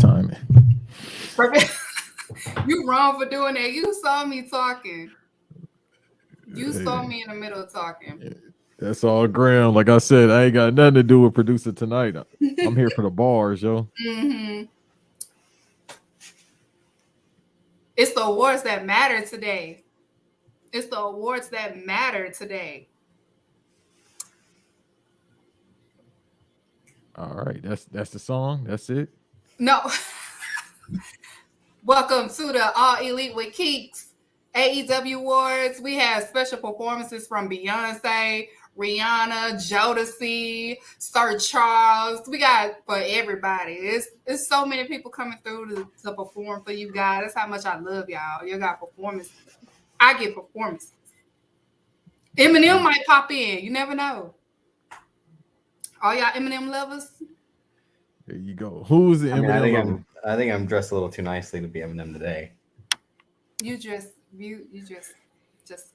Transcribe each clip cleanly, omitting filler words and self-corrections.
timing. You wrong for doing that. You saw me talking. You saw me in the middle of talking. That's all Graham. Like I said, I ain't got nothing to do with producer tonight. I'm here for the bars, yo. Mm-hmm. It's the awards that matter today. It's the awards that matter today. All right, that's the song. That's it. No. Welcome to the All Elite with Keeks AEW Awards. We have special performances from Beyonce, Rihanna, Jodeci, Sir Charles. We got for everybody. It's so many people coming through to perform for you guys. That's how much I love y'all. You got performances. I get performances. Eminem might pop in. You never know. All y'all Eminem lovers. There you go. Who's the Eminem? I think I'm dressed a little too nicely to be Eminem today. You just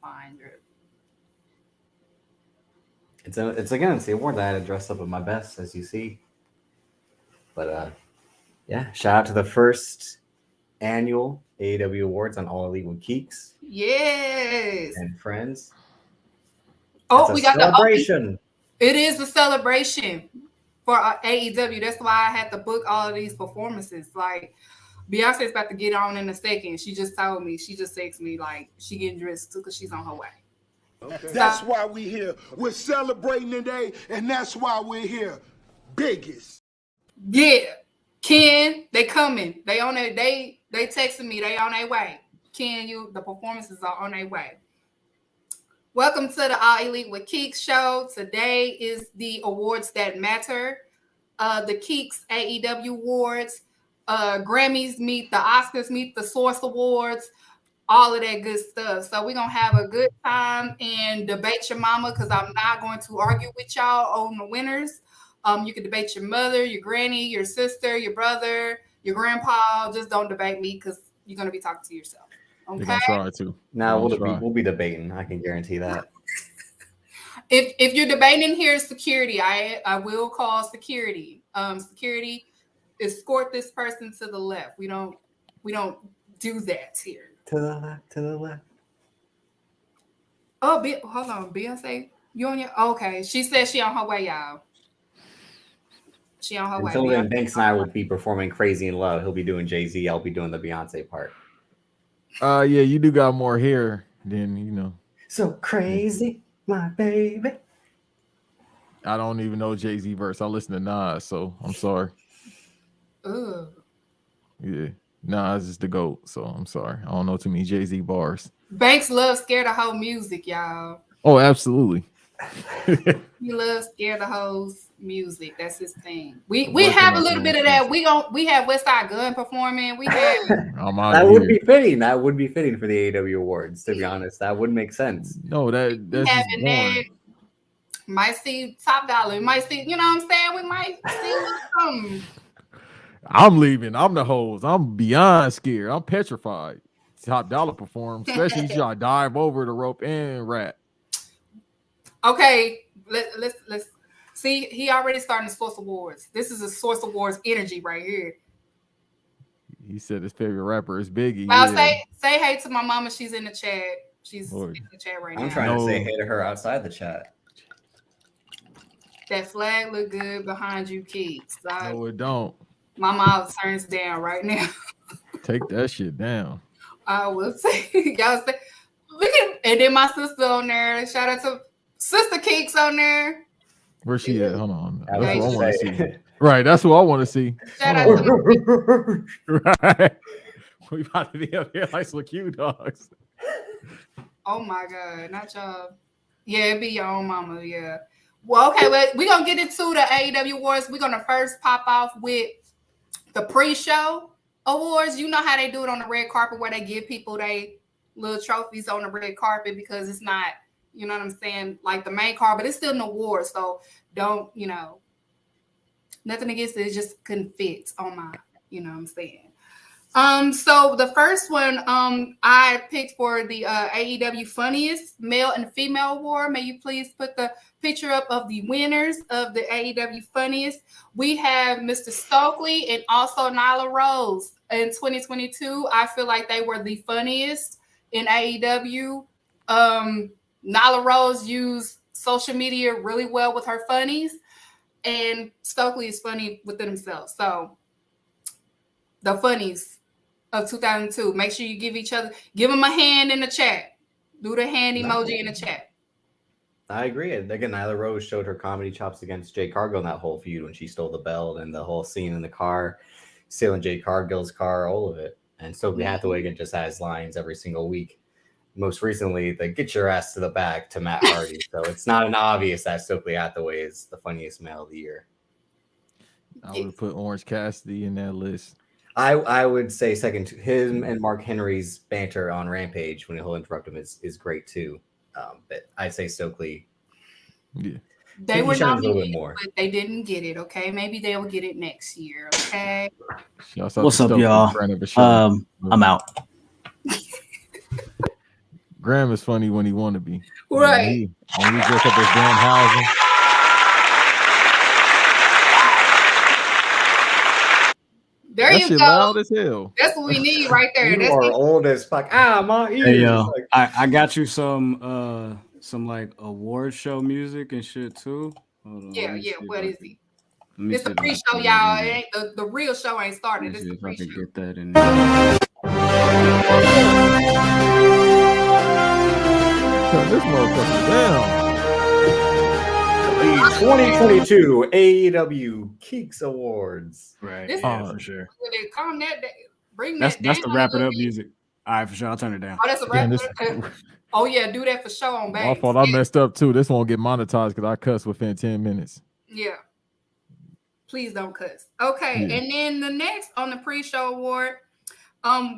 fine, Drew. It's the award that I had to dress up at my best, as you see. But yeah, shout out to the first annual AEW Awards on All Elite with Keeks. Yes. And friends. Oh, we got celebration. It is a celebration for AEW. That's why I had to book all of these performances. Like Beyonce's about to get on in a second. She just told me. She just texted me like she getting dressed because she's on her way. Okay. That's why we're here. We're celebrating today, and that's why we're here. Biggest. Yeah. Ken, they coming. They on their they texting me. They on their way. Ken, the performances are on their way. Welcome to the All Elite with Keeks show. Today is the awards that matter. The Keeks AEW Awards. Grammys meet the Oscars, meet the Source Awards, all of that good stuff. So we're going to have a good time and debate your mama because I'm not going to argue with y'all on the winners. You can debate your mother, your granny, your sister, your brother, your grandpa. Just don't debate me because you're going to be talking to yourself. Okay? They're gonna try to. No, we'll be debating. I can guarantee that. If you're debating here, security, I will call security. Security, escort this person to the left. We don't do that here. To the left. Oh, hold on, Beyonce, you on your? Okay, she says she on her way, y'all. She on her way. Until then, Banks and I will be performing "Crazy in Love." He'll be doing Jay-Z. I'll be doing the Beyonce part. Yeah, you do got more hair than So crazy, my baby. I don't even know Jay-Z verse. I listen to Nas, so I'm sorry. Ooh. Yeah, Nas is the GOAT, so I'm sorry. I don't know too many Jay-Z bars. Banks loves Scared of Hoe music, y'all. Oh, absolutely. He loves Scared of Hoes music. That's his thing. We have a little bit of that. We have West Side Gun performing. We have that would be fitting. That would be fitting for the AEW Awards. To be honest, that would make sense. No, that's just boring. Might see Top Dollar. We might see. You know what I'm saying? We might see something. I'm leaving. I'm the host. I'm beyond scared. I'm petrified. Top Dollar perform, especially if y'all dive over the rope and rap. Okay, let's see. He already starting the Source Awards. This is a Source Awards energy right here. He said his favorite rapper is Biggie. Well, say hey to my mama. She's in the chat. She's in the chat right now. I'm trying to say hey to her outside the chat. That flag look good behind you, Keeks. No, it don't. My mouth turns down right now. Take that shit down. I will say, y'all say, look at, and then my sister on there. Shout out to Sister Keeks on there. Where's she at? Hold on. That's what I want to see. Right, that's what I want to see. Shout out to right. We about to be up here like some cute dogs. Oh my God, not y'all. Yeah, it be your own mama, yeah. Well, okay, we're going to get into the AEW Awards. We're going to first pop off with the pre-show awards. You know how they do it on the red carpet where they give people they little trophies on the red carpet because it's not, you know what I'm saying, like the main card, but it's still an award. So don't, nothing against it. It just couldn't fit on my, you know what I'm saying. So the first one I picked for the AEW Funniest Male and Female Award. May you please put the picture up of the winners of the AEW Funniest. We have Mr. Stokely and also Nyla Rose. In 2022, I feel like they were the funniest in AEW. Nyla Rose used social media really well with her funnies, and Stokely is funny within himself. So the funnies of 2002. Make sure you give them a hand in the chat. Do the hand emoji in the chat. I agree. And again, Nyla Rose showed her comedy chops against Jade Cargill in that whole feud when she stole the belt and the whole scene in the car, stealing Jade Cargill's car, all of it. And Stokely Hathaway again just has lines every single week. Most recently, the "get your ass to the back" to Matt Hardy. So it's not an obvious that Stokely Hathaway is the funniest male of the year. I would put Orange Cassidy in that list. I would say second to him, and Mark Henry's banter on Rampage when he'll interrupt him is great too. But I'd say Stokely. Yeah. They were nominated, but they didn't get it. Okay, maybe they'll get it next year. Okay. What's up, y'all? I'm out. Graham is funny when he want to be. Right. When he dress up his damn housing. There that you shit go. Loud as hell. That's what we need right there. You are old as fuck. My ears. Hey, yo, I got you some like award show music and shit too. Yeah. What is he? It's a pre-show, y'all. It ain't the real show ain't started. It's the pre-show. If I could get that in there. Turn this motherfucker down. 2022 AEW Keeks Awards. Right. For sure. Calm that down. Bring that's the wrap it up music. All right, for sure. I'll turn it down. Oh, that's a wrap it up. Oh yeah, do that for sure on Banks. My fault. I messed up too. This won't get monetized because I cuss within 10 minutes. Yeah. Please don't cuss. Okay, and then the next on the pre-show award,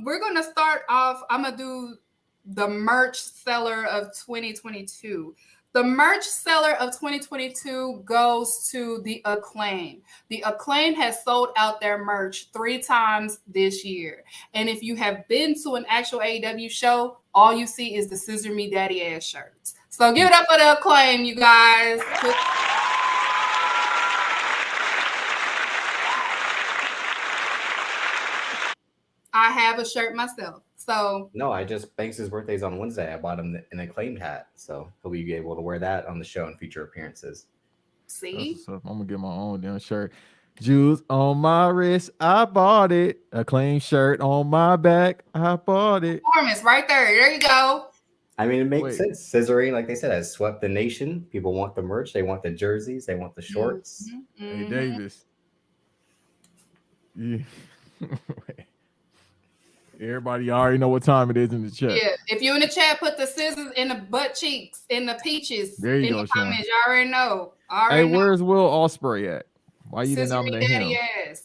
we're gonna start off. I'm gonna do the merch seller of 2022. The merch seller of 2022 goes to the Acclaim. The Acclaim has sold out their merch 3 times this year. And if you have been to an actual AEW show, all you see is the Scissor Me Daddy ass shirts. So give it up for the Acclaim, you guys. I have a shirt myself. So no, Banks' birthday's on Wednesday. I bought him an Acclaimed hat, so he'll be able to wear that on the show in future appearances. See, I'm gonna get my own damn shirt. Jewels on my wrist, I bought it. Acclaimed shirt on my back, I bought it. Performance right there. There you go. I mean, it makes sense. Scissoring, like they said, has swept the nation. People want the merch. They want the jerseys. They want the shorts. Hey, Davis. Yeah. Everybody already know what time it is in the chat. Yeah, if you in the chat, put the scissors in the butt cheeks, in the peaches. There you in go, the Sean. comments. You already know. Where's Will Ospreay at? Why you didn't nominate him? Ass.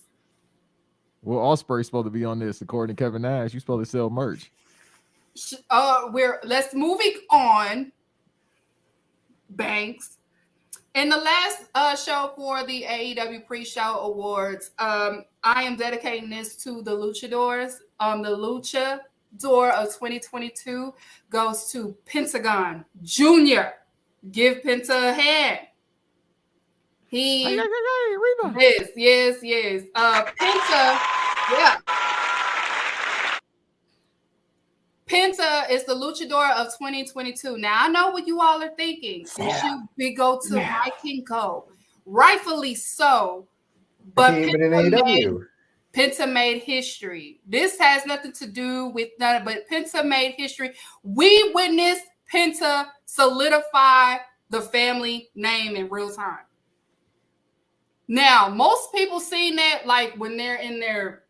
Will Ospreay's supposed to be on this, according to Kevin Nash. You supposed to sell merch. Let's move it on. Banks. In the last show for the AEW pre-show awards, I am dedicating this to the Luchadors. The Luchador of 2022 goes to Pentagon Jr. Give Penta a hand. Yes. Penta, yeah. Penta is the Luchador of 2022. Now, I know what you all are thinking. It should go to Mike Kinko. Rightfully so. But Penta made history. This has nothing to do with none, but Penta made history. We witnessed Penta solidify the family name in real time. Now, most people seen that like when they're in their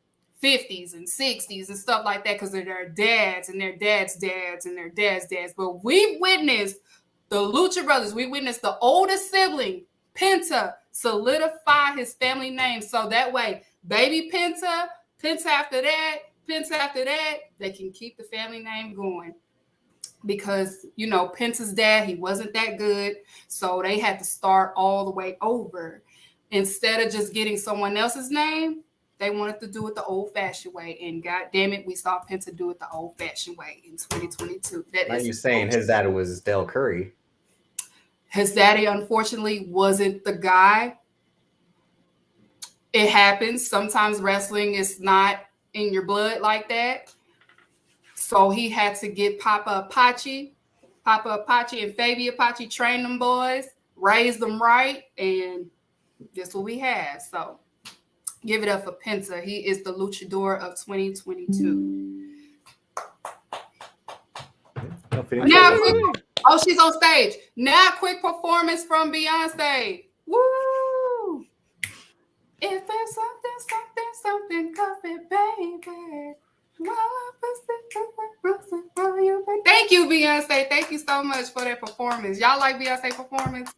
50s and 60s and stuff like that because they're their dads and their dads' dads and their dads' dads. But we witnessed the Lucha Brothers. We witnessed the oldest sibling, Penta, solidify his family name. So that way, baby Penta after that, they can keep the family name going. Because, Penta's dad, he wasn't that good. So they had to start all the way over. Instead of just getting someone else's name, They wanted to do it the old-fashioned way, and God damn it, we saw Penta do it the old-fashioned way in 2022. Are you saying his dad was Dale Curry? His daddy, unfortunately, wasn't the guy. It happens. Sometimes wrestling is not in your blood like that. So he had to get Papa Apache and Fabi Apache, train them boys, raise them right, and this is what we have. So give it up for Penta. He is the luchador of 2022. Now, she's on stage. Now, quick performance from Beyonce. Woo! If there's something, coffee, baby. Thank you, Beyonce. Thank you so much for that performance. Y'all like Beyonce performance?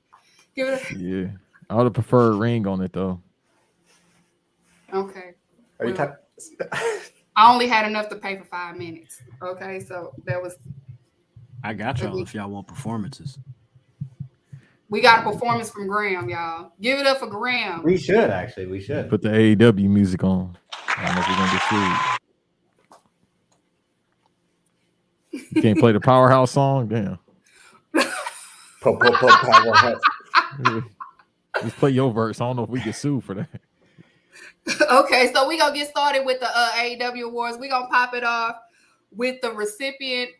Give it Yeah. I would have preferred ring on it though. Okay. Are you I only had enough to pay for 5 minutes. Okay, so that was. I got y'all if y'all want performances. We got a performance from Graham, y'all. Give it up for Graham. We should actually. We should put the AEW music on. I don't know if we're gonna get sued. You can't play the Powerhouse song? Damn. Powerhouse. Just play your verse. I don't know if we get sued for that. Okay, so we're going to get started with the AEW Awards. We're going to pop it off with the recipient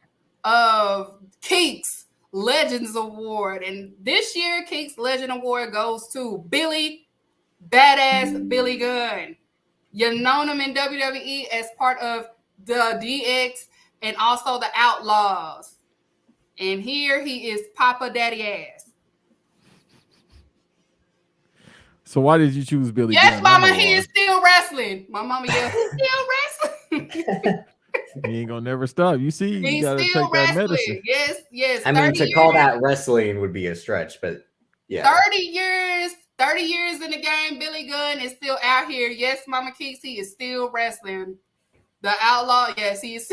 of Keeks Legends Award. And this year, Keeks Legend Award goes to Badass Billy Gunn. You've known him in WWE as part of the DX and also the Outlaws. And here he is Papa Daddy Ass. So why did you choose Billy Gunn? Yes, Mama, he is still wrestling. My mama yelled, he's still wrestling. He ain't gonna never stop. You see, He's you gotta still take wrestling. that medicine. Yes. I mean, to call that wrestling would be a stretch, but yeah. 30 years in the game, Billy Gunn is still out here. Yes, Mama Keeks, he is still wrestling. The Outlaw, yes, he is.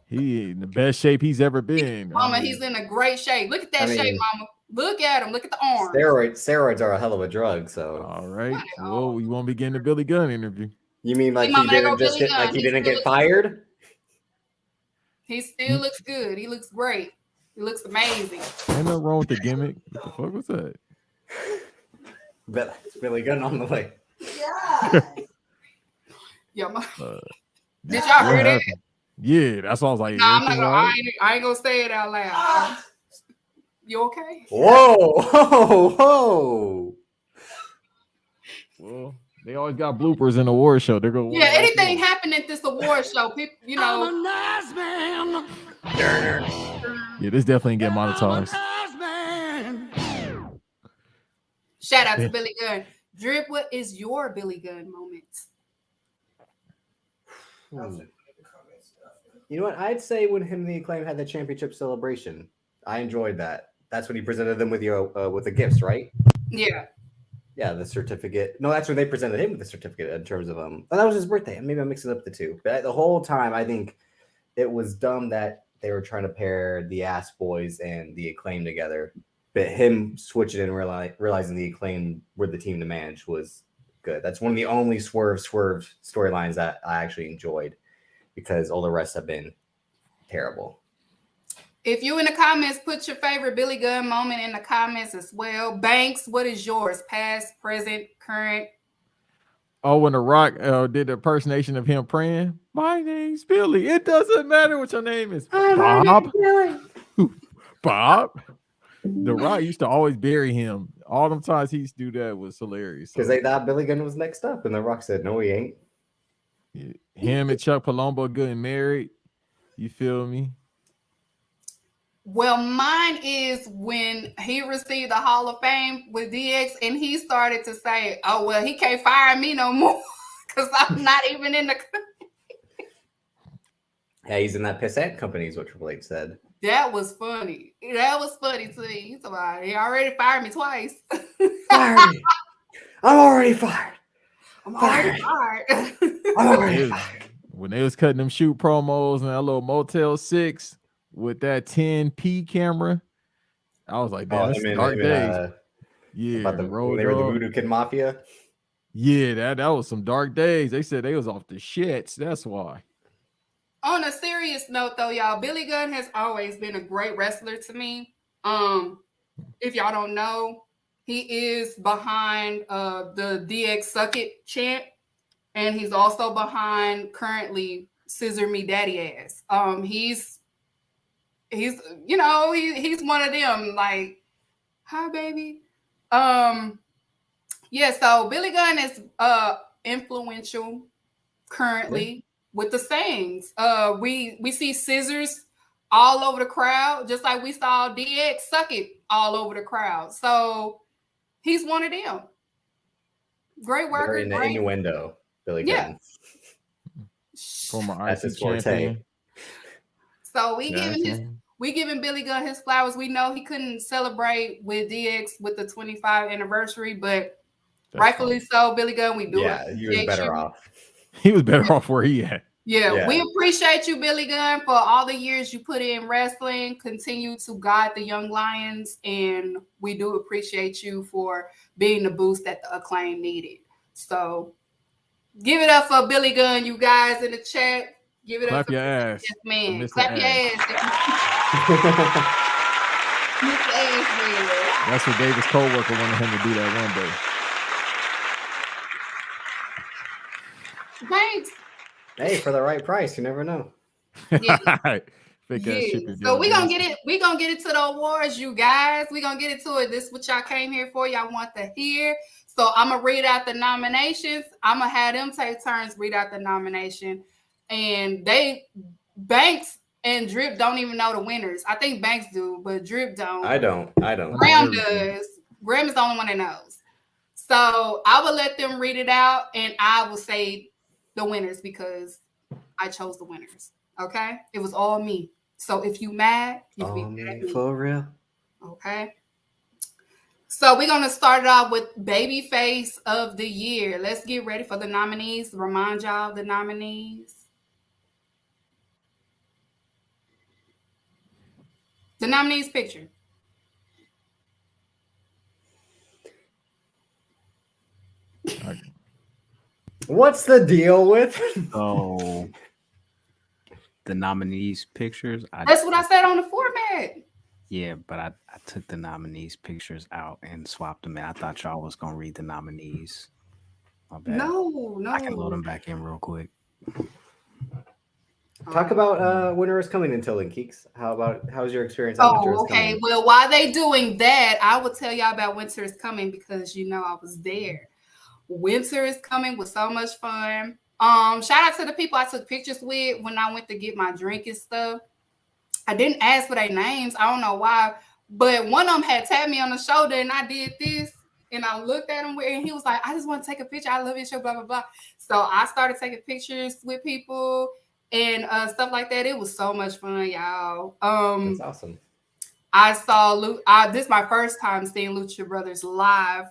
He in the best shape he's ever been. Mama, he's in a great shape. Look at that shape, Mama. Look at him. Look at the arm. Steroids are a hell of a drug. So all right. Well, we won't be getting the Billy Gunn interview. You mean like he didn't get fired? He still looks good. He looks great. He looks amazing. Ain't nothing wrong with the gimmick. What the fuck was that? But Billy Gunn on the way. Yeah. Did y'all hear that? Yeah, that's why I was like, nah, I'm not gonna, I ain't gonna say it out loud. You okay? Whoa. Well, they always got bloopers in the award show. They're going. Yeah, anything happened at this award show, people, you know. I'm a nice man. Yeah, this definitely get monetized. Shout out to Billy Gunn. Drip, what is your Billy Gunn moment? You know what? I'd say when him and the Acclaim had the championship celebration, I enjoyed that. That's when he presented them with the gifts, right? Yeah. Yeah, the certificate. No, that's when they presented him with the certificate in terms of oh, that was his birthday. Maybe I'm mixing up the two. But the whole time, I think it was dumb that they were trying to pair the Ass Boys and the Acclaim together. But him switching and realizing the Acclaim were the team to manage was good. That's one of the only swerve storylines that I actually enjoyed, because all the rest have been terrible. If you in the comments, put your favorite Billy Gunn moment in the comments as well. Banks, what is yours? Past, present, current? Oh, when The Rock did the impersonation of him praying, my name's Billy. It doesn't matter what your name is. Bob. Bob. The Rock used to always bury him. All them times he used to do that was hilarious. Because they thought Billy Gunn was next up, and The Rock said, no, he ain't. Yeah. Him and Chuck Palumbo getting married. You feel me? Well, mine is when he received the Hall of Fame with DX, and he started to say, oh, well, he can't fire me no more because I'm not even in the... Yeah, he's in that pissant company is what Triple H said. That was funny. That was funny to me. He's about, he already fired me twice. Fired me. I'm already fired. I'm already fired. I'm already fired. When they was cutting them shoot promos and that little Motel 6 with that 10p camera, I was like, damn, that's dark days. Yeah, about they were the Voodoo Kid Mafia. Yeah, that was some dark days. They said they was off the shits. That's why. On a serious note, though, y'all, Billy Gunn has always been a great wrestler to me. If y'all don't know, he is behind the DX Suck It chant, and he's also behind currently Scissor Me Daddy Ass. He's one of them, like, hi baby. Yeah, so Billy Gunn is influential currently with the sayings. We see scissors all over the crowd, just like we saw DX Suck It all over the crowd. So he's one of them. Great worker. Very great innuendo, Billy Gunn. Former That's IC his forte. champion. So we giving Billy Gunn his flowers. We know he couldn't celebrate with DX with the 25th anniversary, but rightfully so, Billy Gunn. We do it. He was better off. He was better off where he at. Yeah, we appreciate you, Billy Gunn, for all the years you put in wrestling. Continue to guide the young lions, and we do appreciate you for being the boost that the Acclaim needed. So give it up for Billy Gunn, you guys in the chat. Give it Clap up for your ass. Yes, man. Mr. Clap your ass. Mr. Ass, man. That's what David's co-worker wanted him to do that one day. Thanks. Hey, for the right price, you never know. Yeah. So we're gonna get it. We're gonna get it to the awards, you guys. We're gonna get into it. This is what y'all came here for. Y'all want to hear. So I'm gonna read out the nominations. I'm gonna have them take turns read out the nomination. And Banks and Drip don't even know the winners. I think Banks do, but Drip don't. I don't. Graham does. Graham is the only one that knows. So I will let them read it out, and I will say the winners because I chose the winners. Okay, it was all me. So if you mad, you can be mad at me. For real. Okay. So we're gonna start it off with Babyface of the Year. Let's get ready for the nominees. Remind y'all of the nominees. The nominees picture. What's the deal with? So the nominees' pictures. That's what I said on the format. Yeah, but I took the nominees' pictures out and swapped them in. I thought y'all was gonna read the nominees. My bad. No. I can load them back in real quick. Talk about Winter is Coming until then, Keeks. How's your experience? Okay. Well, while they doing that, I will tell y'all about Winter is Coming because I was there. Winter is Coming was so much fun. Shout out to the people I took pictures with when I went to get my drink and stuff. I didn't ask for their names. I don't know why, but one of them had tapped me on the shoulder and I did this. And I looked at him and he was like, I just want to take a picture. I love your show, blah, blah, blah. So I started taking pictures with people and stuff like that. It was so much fun, y'all. That's awesome. I saw this is my first time seeing Lucha Brothers live.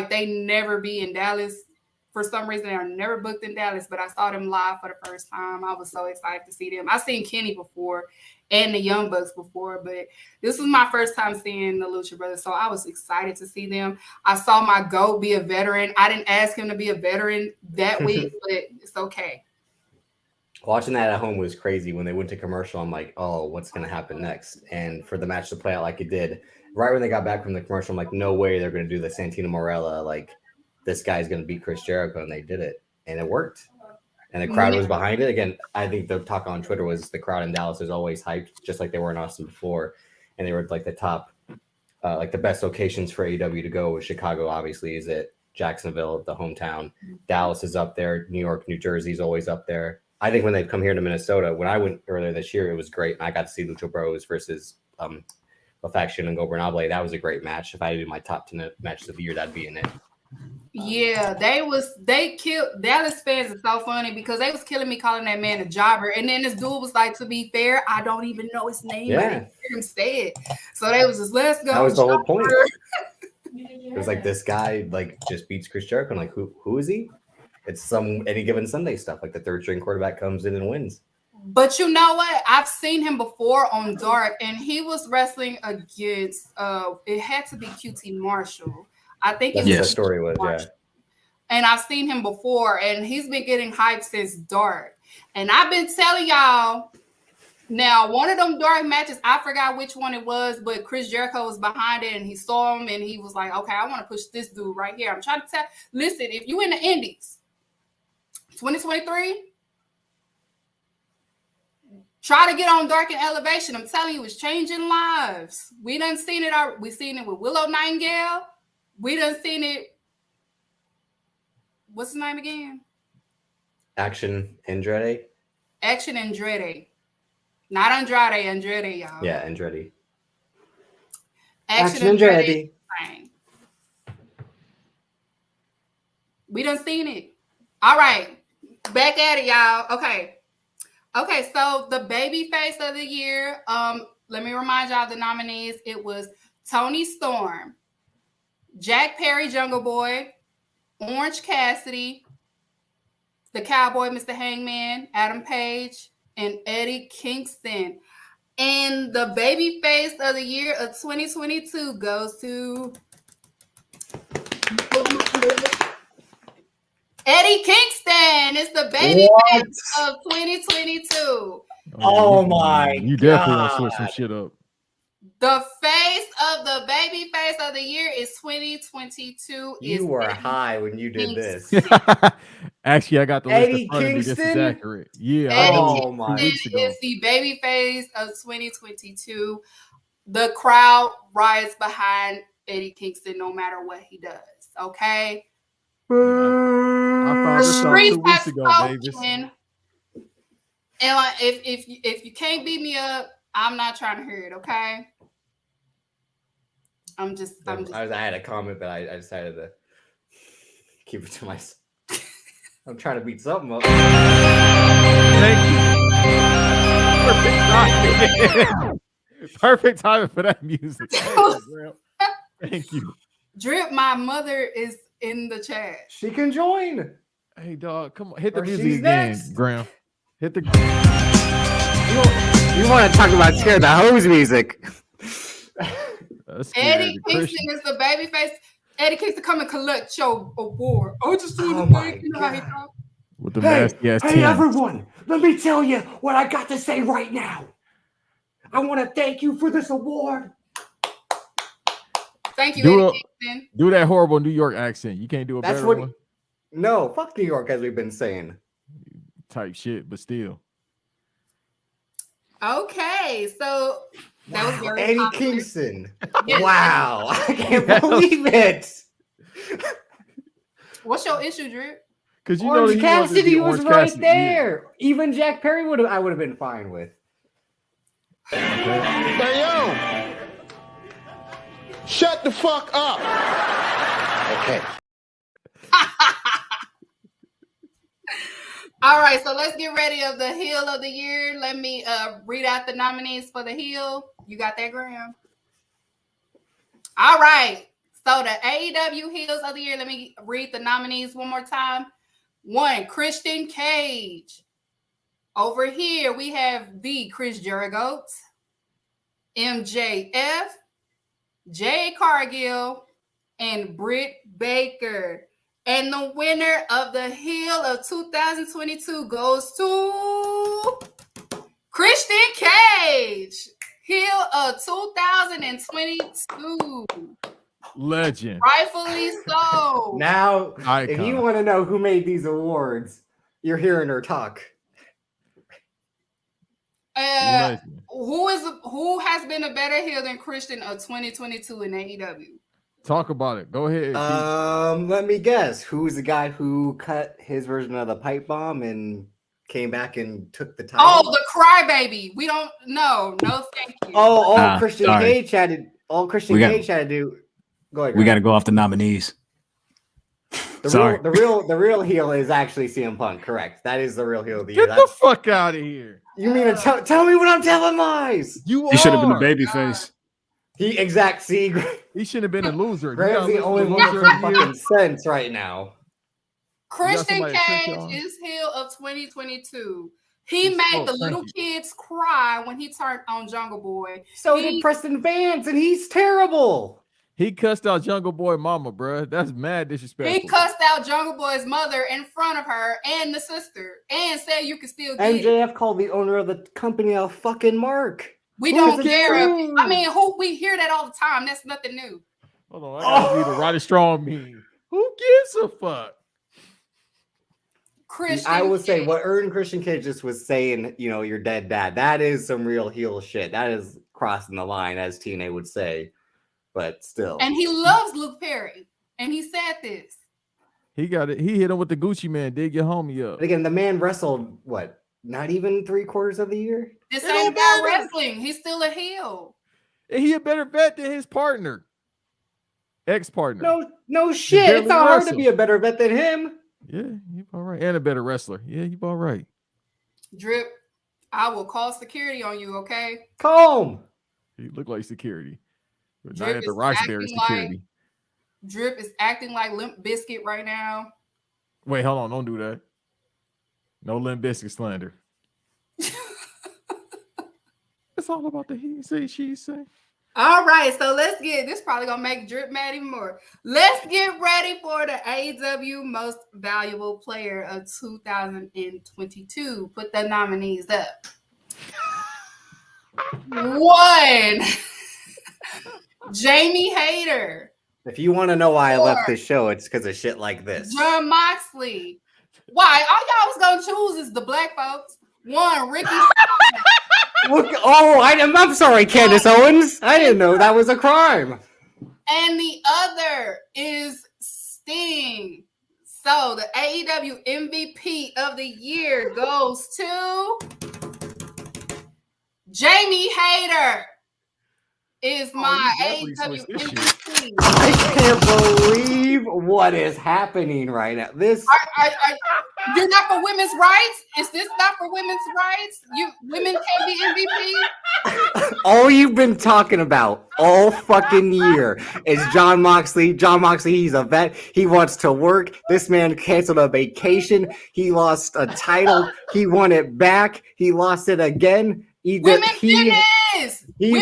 They never be in Dallas. For some reason, they are never booked in Dallas, but I saw them live for the first time. I was so excited to see them. I've seen Kenny before and the Young Bucks before, but this was my first time seeing the Lucha Brothers, so I was excited to see them. I saw my GOAT be a veteran. I didn't ask him to be a veteran that week, but it's okay. Watching that at home was crazy. When they went to commercial, I'm like, oh, what's going to happen next? And for the match to play out like it did, right when they got back from the commercial, I'm like, no way they're going to do the Santino Marella, like, this guy's going to beat Chris Jericho, and they did it, and it worked. And the crowd was behind it. Again, I think the talk on Twitter was the crowd in Dallas is always hyped, just like they were in Austin before. And they were like the top, like the best locations for AEW to go. Chicago, obviously, is it. Jacksonville, the hometown. Dallas is up there. New York, New Jersey is always up there. I think when they've come here to Minnesota, when I went earlier this year, it was great. And I got to see Lucha Bros versus La Faction and Gobernable. That was a great match. If I had to do my top 10 matches of the year, that'd be in it. Yeah, they killed Dallas fans. Is so funny because they was killing me calling that man a jobber, and then this dude was like, "To be fair, I don't even know his name." Yeah, I didn't hear him say it. So they was just, let's go. That was the whole point. It was like this guy like just beats Chris Jericho. And like, who is he? It's some any given Sunday stuff. Like the third string quarterback comes in and wins. But you know what? I've seen him before on Dark, and he was wrestling against. It had to be QT Marshall. I think the story was, yeah. and I've seen him before, and he's been getting hyped since Dark. And I've been telling y'all, now one of them Dark matches, I forgot which one it was, but Chris Jericho was behind it, and he saw him, and he was like, okay, I want to push this dude right here. I'm trying to tell, listen, if you in the Indies, 2023, try to get on Dark and Elevation. I'm telling you, it's changing lives. We done seen it. We seen it with Willow Nightingale. We done seen it. What's his name again? Action Andretti. Action Andretti. Not Andrade, Andretti, y'all. Yeah, Andretti. Action Andretti. We done seen it. All right. Back at it, y'all. Okay, so the baby face of the year, let me remind y'all the nominees. It was Tony Storm, Jack Perry, Jungle Boy, Orange Cassidy, the Cowboy, Mr. Hangman, Adam Page, and Eddie Kingston. And the baby face of the year of 2022 goes to Eddie Kingston. It's the baby face of 2022. Oh my! You definitely gonna switch some shit up. The face of the baby face of the year is 2022. You were high when you did this. Actually, I got the list Eddie in front of me. This is Kingston? accurate. Yeah. Eddie Kingston is the baby face of 2022. The crowd rides behind Eddie Kingston no matter what he does. Okay. I found this out 2 weeks ago, Davis. And like, if you can't beat me up, I'm not trying to hear it. Okay. I had a comment, but I decided to keep it to myself. I'm trying to beat something up. Thank you. Perfect timing for that music. Thank you. Drip, my mother is in the chat. She can join. Hey, dog, come on. Hit the music again, next. Graham. Hit the... You want to talk about Scare the Hose music. Eddie Kingston is the babyface. Eddie Kingston, come and collect your award. Oh, just doing the thing. You know how he talks. With the nasty ass Hey, everyone, let me tell you what I got to say right now. I want to thank you for this award. Thank you, Eddie Kingston. Do that horrible New York accent. You can't do a better one. No, fuck New York, as we've been saying. Type shit, but still. Okay, so that was very Eddie popular. Kingston. Wow, I can't believe it. What's your issue, Drew? Because Orange Cassidy was right there. Yeah. Even Jack Perry I would have been fine with. Hey yo, shut the fuck up. Okay. All right, so let's get ready of the heel of the year. Let me read out the nominees for the heel. You got that, Graham? All right. So the AEW heels of the year. Let me read the nominees one more time. 1, Christian Cage. Over here, we have the Chris Jericho, MJF, Jay Cargill, and Britt Baker. And the winner of the heel of 2022 goes to Christian Cage, heel of 2022. Legend. Rightfully so. Now, if you want to know who made these awards, you're hearing her talk. Who has been a better heel than Christian of 2022 in AEW? Talk about it. Go ahead. Let me guess. Who's the guy who cut his version of the pipe bomb and came back and took the title? Oh, the crybaby. We don't know. No, thank you. Christian Cage had to. All Christian Cage had to do. Go ahead. We got to go off the nominees. The real heel is actually CM Punk. Correct. That is the real heel of the year. Get the fuck out of here. You mean to tell me what I'm telling lies? He should have been a babyface. He should have been a loser. Graham's the only one with fucking sense right now. Christian Cage is heel of 2022. He made the little kids cry when he turned on Jungle Boy. So did Preston Vance, and he's terrible. He cussed out Jungle Boy mama, bro. That's mad disrespectful. He cussed out Jungle Boy's mother in front of her and the sister and said you can still get it. MJF called the owner of the company a fucking mark. We Who don't is the care. truth? I mean, we hear that all the time. That's nothing new. Hold on, I gotta read the Roddy Strong meme. Who gives a fuck? Christian I will say Cage. what Erwin Christian Cage just was saying, you know, your dead dad. That is some real heel shit. That is crossing the line, as TNA would say. But still. And he loves Luke Perry. And he said this. He got it. He hit him with the Gucci Man. Dig your homie up. But again, the man wrestled what? Not even 3/4 of the year. This It ain't don't about matter. wrestling. He's still a heel. And he a better vet than his partner. Ex-partner. No shit. barely It's not hard to wrestle. be a better vet than him. Yeah, you all right. And a better wrestler. Yeah, you all right. Drip, I will call security on you, okay? Calm. He look like security. But not Drip at the is Roxbury acting security. Drip is acting like Limp Bizkit right now. Wait, hold on. Don't do that. No Limp Bizkit slander. It's all about the he say, she say. All right, so let's get this. Probably gonna make Drip mad even more. Let's get ready for the AEW Most Valuable Player of 2022. Put the nominees up. 1, Jamie Hayter. If you want to know why I left 4, this show, it's because of shit like this. Jon Moxley. Why? All y'all was gonna choose is the black folks. 1, Ricky. Look, I'm sorry, Candace Owens. I didn't know that was a crime. And the other is Sting. So the AEW MVP of the year goes to Jamie Hayter. Is my definitely AEW switched this shit. MVP. I can't believe what is happening right now. This You're not for women's rights? Is this not for women's rights? Women can't be MVP? all you've been talking about all fucking year is Jon Moxley. Jon Moxley, he's a vet. He wants to work. This man canceled a vacation. He lost a title. He won it back. He lost it again. He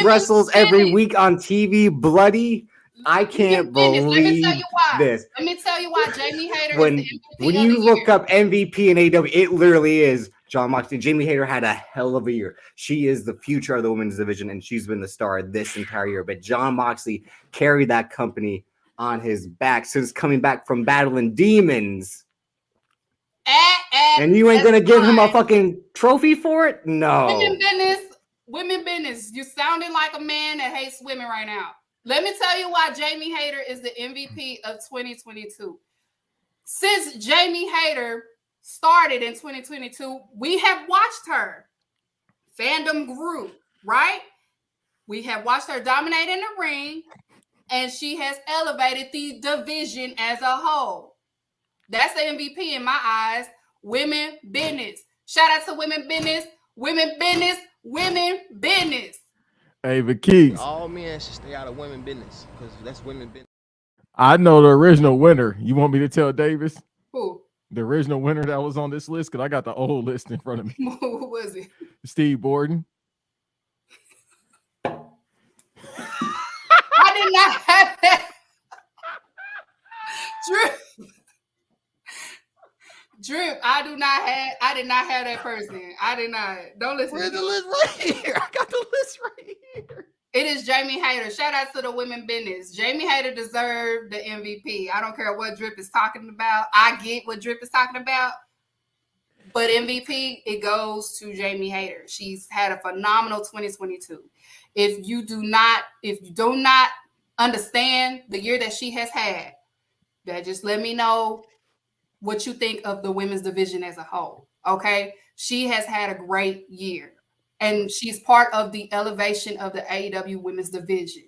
wrestles every week on TV, bloody. I can't believe Let me tell you why. this. Let me tell you why Jamie Hayter When is the MVP you of the look year. up MVP in AEW, it literally is Jon Moxley. Jamie Hayter had a hell of a year. She is the future of the women's division, and she's been the star this entire year. But Jon Moxley carried that company on his back since coming back from battling demons. And you ain't gonna give him a fucking trophy for it? No. Women business. You sounding like a man that hates women right now. Let me tell you why Jamie Hayter is the MVP of 2022. Since Jamie Hayter started in 2022, we have watched her. Fandom grew, right? We have watched her dominate in the ring, and she has elevated the division as a whole. That's the MVP in my eyes. Women business. Shout out to women business. Women business. Women business. Hey, but Keeks, All men should stay out of women business because that's women business. I know the original winner. You want me to tell Davis? Who? The original winner that was on this list? Because I got the old list in front of me. Who was it? Steve Borden. I did not have that. Drip, I did not have that person. I did not. Don't listen. Where's the list right here? I got the list right here. It is Jamie Hayter. Shout out to the women business. Jamie Hayter deserved the MVP. I don't care what Drip is talking about. I get what Drip is talking about. But MVP, it goes to Jamie Hayter. She's had a phenomenal 2022. If you do not understand the year that she has had, that just let me know what you think of the women's division as a whole. Okay. She has had a great year. And she's part of the elevation of the AEW women's division.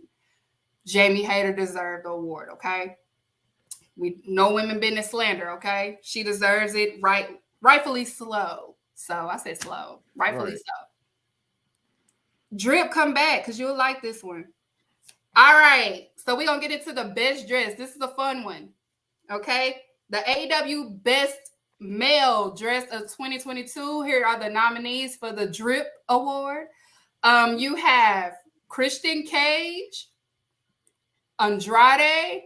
Jamie Hayter deserved the award, okay? We no women business slander, okay? She deserves it rightfully slow. So I said slow, rightfully so. Drip, come back because you'll like this one. All right, so we're going to get into the best dress. This is a fun one, okay? The AEW Best Male Dress of 2022. Here are the nominees for the Drip Award. You have Christian Cage, Andrade,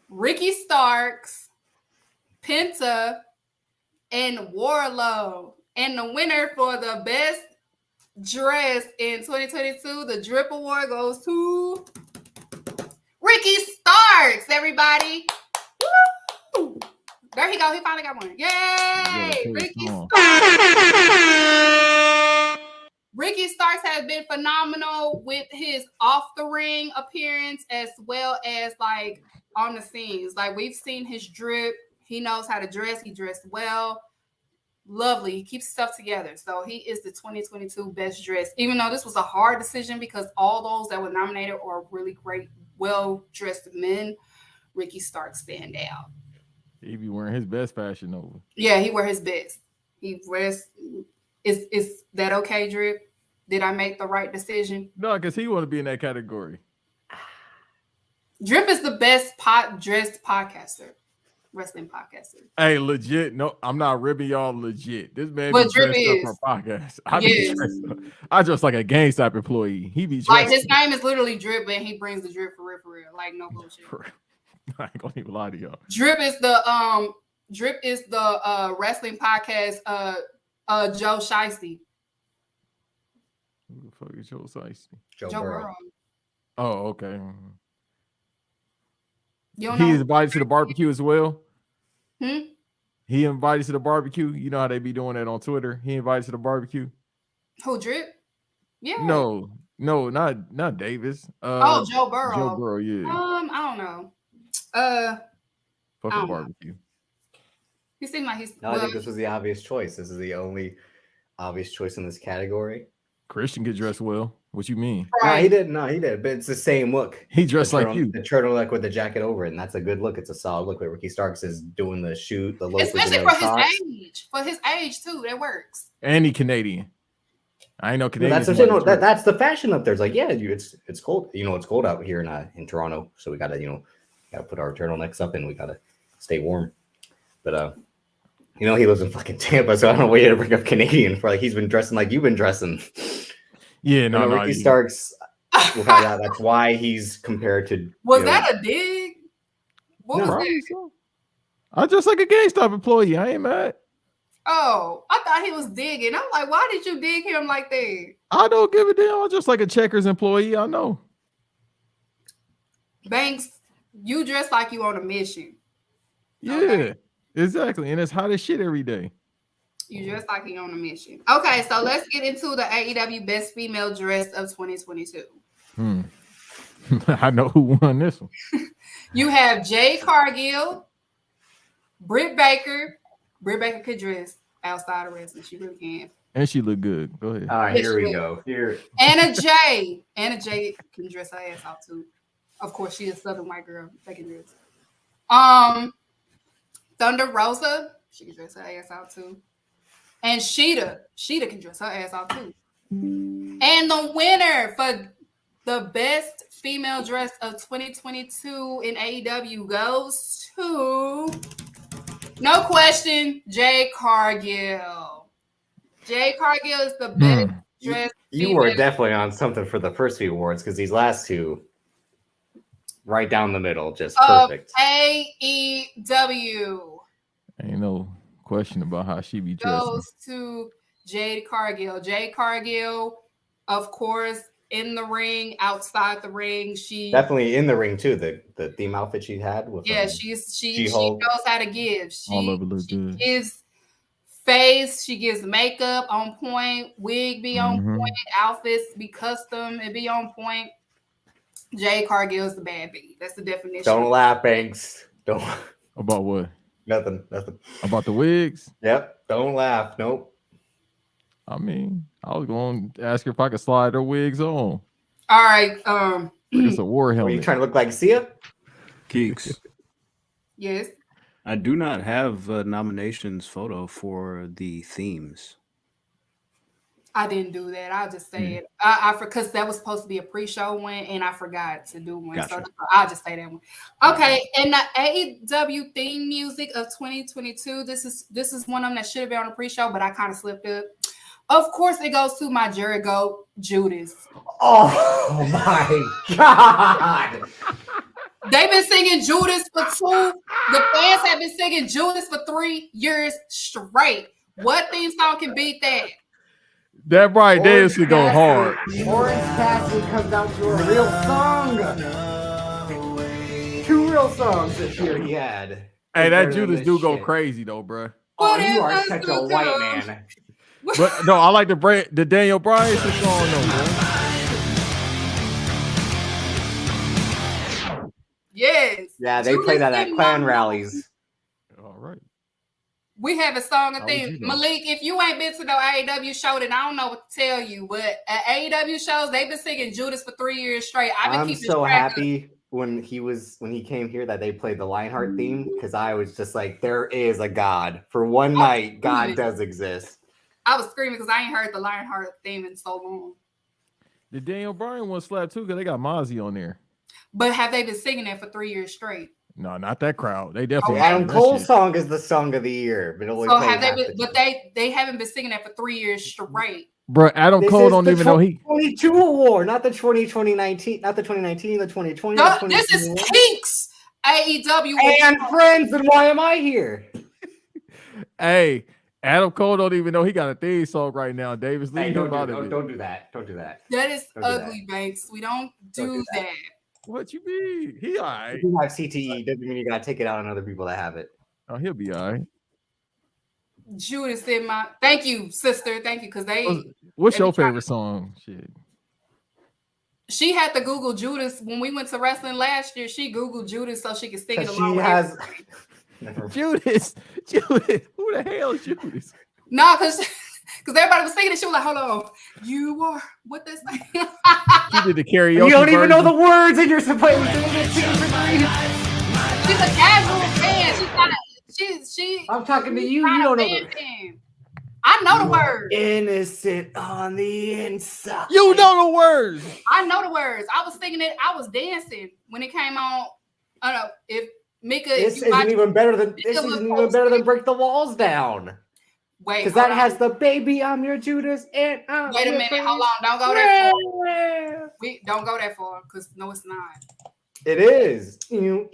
Ricky Starks, Penta, and Warlow. And the winner for the best dress in 2022, the Drip Award goes to Ricky Starks, everybody. Woo! There he go. He finally got one. Yay! Ricky Starks. Ricky Starks has been phenomenal with his off the ring appearance as well as like on the scenes. Like we've seen his drip. He knows how to dress. He dressed well. Lovely. He keeps stuff together. So he is the 2022 best dressed. Even though this was a hard decision because all those that were nominated are really great, well-dressed men, Ricky Starks stand out. He be wearing his best fashion over. Yeah, he wear his best. He wears. Is that okay, Drip? Did I make the right decision? No, because he want to be in that category. Drip is the best dressed podcaster, wrestling podcaster. Hey, legit. No, I'm not ribbing y'all. Legit. This man But be Drip dressed up is. for podcasts. I dress like a GameStop employee. He be dressed Like his name is literally Drip, and he brings the drip for real. Like no bullshit. I ain't gonna even lie to y'all. Drip is the wrestling podcast. Joe Shiesty. Who the fuck is Joe Shiesty? Joe Joe Burrow. Burrow. Oh, okay. You don't He's know? invited to the barbecue as well. He invited to the barbecue. You know how they be doing that on Twitter. He invited to the barbecue. Who, Drip? Yeah. No, not Davis. Joe Burrow. Joe Burrow, yeah. I don't know. Fuck I a don't barbecue. He seemed like he's. No, I think this was the obvious choice. This is the only obvious choice in this category. Christian could dress well. What you mean? No, he did. No, he did. But it's the same look. He dressed like you. The turtleneck with the jacket over it, and that's a good look. It's a solid look. But Ricky Starks is doing the shoot, the look, especially for his age. For his age too, that works. And he Canadian. I ain't know Canadian. That's the fashion up there. It's like, yeah, it's cold. You know, it's cold out here in Toronto, so we gotta put our turtlenecks up and we gotta stay warm. But he lives in fucking Tampa, so I don't know why you to bring up Canadian for like he's been dressing like you've been dressing. Yeah, no, Ricky Starks. We'll find out. That's why he's compared to. Was that a dig? What was that? So. I just like a GameStop employee. I ain't mad. Oh, I thought he was digging. I'm like, why did you dig him like that? I don't give a damn. I'm just like a Checkers employee. I know. Banks, you dress like you on a mission. Yeah, okay. Exactly. And it's hot as shit every day. You dress like you on a mission. Okay, so let's get into the AEW Best Female Dress of 2022. I know who won this one. You have Jade Cargill, Britt Baker. Britt Baker could dress outside of wrestling. She really can. And she look good. Go ahead. All right, here we go. Anna Jay can dress her ass out too. Of course, she's a Southern white girl. They can dress. Thunder Rosa, she can dress her ass out too. And Sheeta can dress her ass out too. And the winner for the best female dress of 2022 in AEW goes to, no question, Jade Cargill. Jade Cargill is the best dressed. You were definitely on something for the first few awards because these last two, right down the middle, just perfect. AEW. Ain't no question about how she be dressing. Goes to Jade Cargill. Jade Cargill, of course, in the ring, outside the ring. She definitely in the ring too. The theme outfit she had with she knows how to give. All of it look good. Gives face, she gives makeup on point, wig be on point, outfits be custom and be on point. Jade Cargill is the bad bee. That's the definition. Don't laugh, Banks. Don't. About what? Nothing. About the wigs? Yep. Don't laugh. Nope. I mean, I was going to ask her if I could slide her wigs on. All right. It's a war helmet. Are you trying to look like Sia? Keeks. Yes. I do not have a nominations photo for the themes. I didn't do that. I'll just say it. I because that was supposed to be a pre-show one, and I forgot to do one. Gotcha. So I'll just say that one. Okay, and the AEW theme music of 2022. This is one of them that should have been on the pre-show, but I kind of slipped up. Of course, it goes to my Jericho Judas. Oh my God. They've been singing Judas for 2. The fans have been singing Judas for 3 years straight. What theme song can beat that? That right there used to go hard. Orange Cassidy comes out to a real song. 2 real songs this year he had. Hey, that Better than Judas this do go shit. crazy though, bro. Oh, you are such a white man. But no, I like the Daniel Bryan song though, bro. Yes. Yeah, they Judas play that at did clan not- rallies. All right. We have a song of How would theme. you know? Malik, if you ain't been to no AEW show, then I don't know what to tell you. But at AEW shows, they've been singing Judas for 3 years straight. I've been I'm keeping so track of- happy when he came here that they played the Lionheart theme because I was just like, there is a God. For one night, God does exist. I was screaming because I ain't heard the Lionheart theme in so long. The Daniel Bryan one slapped too because they got Mozzie on there. But have they been singing that for 3 years straight? No, not that crowd. They The definitely Adam that Cole shit. song is the song of the year, but it only So plays have they half been, the but time. they haven't been singing that for 3 years straight. Bro, Adam This Cole is don't the even know he 2022 award, not the 2019, not the 2019, the 2020. No, the this is 2021. Keeks AEW. And friends, then why am I here? Hey, Adam Cole don't even know he got a theme song right now. Davis, leave Hey, him out of it. don't do that. Don't do that. That is Don't do that. ugly, Banks. We don't Don't do do that. that. What you mean? He all right. If you have CTE, doesn't mean you gotta take it out on other people that have it. Oh, he'll be all right. Judas in my thank you, sister. Thank you. Because What's they your be trying favorite song? Shit. she had to Google Judas when we went to wrestling last year. She Googled Judas so she could sing it Because along she with has. Never mind. Judas. Who the hell is Judas? No, because everybody was singing it. She was like, hold on. You are what they say. She did the karaoke. You don't even know the version. words, and you're supposed to sing it. She's a casual fan. She's not she I'm talking to you. not You a don't know fan the. fan. I know the words. Innocent on the inside. You know the words. I know the words. I was singing it. I was dancing when it came on. I don't know if Mika. This if you watch- isn't even better than It was Break the Walls Down. Wait, Because hold that on. has the baby, I'm your Judas, and I'm Wait a your minute. praise. Hold on. Don't go that far. Yeah. We don't go that far because no, it's not. It is. No,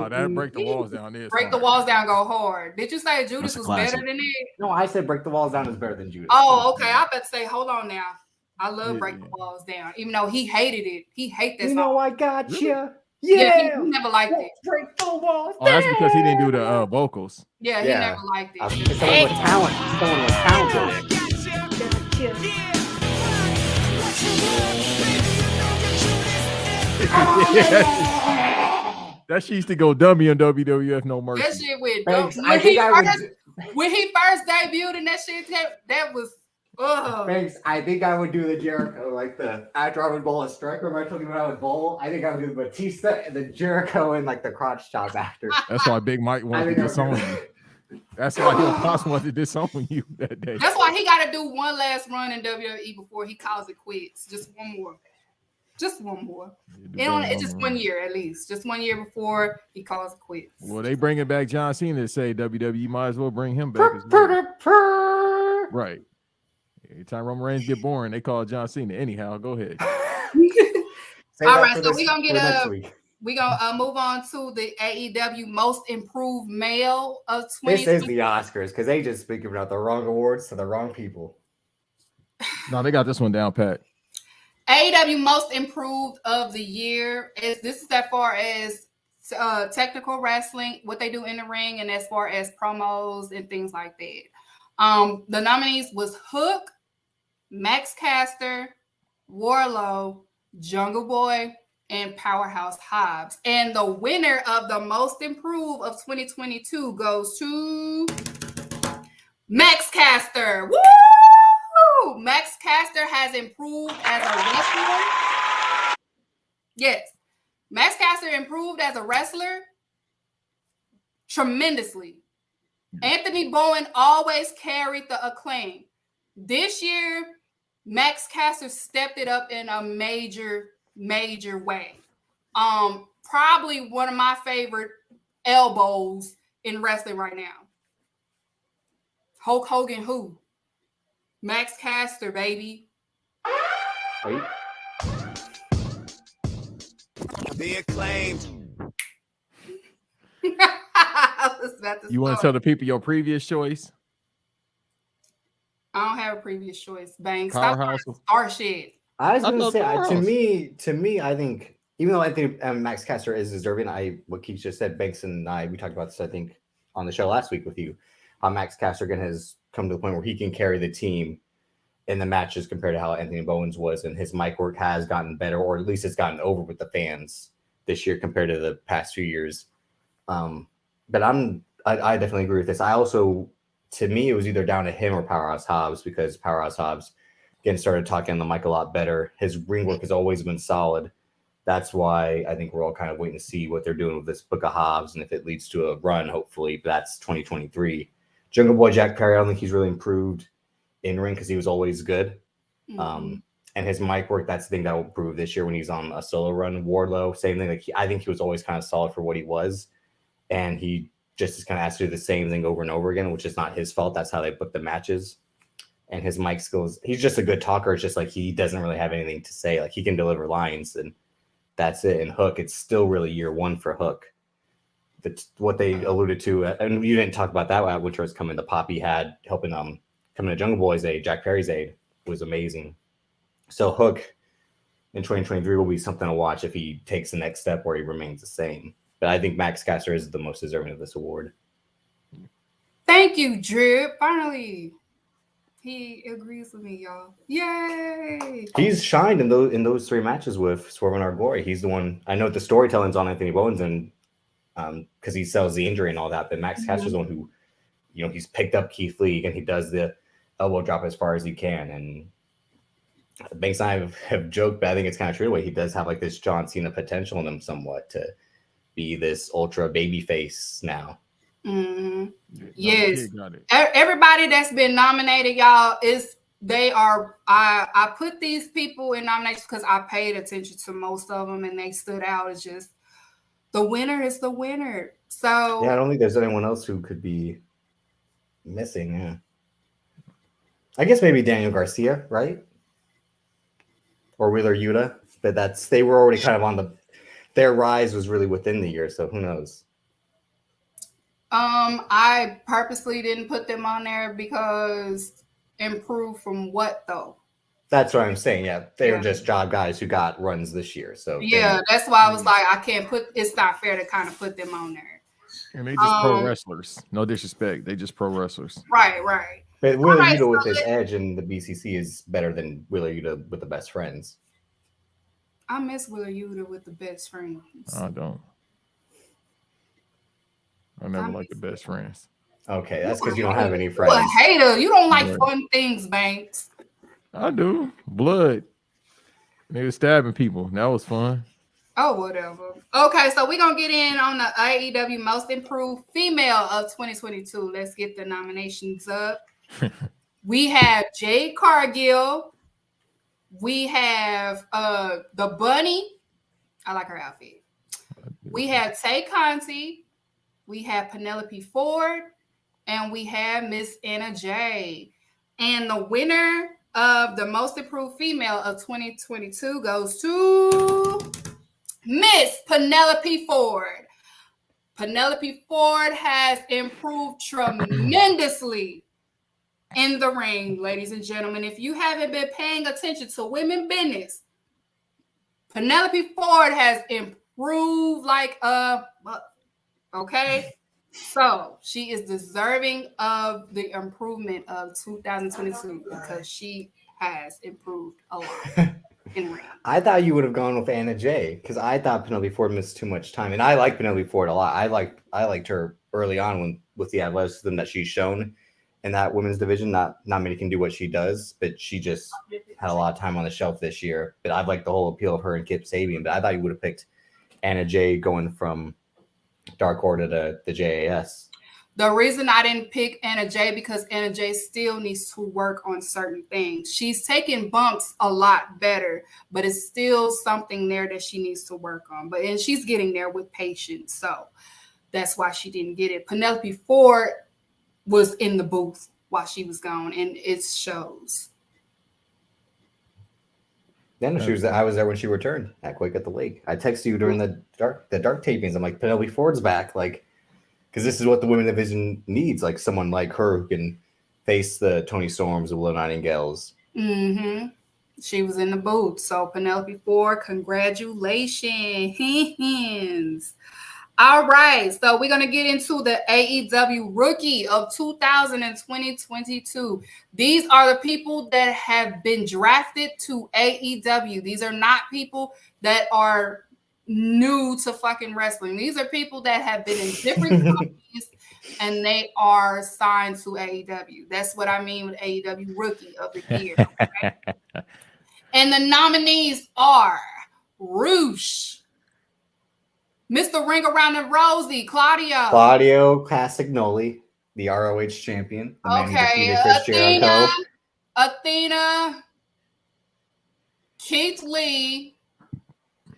that break the walls down there. Break the walls down. Go hard. Did you say Judas That's a was classic. better than it? No, I said Break the Walls Down is better than Judas. Oh, okay. I bet say, hold on now. I love Yeah, Break the yeah. Walls Down, even though he hated it. He hate that You song. know I got Really? you. Yeah, Yeah. he never liked it. Break the walls. Oh, that's because he didn't do the vocals. Yeah, he Yeah. never liked it. Someone with talent. Someone with talent. That shit used to go dummy on WWF No Mercy. That shit went Banks, dumb. I think I would. When he first debuted and that shit, that was Banks, I think I would do the Jericho, like the after I would bowl a strike. Remember I told you when I would bowl? I think I would do the Batista and the Jericho and like the crotch chop after. That's why Big Mike I wanted think to I would disown do you. That's why Hill Pops wanted to disown you that day. That's why he got to do one last run in WWE before he calls it quits. Just one more. Just one more. It's just 1 year at least. Just 1 year before he calls it quits. Well, they bringing back John Cena to say WWE might as well bring him back as well. Right. Every time Roman Reigns get boring, they call John Cena. Anyhow, go ahead. Save All that right, for so this- we gonna get for next week. We're gonna move on to the AEW Most Improved Male of This 2020. is the Oscars because they just speak about the wrong awards to the wrong people. No, they got this one down pat. AEW Most Improved of the Year is this is as far as technical wrestling, what they do in the ring, and as far as promos and things like that. The nominees was Hook, Max Caster, Warlow, Jungle Boy, and Powerhouse Hobbs. And the winner of the Most Improved of 2022 goes to Max Caster. Woo! Max Caster has improved as a wrestler. Yes. Max Caster improved as a wrestler tremendously. Anthony Bowen always carried the Acclaim. This year, Max Caster stepped it up in a major way. Probably one of my favorite elbows in wrestling right now. Hulk Hogan who? Max Caster, baby. Wait. The acclaimed. I was about to You want to start. tell the people your previous choice? I don't have a previous choice. Bang. Stop Powerhouse. star shit. I was I gonna thought say Powerhouse. to me, I think even though I think Max Caster is deserving, what Keeks just said, Banks and I we talked about this I think on the show last week with you, how Max Caster has come to the point where he can carry the team in the matches compared to how Anthony Bowens was, and his mic work has gotten better, or at least it's gotten over with the fans this year compared to the past few years. But I definitely agree with this. I also, to me, it was either down to him or Powerhouse Hobbs, because Powerhouse Hobbs again started talking on the mic a lot better. His ring work has always been solid. That's why I think we're all kind of waiting to see what they're doing with this Book of Hobbs and if it leads to a run, hopefully. But that's 2023. Jungle Boy Jack Perry, I don't think he's really improved in ring because he was always good. Mhm. And his mic work, that's the thing that will improve this year when he's on a solo run. Wardlow, same thing. Like I think he was always kind of solid for what he was. And he just is kind of asked to do the same thing over and over again, which is not his fault. That's how they book the matches. And his mic skills, he's just a good talker. It's just like he doesn't really have anything to say. Like he can deliver lines and that's it. And Hook, it's still really year one for Hook. That's what they alluded to. And you didn't talk about that, which was coming. The pop he had helping coming to Jungle Boy's aid, Jack Perry's aid, was amazing. So Hook in 2023 will be something to watch if he takes the next step where he remains the same. But I think Max Caster is the most deserving of this award. Thank you, Drip. Finally, he agrees with me, y'all. Yay! He's shined in those three matches with Swerve and Our Glory. He's the one. I know the storytelling's on Anthony Bowens and because he sells the injury and all that. But Max Caster's the one who, he's picked up Keith Lee and he does the elbow drop as far as he can. And Banks and I have joked, but I think it's kind of true. He does have like this John Cena potential in him somewhat to be this ultra baby face now. Mm-hmm. Yeah, Yes. got it. Everybody that's been nominated, y'all, I put these people in nominations because I paid attention to most of them and they stood out. It's just the winner is the winner. So yeah, I don't think there's anyone else who could be missing. Yeah, I guess maybe Daniel Garcia, right? Or Wheeler Yuta, but they were already kind of on their rise was really within the year, so who knows? I purposely didn't put them on there because improve from what though? That's what I'm saying. Yeah, they were just job guys who got runs this year. So yeah, that's why I was like, I can't it's not fair to kind of put them on there. And they just pro wrestlers. No disrespect. They just pro wrestlers. Right. But Wheeler Yuta with his edge in the BCC is better than Wheeler Yuta with the best friends. I miss Wheeler Yuta with the best friends. I don't. I never liked the best friends. Okay, that's because you don't have any friends. You're a hater. You don't like fun things, Banks. I do. Blood. They were stabbing people. That was fun. Oh, whatever. Okay, so we're going to get in on the AEW Most Improved Female of 2022. Let's get the nominations up. We have Jade Cargill. We have the Bunny. I like her outfit. We have Tay Conti. We have Penelope Ford. And we have Miss Anna Jay. And the winner of the Most Improved Female of 2022 goes to Miss Penelope Ford. Penelope Ford has improved tremendously in the ring, ladies and gentlemen. If you haven't been paying attention to women business, Penelope Ford has improved like okay. So she is deserving of the improvement of 2022 because she has improved a lot in ring. I thought you would have gone with Anna Jay because I thought Penelope Ford missed too much time, and I like Penelope Ford a lot. I liked her early on with the athleticism that she's shown in that women's division. Not many can do what she does, but she just had a lot of time on the shelf this year. But I like the whole appeal of her and Kip Sabian. But I thought you would have picked Anna Jay going from Dark Order to the JAS. The reason I didn't pick Anna Jay because Anna Jay still needs to work on certain things. She's taking bumps a lot better, but it's still something there that she needs to work on. And she's getting there with patience. So that's why she didn't get it. Penelope Ford was in the booth while she was gone, and it shows. Yeah, no, I was there when she returned at Quake at the Lake. I texted you during the dark tapings. I'm like, Penelope Ford's back, like, because this is what the women division needs, like someone like her who can face the Tony Storms, the Willow Nightingales. Mm-hmm. She was in the booth. So Penelope Ford, congratulations. All right, so we're going to get into the AEW Rookie of 2022. These are the people that have been drafted to AEW. These are not people that are new to fucking wrestling. These are people that have been in different companies and they are signed to AEW. That's what I mean with AEW Rookie of the Year. Okay? And the nominees are Roosh, Mr. Ring Around the Rosie, Claudio Castagnoli, the ROH champion, the man who defeated Chris Jericho. Athena, Keith Lee,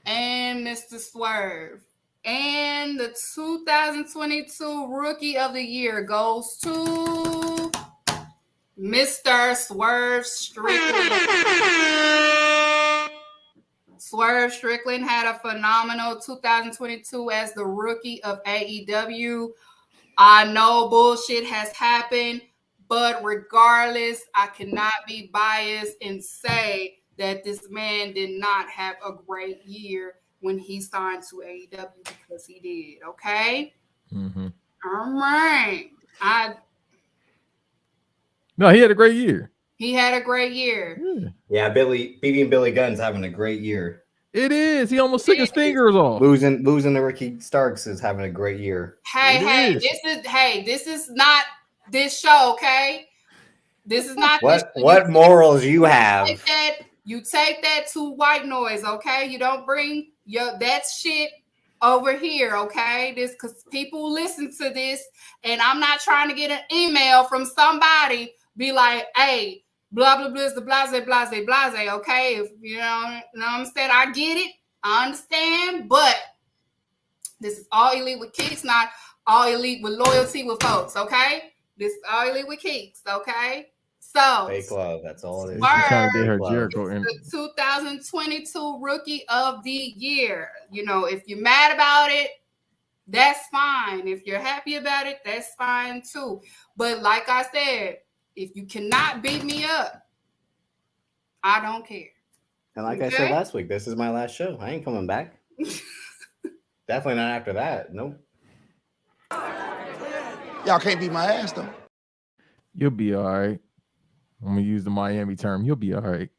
and Mr. Swerve. And the 2022 Rookie of the Year goes to Mr. Swerve Strickland. Swerve Strickland had a phenomenal 2022 as the Rookie of AEW. I know bullshit has happened, but regardless, I cannot be biased and say that this man did not have a great year when he signed to AEW, because he did. Okay. Mm-hmm. All right. No, he had a great year. He had a great year. Yeah, beating Billy Gunn's having a great year. It is. He almost took his fingers off. Losing to Ricky Starks is having a great year. This is not this show, okay? This is not what morals you have. You take that to white noise, okay? You don't bring that shit over here, okay? This because people listen to this, and I'm not trying to get an email from somebody be like, hey, blah blah blah, blase blase blase, okay? If you know what I'm saying, I get it, I understand, but this is all elite with Keeks, not all elite with loyalty with folks, okay? This is all elite with Keeks, okay? So fake love, that's all it is. Kind of did her Jericho the 2022 Rookie of the Year. You know, if you're mad about it, that's fine. If you're happy about it, that's fine too. But like I said, if you cannot beat me up, I don't care. And like I said last week, this is my last show. I ain't coming back. Definitely not after that. Nope. Y'all can't beat my ass though. You'll be all right. I'm gonna use the Miami term. You'll be all right.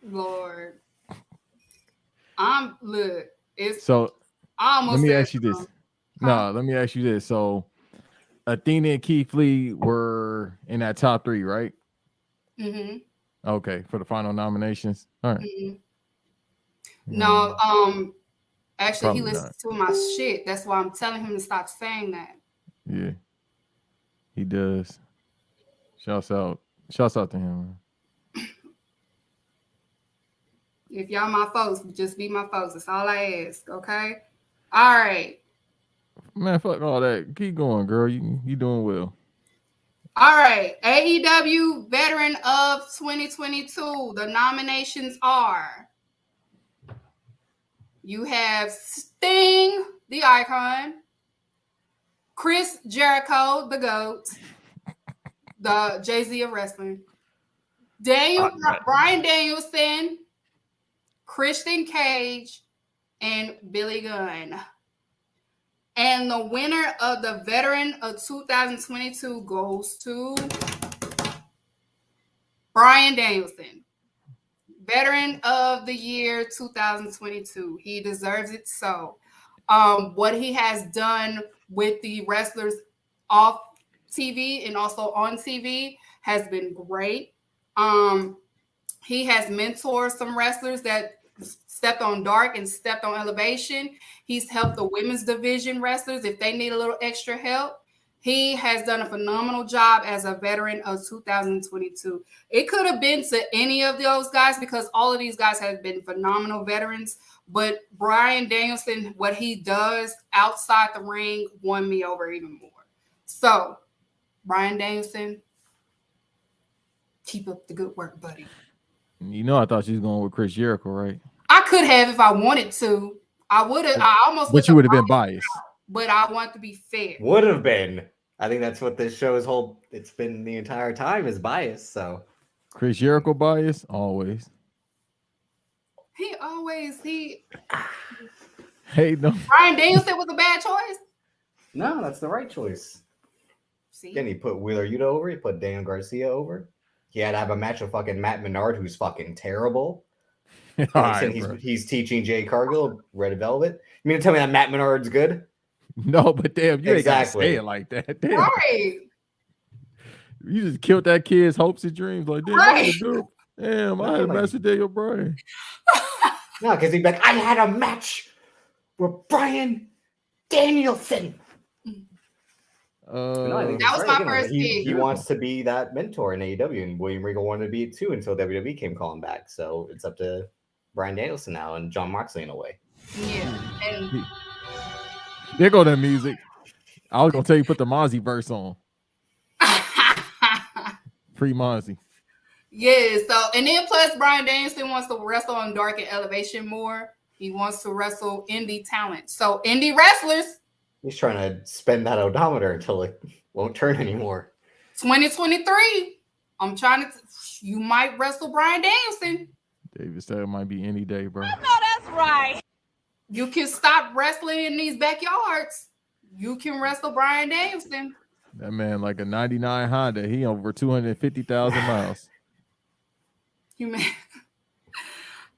Lord, So let me ask you this. No, let me ask you this. So Athena and Keith Lee were in that top 3, right? Mm-hmm. Okay, for the final nominations. All right. Mm-hmm. No, actually, Probably he listens to my shit. That's why I'm telling him to stop saying that. Yeah, he does. Shouts out to him. If y'all my folks, just be my folks. That's all I ask. Okay. All right. Man, fuck all that. Keep going, girl. You doing well. All right. AEW Veteran of 2022. The nominations are: you have Sting, the Icon, Chris Jericho, the GOAT, the Jay-Z of wrestling, Bryan Danielson, Christian Cage, and Billy Gunn. And the winner of the Veteran of 2022 goes to Bryan Danielson. Veteran of the Year 2022. He deserves it so. What he has done with the wrestlers off TV and also on TV has been great. He has mentored some wrestlers that stepped on dark and stepped on elevation. He's helped the women's division wrestlers if they need a little extra help. He has done a phenomenal job as a veteran of 2022. It could have been to any of those guys because all of these guys have been phenomenal veterans. But Bryan Danielson, what he does outside the ring won me over even more. So, Bryan Danielson, Keep up the good work, buddy. You know, I thought she was going with Chris Jericho, right? I could have if I wanted to. I would have. I almost. But you would have been biased. But I want to be fair. Would have been. I think that's what this show's whole. It's been the entire time is bias. So Chris Jericho bias always. He always Hey, no. Bryan Danielson was a bad choice. no, that's the right choice. See, Again, he put Wheeler Yuta over. He put Daniel Garcia over. He had to have a match with fucking Matt Menard, who's fucking terrible. He's teaching Jay Cargill Red Velvet. You mean to tell me that Matt Menard's good? No, but damn, you ain't gotta Exactly. say it like that. Damn. right? You just killed that kid's hopes and dreams. Like, damn, Right. damn, I had a match with Daniel Bryan. No, because he'd be like, I had a match with Bryan Danielson. No, I think That it's was right. my first He pick. wants to be that mentor in AEW, and William Regal wanted to be it too until WWE came calling back. So it's up to Bryan Danielson now and Jon Moxley in a way. Yeah, and There go that music. I was gonna tell you put the Mozzie verse on. Pre-Mozzie. yeah. So and then plus Bryan Danielson wants to wrestle on Dark and Elevation more. He wants to wrestle indie talent. So indie wrestlers, He's trying to spend that odometer until it won't turn anymore. 2023. I'm trying to. You might wrestle Bryan Danielson. David said it might be any day, bro. That's right. You can stop wrestling in these backyards. You can wrestle Bryan Danielson. That man like a 99 Honda. He over 250,000 miles. You man.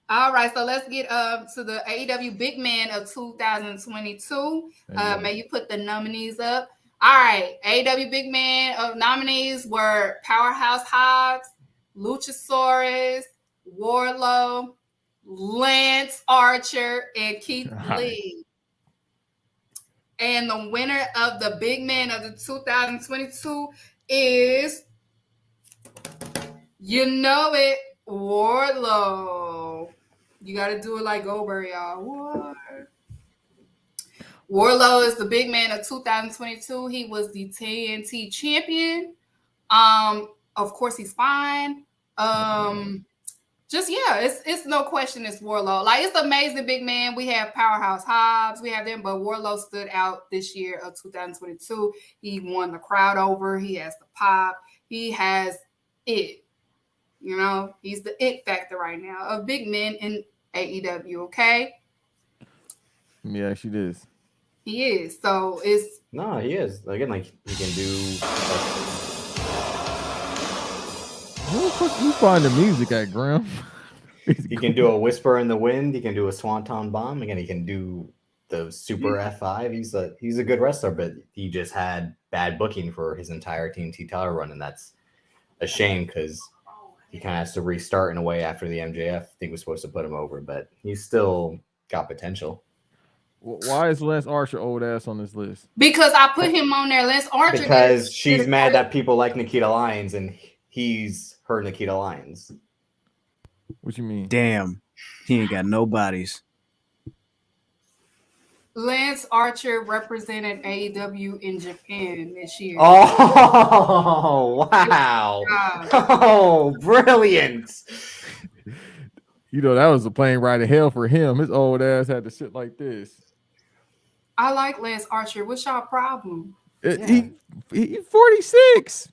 All right, so let's get to the AEW Big Man of 2022. May you put the nominees up. All right, AEW Big Man of nominees were Powerhouse Hobbs, Luchasaurus, Wardlow, Lance Archer, and Keith Lee. And the winner of the Big Man of the 2022 is, you know it, Wardlow. You got to do it like Goldberg, y'all. Wardlow is the Big Man of 2022. He was the TNT champion. Of course, he's fine. It's no question it's Wardlow. Like, it's amazing Big Man. We have Powerhouse Hobbs. We have them, but Wardlow stood out this year of 2022. He won the crowd over. He has the pop. He has it. You know, he's the it factor right now of big men in AEW, okay? Yeah, she is. He is. So it's... No, he is. Again, like, he can do... Who the fuck you find the music at, Graham? He can do a Whisper in the Wind. He can do a Swanton Bomb. Again, he can do the Super F5. He's a good wrestler, but he just had bad booking for his entire TNT title run, and that's a shame because he kind of has to restart in a way after the MJF thing was supposed to put him over, but he's still got potential. Why is Lance Archer old ass on this list? Because I put him on there. Lance Archer. Because she's mad that people like Nikita Lyons and he's her Nikita Lyons. What you mean? Damn, he ain't got no bodies. Lance Archer represented AEW in Japan this year. Oh, wow. Oh, brilliant. You know, that was a plane ride to hell for him. His old ass had to sit like this. I like Lance Archer. What's y'all problem? He 46.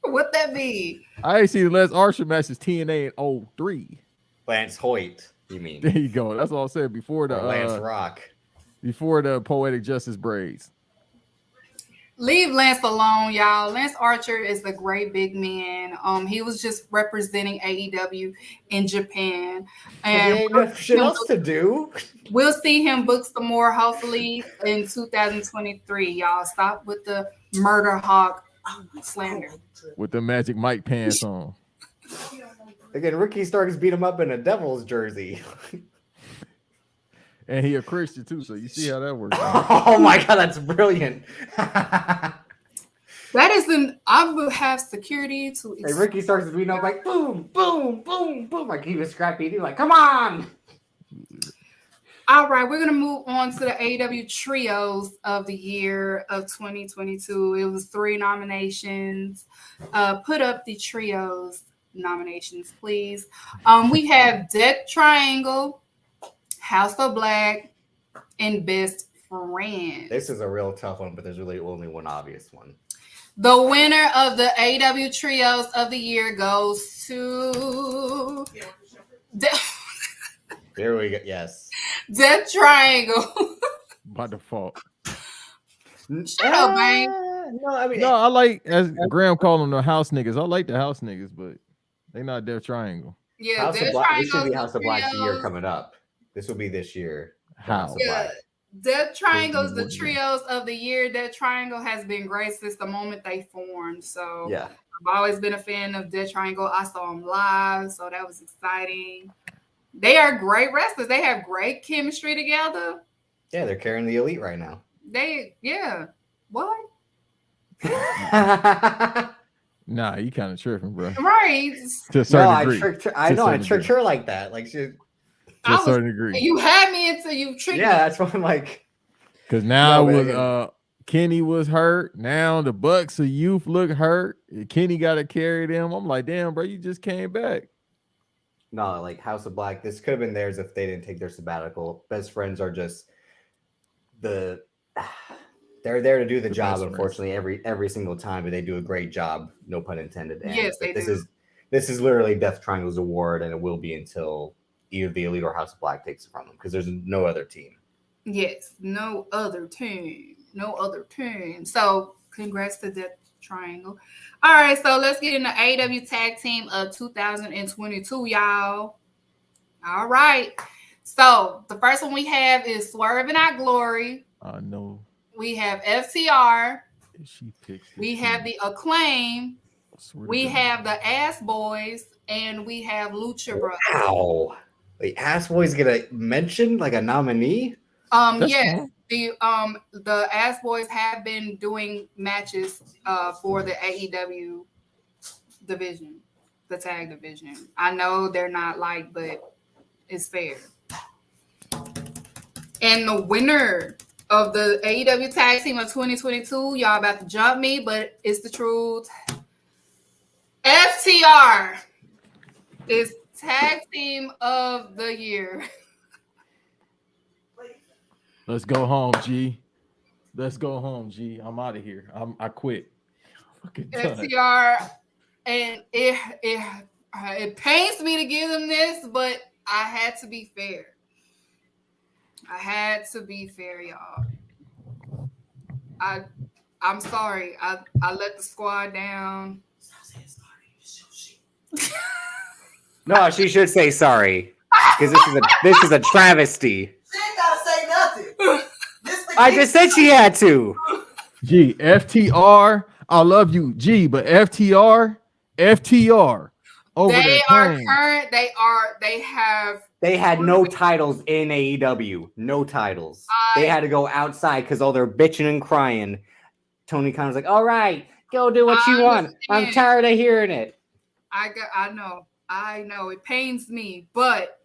What that mean? I ain't seen the Lance Archer match since TNA in 03. Lance Hoyt, you mean? There you go. That's all I said before the Lance Rock. Before the Poetic Justice braids. Leave Lance alone, y'all. Lance Archer is a great big man. He was just representing AEW in Japan, and ain't got shit else to do. We'll see him book some more, hopefully in 2023. Y'all stop with the Murder Hawk slander. With the Magic Mike pants on. Again, Ricky Starks beat him up in a Devil's jersey. And he a Christian too, so you see how that works. Oh my god, that's brilliant. That is I will have security to. Hey, Ricky Starks is beating up like boom, boom, boom, boom. Like he was scrappy. He's like, come on. All right, we're gonna move on to the AEW Trios of the Year of 2022. It was 3 nominations. Put up the Trios nominations, please. We have Death Triangle, House of Black, and Best Friends. This is a real tough one, but there's really only one obvious one. The winner of the AEW Trios of the Year goes to There we go. Yes. Death Triangle. By default. Shut up, man. No, I mean, No, I like, as Graham called them, the house niggas. I like the house niggas, but they not Death Triangle. Yeah, House of Death Black. This should Triangle. be House of Black's year coming up. This will be this year. How? House of Yeah, Black. Death Triangle's the Trios of the Year. Death Triangle has been great since the moment they formed. So Yeah. I've always been a fan of Death Triangle. I saw them live, so that was exciting. They are great wrestlers. They have great chemistry together. Yeah, they're carrying the elite right now. What? Nah, you kind of tripping, bro. Right. To a certain No, degree. I tricked her. I know, I tricked her like that. Like she. To a certain degree. You had me until you tricked me. Yeah, that's what I'm like. Because now No, with Kenny was hurt. Now the Bucks of youth look hurt. Kenny got to carry them. I'm like, damn, bro, you just came back. No, like House of Black. This could have been theirs if they didn't take their sabbatical. Best Friends are just they're there to do the job. Unfortunately, every single time, but they do a great job. No pun intended. And yes, they do. This is literally Death Triangle's award, and it will be until either the Elite or House of Black takes it from them because there's no other team. Yes, no other team. No other team. So congrats to Death Triangle. All right, so let's get into AEW Tag Team of 2022, y'all. All right. So the first one we have is Swerve and Our Glory. I know. We have FTR. She picks We have the Acclaim. We God. have the Ass Boys, and we have Lucha Brothers. Wow, the Ass Boys get a mention, like a nominee. Yes, the Ass Boys have been doing matches for the AEW division, the tag division. I know they're not like, but it's fair. And the winner of the AEW Tag Team of 2022, y'all about to jump me, but it's the truth. FTR is Tag Team of the Year. Let's go home, G. Let's go home, G. I'm out of here. I quit. FTR, and it pains me to give them this, but I had to be fair. Y'all. I'm sorry. I let the squad down. Stop saying sorry. No, she should say sorry because this is a travesty. She ain't gotta say nothing. I just said she had to. G, FTR, I love you, G, but FTR over They there. are current. They had no titles in AEW. No titles. They had to go outside because all they're bitching and crying. Tony Khan's like, all right, go do what you want. I'm tired of hearing it. I know. It pains me, but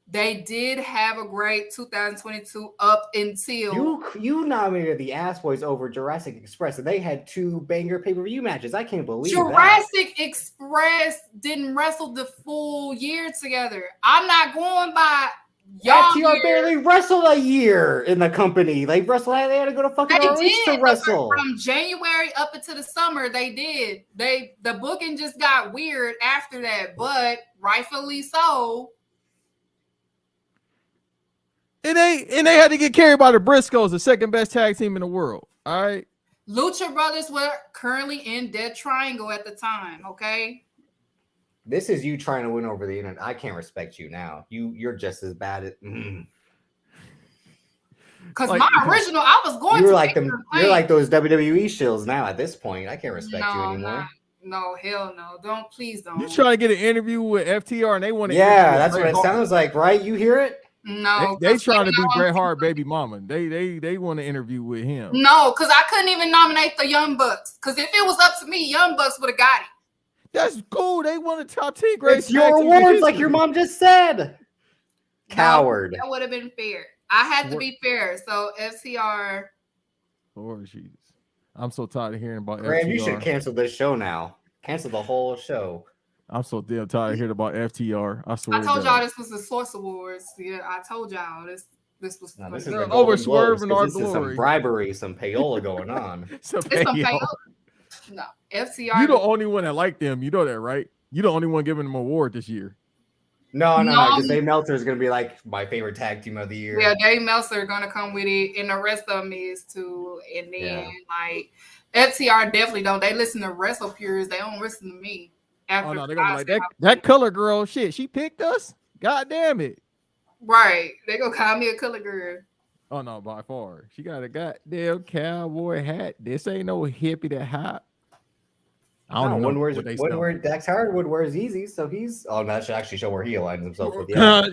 they did have a great 2022 up until you nominated the Ass Boys over Jurassic Express, and they had 2 banger pay-per-view matches. I can't believe Jurassic Express didn't wrestle the full year together. I'm not going by y'all. FTR barely wrestled a year in the company. They had to go to fucking RH to wrestle. From January up into the summer, they did. The booking just got weird after that, but rightfully so. And they had to get carried by the Briscoes, the second best tag team in the world. All right. Lucha Brothers were currently in Death Triangle at the time. Okay. This is you trying to win over the internet. I can't respect you now. You're just as bad at. Because my original, I was going to. You're like those WWE shills now. At this point, I can't respect you anymore. No, hell no! Please don't. You trying to get an interview with FTR and they want to. Yeah, that's what it sounds like, right? You hear it? No, they trying to be Bret Hart baby mama. They want to interview with him. No, because I couldn't even nominate the Young Bucks. Because if it was up to me, Young Bucks would have got it. That's cool. They won a top 10 great. It's your awards, like your mom just said. Coward. No, that would have been fair. I had to be fair. So FTR. Lord Jesus. I'm so tired of hearing about Graham, FTR. you should cancel this show now. Cancel the whole show. I'm so damn tired of hearing about FTR. I swear I to told God. y'all this was the Source Awards. Yeah, I told y'all this was No, this is They're the Golden over-swerving Globes, our 'cause this is some glory. bribery, some payola going on. it's some payola. No, FTR. You the only one that like them. You know that, right? You the only one giving them an award this year. No. Because Dave Meltzer is gonna be like my favorite tag team of the year. Yeah, Dave Meltzer gonna come with it, and the rest of them is too. And then like FTR definitely don't. They listen to Wrestle Pures. They don't listen to me. Oh no, they're gonna be like that color girl. Shit, she picked us. God damn it. Right, they gonna call me a color girl. Oh no, by far. She got a goddamn cowboy hat. This ain't no hippie that hot. I don't know what word Dax Hardwood wears Yeezys, so he's that should actually show where he aligns himself with. Yeah.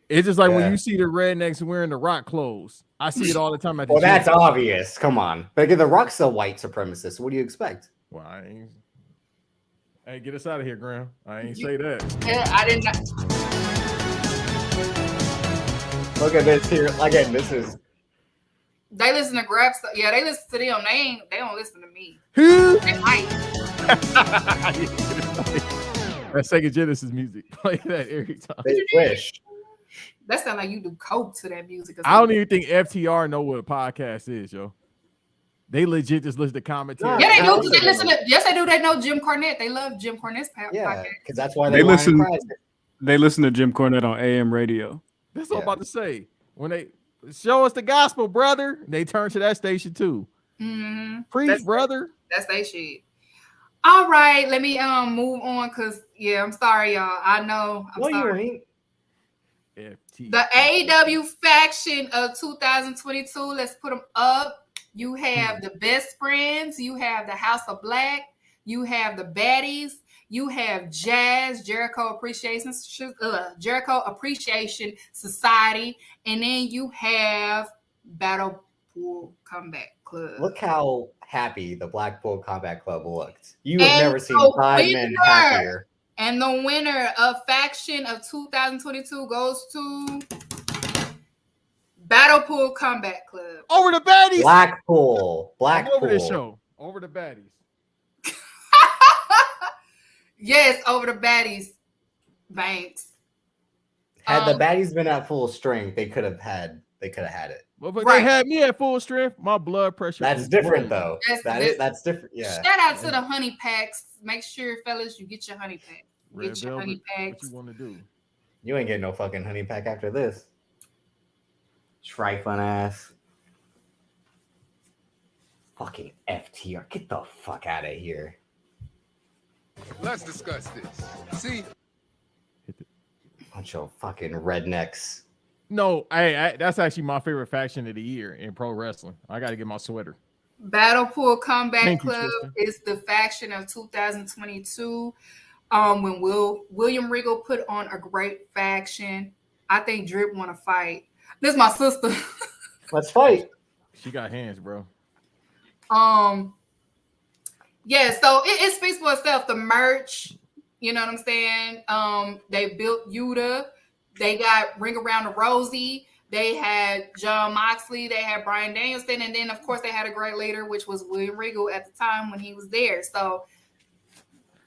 It's just like when you see the rednecks wearing the Rock clothes. I see it all the time at the Well, gym. that's obvious. Come on. But again, the Rock's a white supremacist. What do you expect? Well, hey, get us out of here, Graham. I ain't say that. Yeah, I didn't. Look at this here. Again, this is. They listen to Grab stuff. Yeah, they listen to them. They don't listen to me. Who? They might. That Sega Genesis music. Play that every time. They wish. That sound like you do coke to that music. I don't even think FTR know what a podcast is, yo. They legit just listen to commentary. Yeah, they do. They listen to. Yes, they do. They know Jim Cornette. They love Jim Cornette's podcast. Yeah, because that's why they listen. They listen to Jim Cornette on AM radio. That's what I'm about to say. When they show us the gospel, brother, they turn to that station too. Mm-hmm. Preach, brother. That's their shit. All right, let me move on because I'm sorry, y'all. I know. I'm sorry. The AEW faction of 2022. Let's put them up. You have the Best Friends. You have the House of Black. You have the Baddies. You have Jazz, Jericho Appreciation Society, and then you have Blackpool Combat Club. Look how happy the Blackpool Combat Club looked. You have never seen 5 men happier. And the winner of faction of 2022 goes to Blackpool Combat Club. Over the Baddies. Blackpool. Over this show. Over the Baddies. Yes, over the Baddies. Banks. Had the Baddies been at full strength, they could have had it. Well, but they had me at full strength. My blood pressure. That's different, though. That's different. Yeah. Shout out to the honey packs. Make sure, fellas, you get your honey pack. Red Get your Velvet, honey packs. What you want to do? You ain't getting no fucking honey pack after this. Trifling ass. Fucking FTR. Get the fuck out of here. Let's discuss this. See? Bunch of fucking rednecks. No, I that's actually my favorite faction of the year in pro wrestling. I got to get my sweater. Blackpool Combat Club is the faction of 2022. When William Regal put on a great faction, I think Drip want to fight. This is my sister. Let's fight. She got hands, bro. Yeah, so it speaks for itself. The merch, you know what I'm saying? They built Yuta. They got Ring Around the Rosie. They had Jon Moxley. They had Bryan Danielson. And then, of course, they had a great leader, which was William Regal at the time when he was there. So,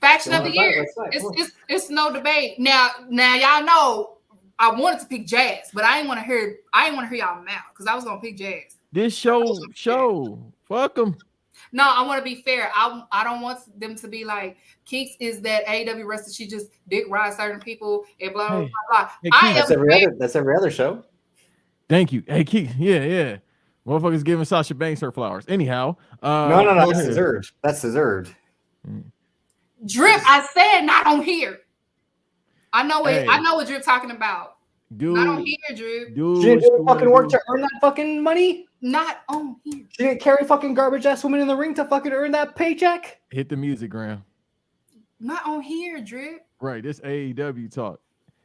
faction of the year. It's no debate. Now, y'all know I wanted to pick Jazz, but I didn't want to hear y'all mouth because I was gonna pick Jazz. This show. Fuck them. No, I want to be fair. I don't want them to be like Keeks is that AEW wrestler. She just dick ride certain people and blah blah blah. Hey, that's every other show. Thank you. Hey, Keeks. Yeah. Motherfuckers giving Sasha Banks her flowers. Anyhow. No. That's deserved. That's deserved. Drip, I said not on here. I know it. I know what Drip talking about. Dude, not on here, Drip. She didn't do the fucking work to earn that fucking money. Not on here. She didn't carry fucking garbage ass women in the ring to fucking earn that paycheck. Hit the music, Graham. Not on here, Drip. Right, this AEW talk.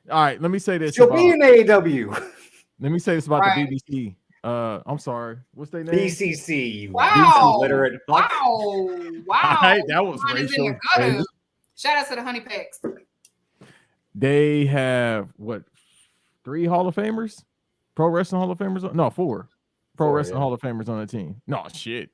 All right, let me say this. She'll be in AEW. Let me say this about the BBC. I'm sorry. What's their name? BCC. Wow. Literate fuck. Wow. Right, that was racial. Shout out to the honey packs. They have 3 Hall of Famers Pro Wrestling Hall of Famers? No, 4. Pro Four, Wrestling yeah. Hall of Famers on the team. No, shit.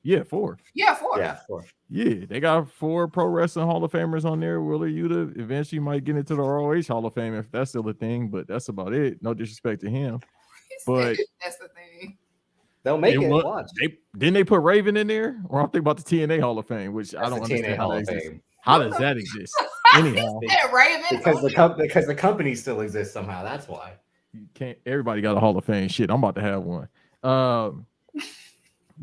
Yeah, 4. Yeah, 4. Yeah, 4. Yeah, they got 4 Pro Wrestling Hall of Famers on there. Willer Yuta eventually might get into the ROH Hall of Fame if that's still a thing, but that's about it. No disrespect to him. But that's the thing. They'll make it. What, Watch. didn't they put Raven in there? Or I'm thinking about the TNA Hall of Fame, which That's I don't the understand TNA how Hall that of exists. Fame. How does that exist? Anyhow, Yeah, Raven. Because the company still exists somehow. That's why. you can't. Everybody got a Hall of Fame. Shit, I'm about to have one.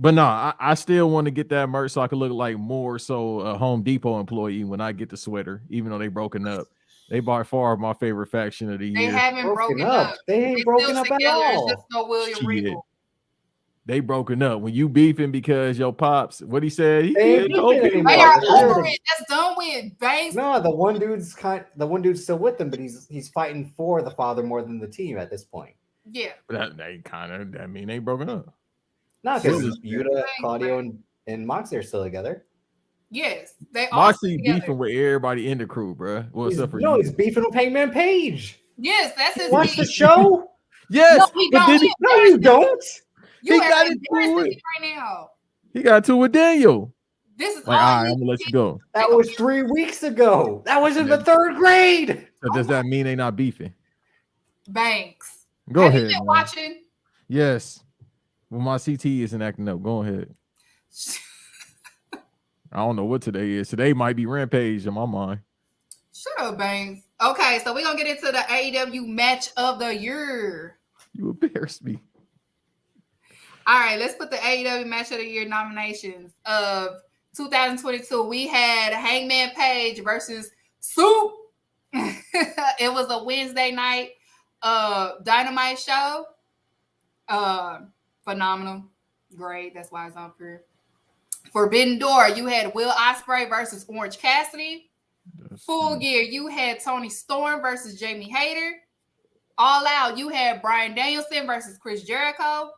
But no, I still want to get that merch so I can look like more so a Home Depot employee when I get the sweater, even though they broken up. They by far my favorite faction of the They year. haven't broken up. They ain't broken up at It's all. just no William Shit. Regal. They broken up. When you beefing because your pops, what he said, he They ain't did go beefing beef. anymore. They are They're over the- it. That's done with. Banks. No, the one dude's still with them, but he's fighting for the father more than the team at this point. Yeah. That they kind of, I mean, they broken up. No, because Really? Yuta, Claudio, and Moxley are still together. Yes. They all Moxley together. beefing with everybody in the crew, bro. Well, except for He's beefing with Hangman Page. Yes, that's his Watch the beef. show. yes, No, he but don't. then No, you don't. You he are got into embarrassing it. me right now. he got to with Daniel. This is Like, all all right, you I'm gonna let you keep- go. That was 3 weeks ago. That was in the 3rd grade. So does that mean they not beefing? Banks. Go Have ahead. you been man. watching? Yes. Well, my CT isn't acting up. Go ahead. I don't know what today is. Today might be Rampage in my mind. Shut up, Banks. Okay, so we're gonna get into the AEW match of the year. You embarrassed me. All right, let's put the AEW match of the year nominations of 2022. We had Hangman Page versus Soup. It was a Wednesday night Dynamite show. Phenomenal. Great. That's why it's on here. Forbidden Door, you had Will Ospreay versus Orange Cassidy. Full Gear, you had Tony Storm versus Jamie Hayter. All Out, you had Bryan Danielson versus Chris Jericho.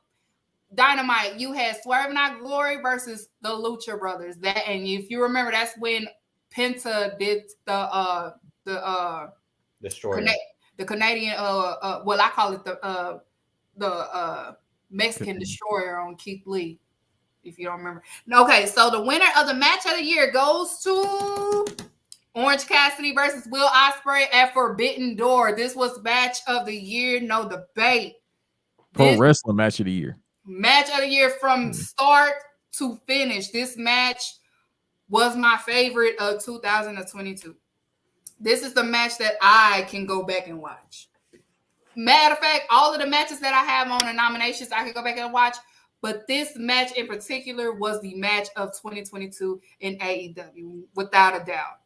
Dynamite, you had Swerve Not Glory versus the Lucha Brothers. That, and if you remember, that's when Penta did the Destroyer. the Canadian well, I call it the Mexican Destroyer on Keith Lee. If you don't remember. Okay, so the winner of the match of the year goes to Orange Cassidy versus Will Ospreay at Forbidden Door. This was match of the year, no debate. Pro wrestling match of the year. Match of the year from start to finish. This match was my favorite of 2022. This is the match that I can go back and watch. Matter of fact, all of the matches that I have on the nominations, I can go back and watch. But this match in particular was the match of 2022 in AEW, without a doubt.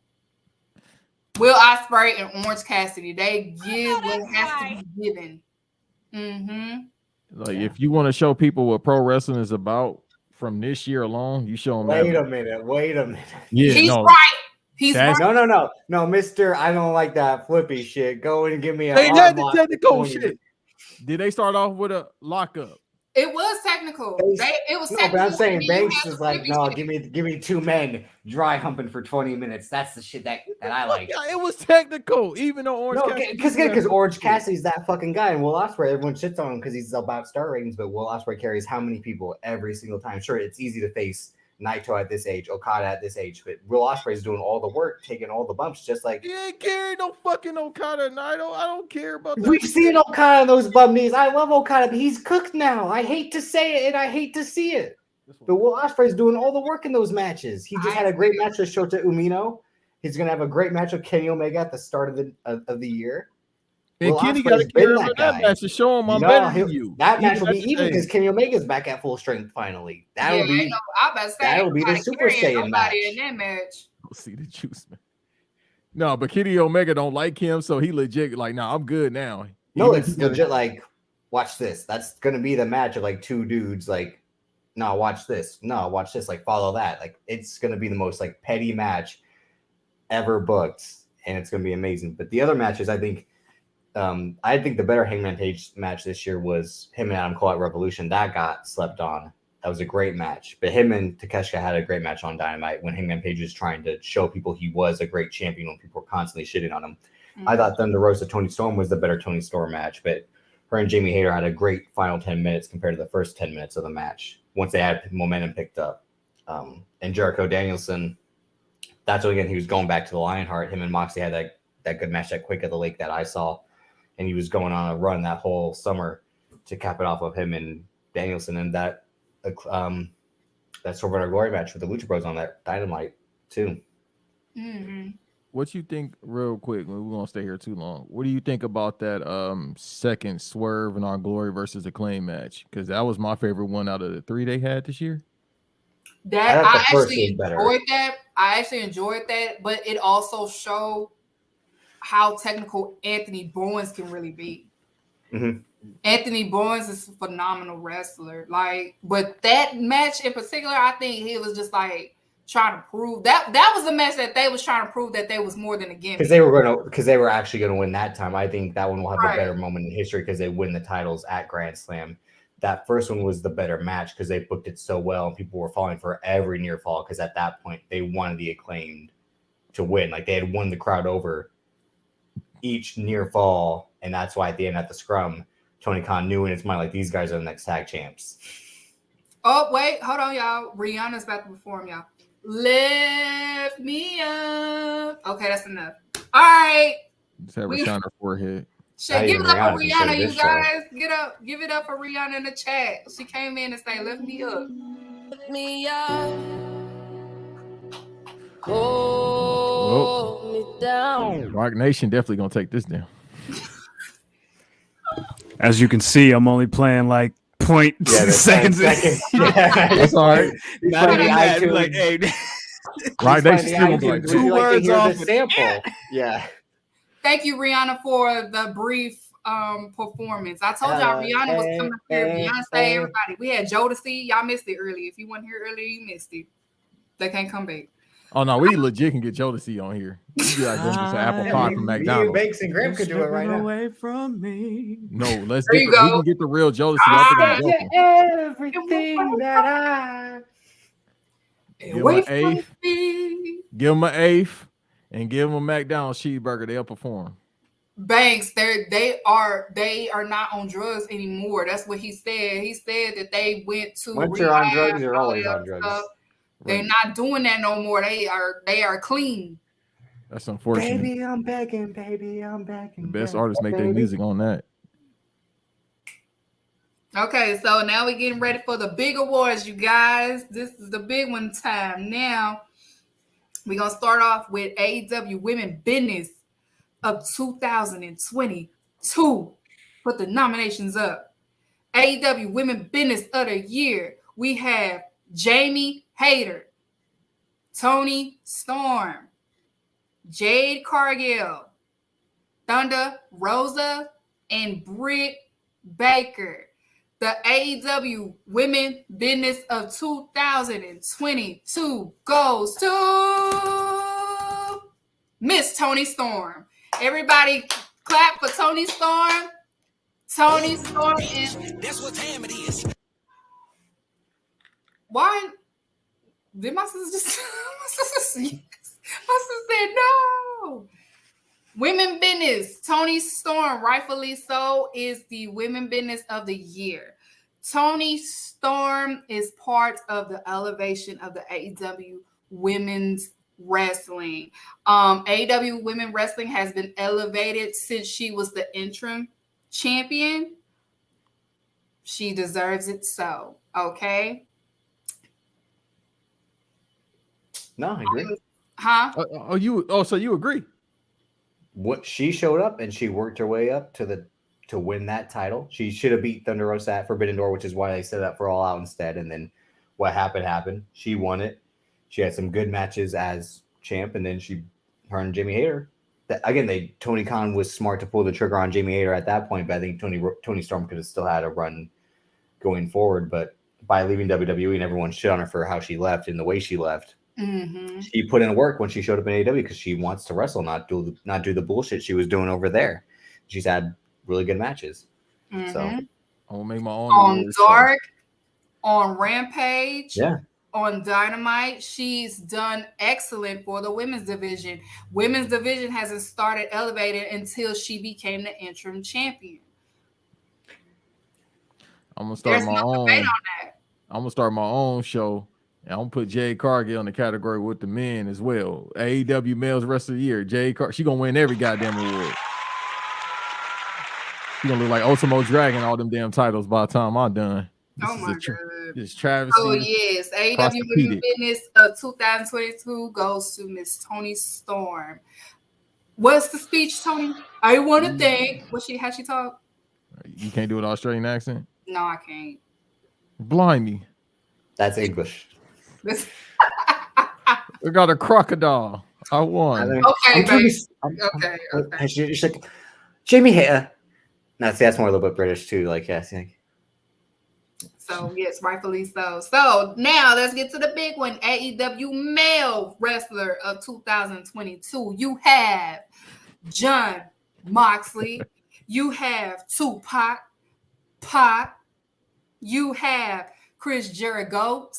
Will Ospreay and Orange Cassidy, they give what has to be given. Like, if you want to show people what pro wrestling is about from this year alone, you show them. Wait a minute. Yeah, he's no, right. He's right. No, Mister. I don't like that flippy shit. Go and give me a. They had the technical shit. Did they start off with a lockup? It was technical. It was technical. But I'm saying and Banks you is have like, to no, shit. give me 2 men dry humping for 20 minutes. That's the shit that I like. Yeah, it was technical, even though Orange Cassidy. Because Orange Cassidy's that fucking guy, and Will Ospreay, everyone shits on him because he's about star ratings, but Will Ospreay carries how many people every single time? Sure, it's easy to face Naito at this age, Okada at this age, but Will Ospreay's doing all the work, taking all the bumps, just like You ain't carry no fucking Okada, Naito. I don't care about that. we've seen Okada on those bum knees. I love Okada, but he's cooked now. I hate to say it, and I hate to see it. But Will Ospreay's doing all the work in those matches. He just had a great match with Shota Umino. He's gonna have a great match with Kenny Omega at the start of the year. And Will Kenny Ospreay's got to been carry that that guy. match to show him I'm better than you. That match will be Even even at because the Kenny Omega's back at full strength finally. That'll be the Super Saiyan match. In that match. See the juice, man. No, but Kenny Omega don't like him, so he legit like, nah, I'm good now. No, Even it's if he legit like, watch this. That's gonna be the match of like 2 dudes. Like, no, watch this. No, watch this. Like, follow that. Like, it's gonna be the most like petty match ever booked, and it's gonna be amazing. But the other matches, I think the better Hangman Page match this year was him and Adam Cole at Revolution. That got slept on. That was a great match. But him and Takeshita had a great match on Dynamite when Hangman Page was trying to show people he was a great champion when people were constantly shitting on him. I thought Thunder Rosa Tony Storm was the better Tony Storm match, but her and Jamie Hayter had a great final 10 minutes compared to the first 10 minutes of the match once they had momentum picked up. And Jericho Danielson, that's when again he was going back to the Lionheart. Him and Moxley had that good match at Quick at the Lake that I saw, and he was going on a run that whole summer to cap it off of him and Danielson, and that Survivor Glory match with the Lucha Bros on that Dynamite too. Mm-hmm. What you think, real quick? We won't stay here too long. What do you think about that second Swerve and Our Glory versus Acclaim match? Because that was my favorite one out of the 3 they had this year. That I actually enjoyed that. I actually enjoyed that, but it also showed how technical Anthony Bowens can really be. Mm-hmm. Anthony Bowens is a phenomenal wrestler. Like, but that match in particular, I think he was just like trying to prove that was the match that they was trying to prove that they was more than a gimmick. Because they were actually going to win that time. I think that one will have a better moment in history because they win the titles at Grand Slam. That first one was the better match because they booked it so well and people were falling for every near fall because at that point they wanted the Acclaimed to win. Like they had won the crowd over each near fall, and that's why at the end at the scrum, Tony Khan knew in his mind like these guys are the next tag champs. Oh wait, hold on, y'all. Rihanna's about to perform, y'all. Lift me up. Okay, that's enough. All right. Just have her on her forehead. Shit, give it up for Rihanna, you guys. Give it up for Rihanna in the chat. She came in and said, "Lift me up." Lift me up. Hold me down. Rock Nation definitely gonna take this down. As you can see, I'm only playing like 0.2 seconds. That's all right. Not even that. Like, hey, Rock Nation still gonna be like 2 words off. Sample. Yeah. Thank you, Rihanna, for the brief performance. I told y'all Rihanna was coming here. Beyonce, everybody. We had Jodeci. Y'all missed it earlier. If you weren't here earlier, you missed it. They can't come back. Oh no, we legit can get Jodeci on here. You be like going to some apple pie from McDonald's. Banks and Graham could do it right now. Away from me. No, let's get we can get the real Jodeci. I think everything that I give him an eighth. Give him an eighth and give him a McDonald's cheeseburger. They'll perform. Banks, they are not on drugs anymore. That's what he said. He said that they went to once you're on drugs, you're always on drugs. They're not doing that no more. They are clean. That's unfortunate. Baby, I'm begging. Baby, I'm begging. The best artists make their music on that. Okay, so now we're getting ready for the big awards, you guys. This is the big one time. Now we're gonna start off with AEW Women Business of 2022. Put the nominations up. AEW Women Business of the Year. We have Jamie Hayter, Toni Storm, Jade Cargill, Thunder Rosa, and Britt Baker. The AEW Women Business of 2022 goes to Miss Toni Storm. Everybody clap for Toni Storm. Toni Storm is... That's what time it is. Why... Did my sister just my sister said no? Women Business. Toni Storm, rightfully so, is the Women Business of the Year. Toni Storm is part of the elevation of the AEW Women's Wrestling. AEW Women Wrestling has been elevated since she was the interim champion. She deserves it so. Okay. No, I agree. Huh? So you agree? What she showed up and she worked her way up to win that title. She should have beat Thunder Rosa at Forbidden Door, which is why they set up for All Out instead. And then what happened. She won it. She had some good matches as champ, and then her and Jamie Hayter. Tony Khan was smart to pull the trigger on Jamie Hayter at that point, but I think Toni Storm could have still had a run going forward. But by leaving WWE and everyone shit on her for how she left and the way she left. Mm-hmm. She put in work when she showed up in AEW because she wants to wrestle, not do the bullshit she was doing over there. She's had really good matches. Mm-hmm. So I'm gonna make my own on Dark, on Rampage, yeah, on Dynamite. She's done excellent for the women's division. Women's division hasn't started elevated until she became the interim champion. I'm gonna start There's my no own. debate on that. I'm gonna start my own show. And I'm gonna put Jade Cargill in the category with the men as well. AEW Males Wrestler of the Year. She gonna win every goddamn award. She gonna look like Ultimo Dragon, all them damn titles by the time I'm done. This Oh is my a god. this travesty. Oh yes, AEW Women Fitness 2022 goes to Miss Toni Storm. What's the speech, Tony? I want to thank. How she talk? You can't do an Australian accent? No, I can't. Blimey. That's English. We got a crocodile. I won. Okay, baby. Okay. She's like, Jamie Hater. No, see, that's more a little bit British too. Like, yes. Yeah. So yes, rightfully so. So now let's get to the big one. AEW Male Wrestler of 2022. You have Jon Moxley. You have Tupac. Pac. You have Chris Jericho.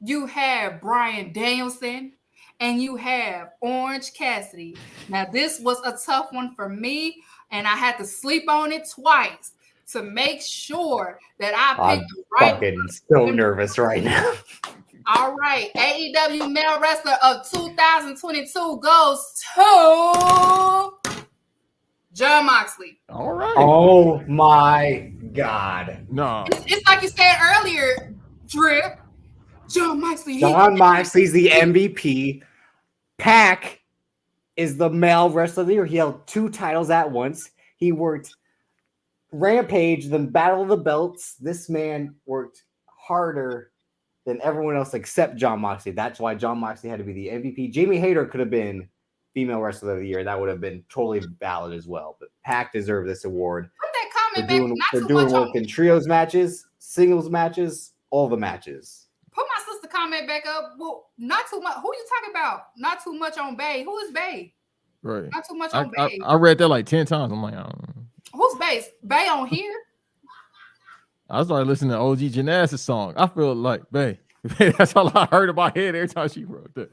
You have Bryan Danielson. And you have Orange Cassidy. Now, this was a tough one for me, and I had to sleep on it twice to make sure that I picked the right. I'm fucking so nervous right now. All right. AEW Male Wrestler of 2022 goes to Jon Moxley. All right. Oh, my God. No. It's like you said earlier, Drip. Jon Moxley. Jon Moxley's the MVP. Pac is the male wrestler of the year. He held 2 titles at once. He worked Rampage, then Battle of the Belts. This man worked harder than everyone else except Jon Moxley. That's why Jon Moxley had to be the MVP. Jamie Hayter could have been female wrestler of the year. That would have been totally valid as well. But Pac deserved this award. Put that comment for doing work in trios matches, singles matches, all the matches. Put my sister comment back up. Well, not too much. Who you talking about? Not too much on Bay. Who is Bay? Right. Not too much on Bay. I read that like 10 times. I'm like, I don't know. Who's Bay? Bay on here? I started listening to OG Gymnastics song. I feel like, Bay. That's all I heard in my head every time she wrote that.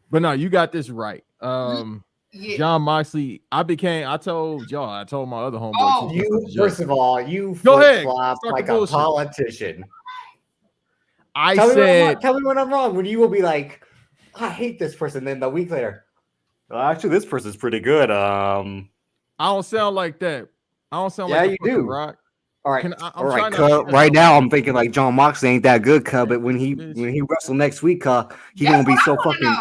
But no, you got this right. Yeah. Jon Moxley, I told y'all, I told my other homeboy. First of all, you go ahead, flop like a politician. Tell me when I'm wrong. When you will be like, I hate this person. Then the week later, actually, this person's pretty good. I don't sound like that. I don't sound like you do. Rock. All right, right now I'm thinking like Jon Moxley ain't that good, cuz. But when he wrestle next week, he gonna be so fucking.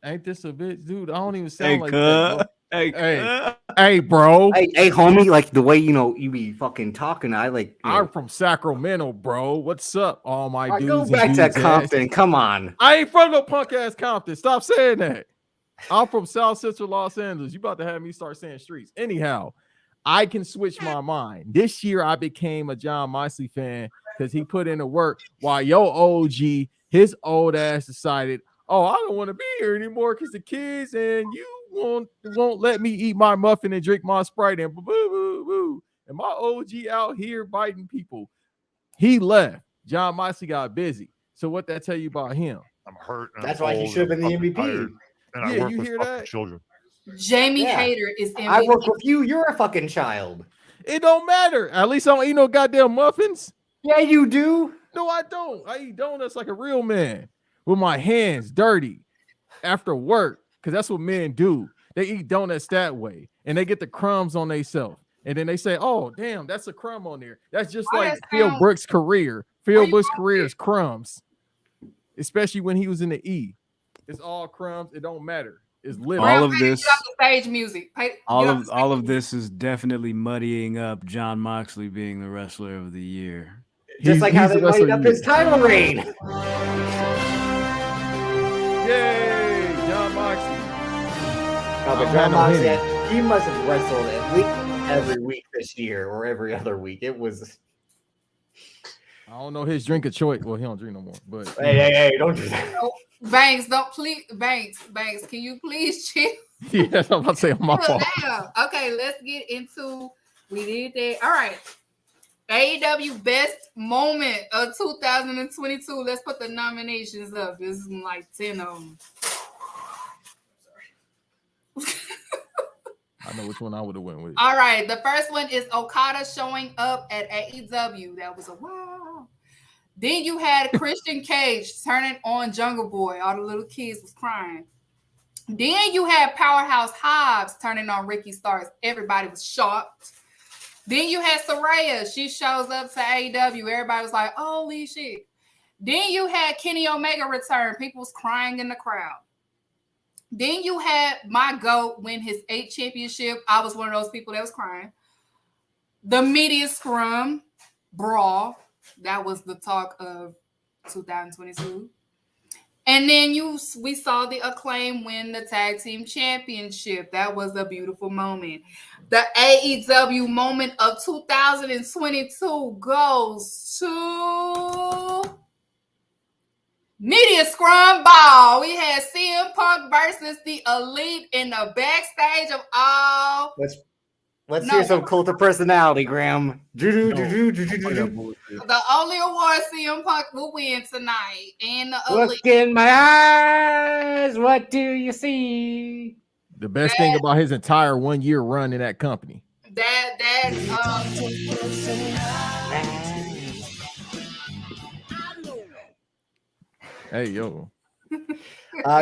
Ain't this a bitch, dude? I don't even sound like that. Hey, bro. Hey, homie. Like the way you be fucking talking. I'm from Sacramento, bro. What's up, all my dudes? Go back to Compton. Come on. I ain't from no punk ass Compton. Stop saying that. I'm from South Central Los Angeles. You about to have me start saying streets. Anyhow, I can switch my mind. This year, I became a Jon Moxley fan because he put in the work while OG, his old ass decided, oh, I don't want to be here anymore because the kids and you won't let me eat my muffin and drink my Sprite and boo boo boo. And my OG out here biting people. He left. Jon Moxley got busy. So what that tell you about him? I'm hurt. That's why he should have been the MVP. Yeah, you hear that? Children. Jamie Hayter is MVP. I work with you. You're a fucking child. It don't matter. At least I don't eat no goddamn muffins. Yeah, you do. No, I don't. I eat donuts like a real man with my hands dirty after work because that's what men do. They eat donuts that way and they get the crumbs on themselves. And then they say, oh, damn, that's a crumb on there. That's just like Phil Brooks' career. Phil Brooks' career is crumbs, especially when he was in the E. It's all crumbs. It don't matter. It's living. All of this, stage music. All of this is definitely muddying up Jon Moxley being the wrestler of the year. Just like how they muddied up his title reign. Yay, Jon Moxley. No, but Jon Moxley, he must have wrestled at least every week this year or every other week. It was. I don't know his drink of choice. Well, he don't drink no more. But hey, don't do that. Banks, Banks, can you please chill? Yeah, that's what I'm about to say on my fault. Okay, let's get into. We did that. All right. AEW best moment of 2022. Let's put the nominations up. This is like 10 of them. I know which one I would have went with. All right, the first one is Okada showing up at AEW. That was a wow. Then you had Christian Cage turning on Jungle Boy. All the little kids was crying. Then you had Powerhouse Hobbs turning on Ricky Starks. Everybody was shocked. Then you had Saraya. She shows up to AEW. Everybody was like, holy shit. Then you had Kenny Omega return. People was crying in the crowd. Then you had my GOAT win his 8th championship. I was one of those people that was crying. The media scrum brawl. That was the talk of 2022. And then we saw the Acclaim win the tag team championship. That was a beautiful moment. The AEW moment of 2022 goes to Media Scrum Ball. We had CM Punk versus the Elite in the backstage of all. Let's hear some cult of personality, Graham. The only award CM Punk will win tonight. And the Elite. Look in my eyes. What do you see? The best thing about his entire 1 year run in that company. Hey, yo.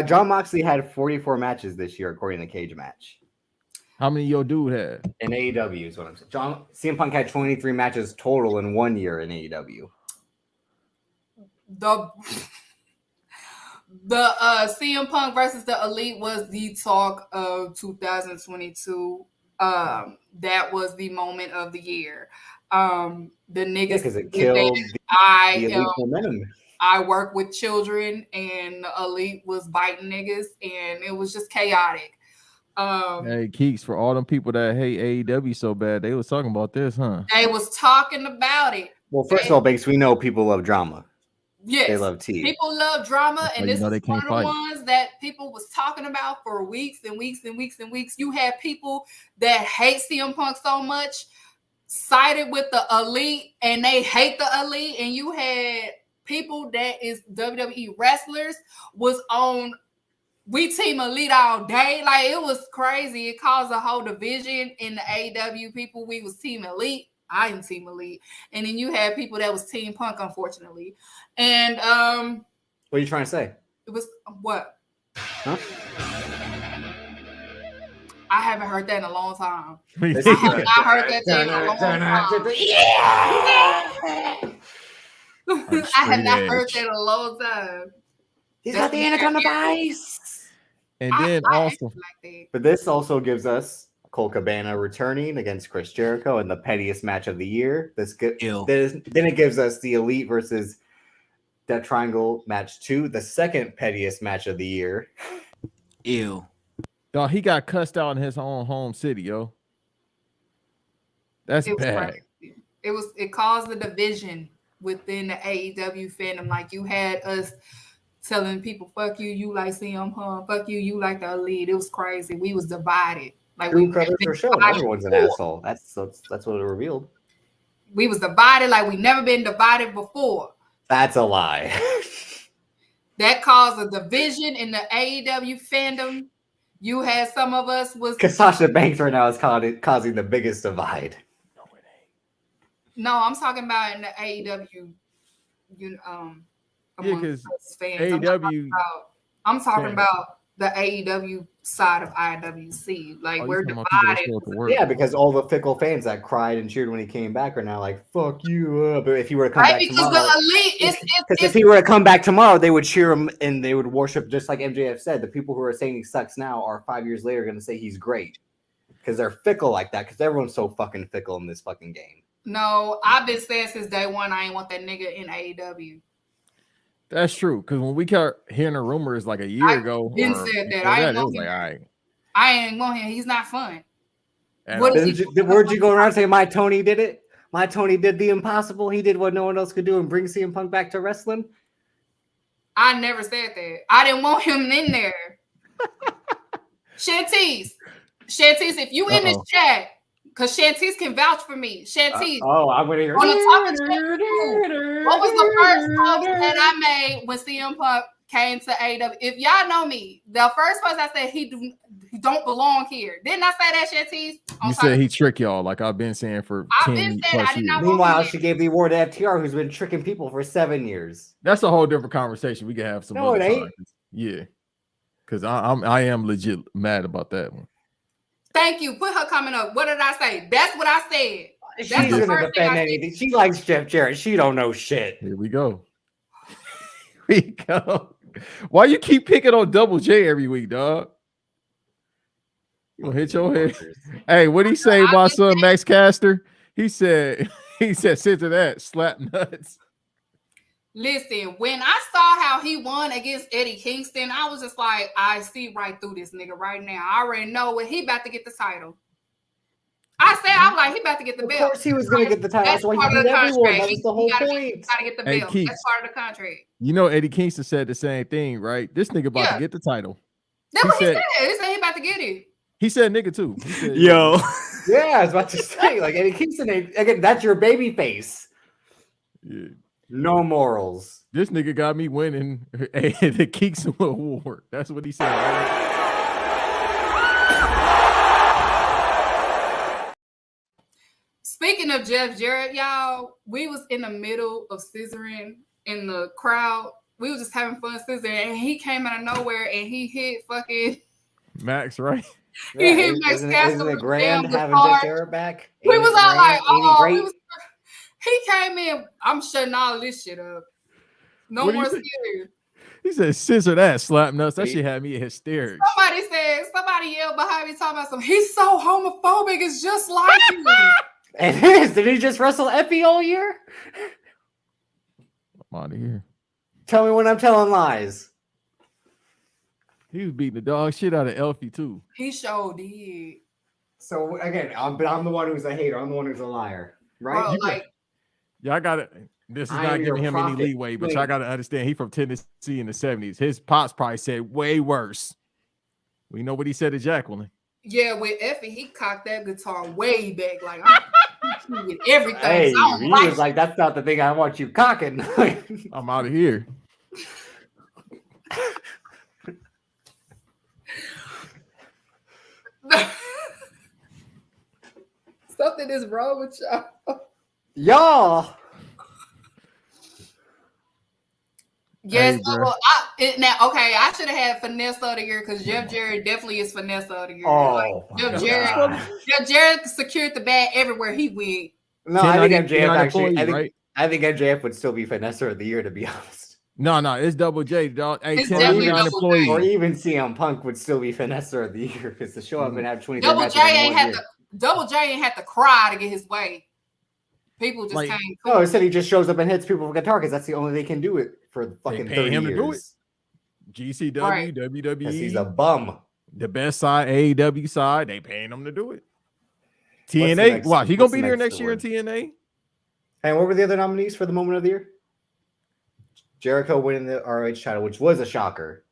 Jon Moxley had 44 matches this year, according to Cage Match. How many your dude had? In AEW is what I'm saying. CM Punk had 23 matches total in 1 year in AEW. The CM Punk versus the Elite was the talk of 2022. That was the moment of the year. The niggas, because it killed the Elite momentum. I work with children, and the Elite was biting niggas, and it was just chaotic. Hey, Keeks, for all them people that hate AEW so bad, they was talking about this, huh? They was talking about it. Well, first of all, Banks, we know people love drama. Yes, they love tea. People love drama, and this is one of the fight. ones that people was talking about for weeks and weeks and weeks and weeks. You had people that hate CM Punk so much sided with the Elite, and they hate the Elite, and you had people that is WWE wrestlers was on we team Elite all day. Like, it was crazy. It caused a whole division in the AEW people. We was team Elite. I am team Elite. And then you had people that was team Punk, unfortunately. And what are you trying to say? It was what? Huh? I haven't heard that in a long time. I have not heard that in a long time. I have not heard that in a long time. He's got the Anaconda Vice. And then also, but this also gives us Colt Cabana returning against Chris Jericho in the pettiest match of the year. Then it gives us the Elite versus Death Triangle match 2, the second pettiest match of the year. Ew. Dog, he got cussed out in his own home city, yo. That's bad. Crazy. It caused the division within the AEW fandom. Like, you had us telling people, fuck you, you like CM Punk, fuck you, you like the Elite. It was crazy. We was divided. Like, True credit for show. Everyone's an asshole. That's what it revealed. We was divided like we never been divided before. That's a lie. That caused a division in the AEW fandom. You had some of us was Sasha Banks right now is causing the biggest divide. No, it ain't. No, I'm talking about in the AEW. Because AEW. I'm talking about the AEW side of IWC. Like, we're divided. Yeah, because all the fickle fans that cried and cheered when he came back are now like, "Fuck you!" But if he were to come back tomorrow, the Elite because if he were to come back tomorrow, they would cheer him and they would worship, just like MJF said. The people who are saying he sucks now are 5 years later going to say he's great because they're fickle like that. Because everyone's so fucking fickle in this fucking game. No, I've been saying since day one I ain't want that nigga in AEW. That's true, because when we kept hearing the rumors like a year ago, didn't say that. It was like, all right. I ain't want him. He's not fun. Where'd you go around saying my Tony did it? My Tony did the impossible. He did what no one else could do and bring CM Punk back to wrestling. I never said that. I didn't want him in there. Shantice, if you in this chat, because Shantice can vouch for me. Shantice. I'm going to hear. On the topic, what was the first post that I made when CM Punk came to AEW? If y'all know me, the first post I said You don't belong here. Didn't I say that shit, Tease? You said he tricked y'all, like I've been saying for I've 10 been saying plus I did years. not Meanwhile, she gave the award to FTR, who's been tricking people for 7 years. That's a whole different conversation. We can have some No, other it ain't. time. Yeah, because I am legit mad about that one. Thank you. Put her comment up. What did I say? That's what I said. She's That's the gonna first thing defend I anything. She likes Jeff Jarrett. She don't know shit. Here we go. Here we go. Why you keep picking on Double J every week, dog? You gonna hit your head. Hey, what he say about son Max Caster? He said sit to that, slap nuts. Listen, when I saw how he won against Eddie Kingston, I was just like, I see right through this nigga right now. I already know when he about to get the title. I said, I'm like, he about to get the belt. Of course he was going to get the title. That's why he beat everyone. That was the whole point. Got to get the Hey, belt. Keeks, That's part of the contract. You know Eddie Kingston said the same thing, right? This nigga about to get the title. That's what he said. He said he about to get it. He said nigga too. He said, Yo. Yeah, I was about to say, like Eddie Kingston, again, that's your baby face. Yeah. No morals. This nigga got me winning the Keeks Award. That's what he said. Right? Speaking of Jeff Jarrett, y'all, we was in the middle of scissoring in the crowd. We was just having fun scissoring, and he came out of nowhere and he hit fucking Max, right? He hit Max Caster. Isn't it grand having Jeff Jarrett back? We was all like, oh, great? He came in. I'm shutting all this shit up. No What do more you think? serious. He said, scissor that, slap nuts. That shit had me in hysterics. Somebody yelled behind me talking about something. He's so homophobic. It's just like you. It is. Did he just wrestle Effie all year? I'm out of here. Tell me when I'm telling lies. He was beating the dog shit out of Elfie too. He sure did. So again, I'm the one who's a hater. I'm the one who's a liar, right? Bro, y'all got it. This is I not am giving your him any prophet. leeway, but y'all got to understand he from Tennessee in the 70s. His pops probably said way worse. We know what he said to Jacqueline. Yeah, with Effie, he cocked that guitar way back. Like, I'm with everything. Hey, So I don't he like was like, "That's not the thing I want you cocking." I'm out of here. Something is wrong with y'all. Y'all. Yes, Hey, I should have had Finesse of the Year because Jeff Jarrett definitely is Finesse of the Year. Oh, Jeff Jarrett secured the bag everywhere he went. No, I think MJF employees, actually. right? I think MJF would still be Finesser of the Year, to be honest. No, it's Double J, dog. Hey, It's 1099 definitely employees. Or even CM Punk would still be Finesser of the Year because the show haven't had 23 Double matches J in ain't 1 had year. to. Double J ain't had to cry to get his way. People just Like- came. No, instead he just shows up and hits people with guitar because that's the only way they can do it for fucking pay 30 him to years. do it. GCW, Right. WWE, Because he's a bum. the best side, AEW side, they paying him to do it. What's the TNA, next- wow, he what's gonna be the there next next year in award? TNA. And what were the other nominees for the Moment of the Year? Jericho winning the ROH title, which was a shocker.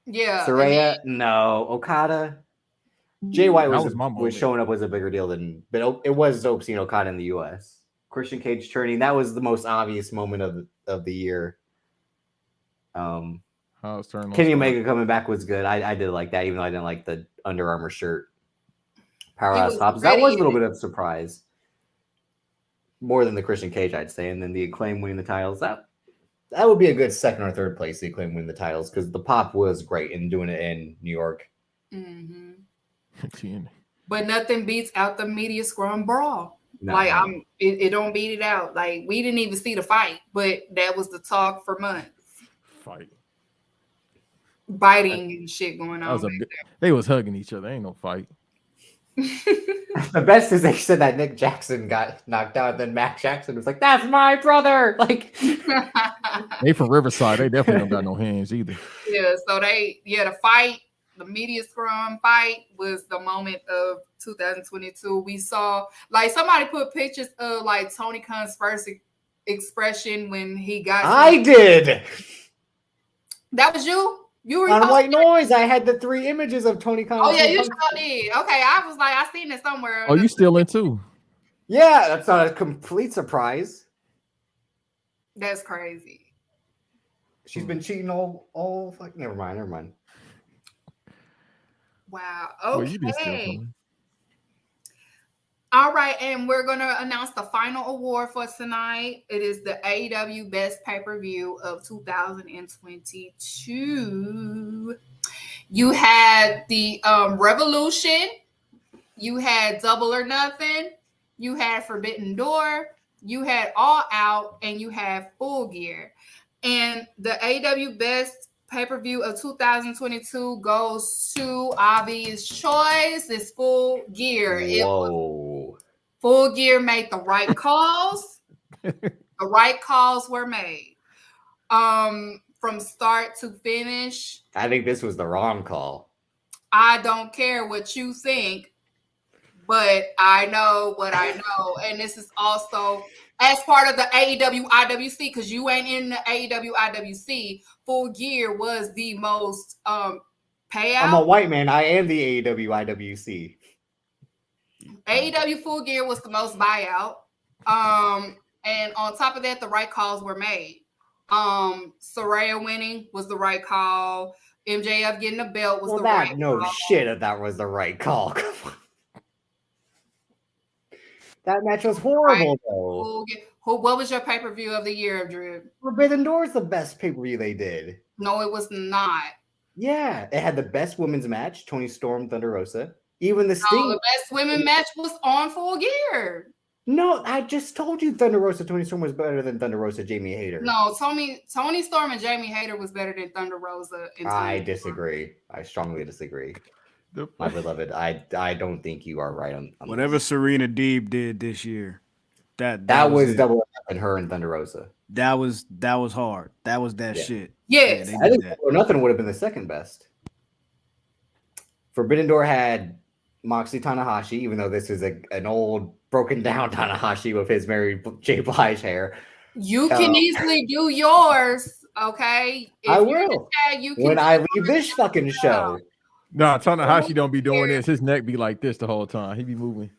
Yeah. Saraya, no. Okada. Jay White That was was my moment. showing up was a bigger deal than, but it was dope seeing Okada in the US. Christian Cage turning, that was the most obvious moment of the year. How it's turned on Kenny Spark. Omega coming back was good. I did like that, even though I didn't like the Under Armour shirt. Powerhouse was Hobbs. That ready was a little in bit of a surprise. More than the Christian Cage, I'd say. And then the Acclaim winning the titles. That would be a good second or third place, the Acclaim winning the titles, because the pop was great in doing it in New York. Mhm. TNA. But nothing beats out the media scrum brawl. No. Like it don't beat it out. Like we didn't even see the fight, but that was the talk for months. Fight. Biting and shit going That was on. they was hugging each other. Ain't no fight. The best is they said that Nick Jackson got knocked out, then Mac Jackson was like, "That's my brother." Like, They from Riverside. They definitely don't got no hands either. Yeah, so the fight, the media scrum fight was the moment of 2022. We saw, like, somebody put pictures of like Tony Khan's first expression when he got. I did. That was you. You were On White Noise, I had the 3 images of Tony Khan. Oh yeah, you sure did. Okay, I was like, I seen it somewhere. Oh, you still in too? Yeah, that's not a complete surprise. That's crazy. She's been cheating all fuck. Never mind. Wow. Well, you did steal Okay. from me. All right, and we're going to announce the final award for tonight. It is the AEW Best Pay-Per-View of 2022. You had the Revolution, you had Double or Nothing, you had Forbidden Door, you had All Out, and you had Full Gear. And the AEW Best Pay-Per-View of 2022 goes to obvious choice. It's Full Gear. Whoa. Full Gear made the right calls. The right calls were made. From start to finish. I think this was the wrong call. I don't care what you think, but I know what I know. And this is also as part of the AEW IWC, because you ain't in the AEW IWC. Full Gear was the most payout. I'm a white man. I am the AEW IWC. AEW Full Gear was the most buyout. And on top of that, the right calls were made. Saraya winning was the right call. MJF getting the belt was the right call. No shit if that was the right call. That match was horrible, though. What was your pay-per-view of the year, Drew? Forbidden Door is the best pay-per-view they did. No, it was not. Yeah, it had the best women's match, Toni Storm, Thunder Rosa. Even the Sting. No, the best women match was on Full Gear. No, I just told you Thunder Rosa, Toni Storm was better than Thunder Rosa, Jamie Hayter. No, Toni Storm and Jamie Hayter was better than Thunder Rosa. And I disagree. I strongly disagree. My beloved, I don't think you are right on whatever this. Serena Deeb did this year. That was it. double and her and Thunder Rosa. That was hard. That was that shit. Yes. Yeah, I think Double or Nothing would have been the second best. Forbidden Door had Moxley Tanahashi, even though this is an old broken down Tanahashi with his Mary J. Blige hair. You can easily do yours, okay? If I will. you can when I leave this fucking show. No, Tanahashi don't be doing this. His neck be like this the whole time. He be moving.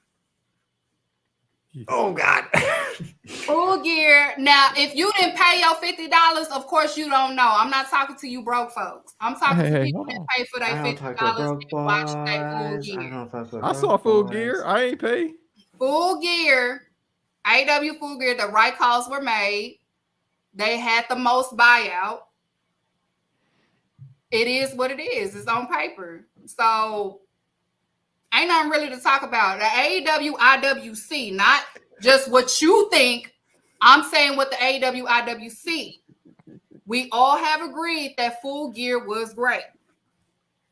Oh God. Full Gear. Now, if you didn't pay your $50, of course you don't know. I'm not talking to you broke folks. I'm talking to people that pay for their $50 and watch that Full Gear. I saw Full Gear. I ain't pay. Full Gear. AW Full Gear. The right calls were made. They had the most buyout. It is what it is. It's on paper. So ain't nothing really to talk about. The AEW IWC, not just what you think. I'm saying what the AEW IWC. We all have agreed that Full Gear was great.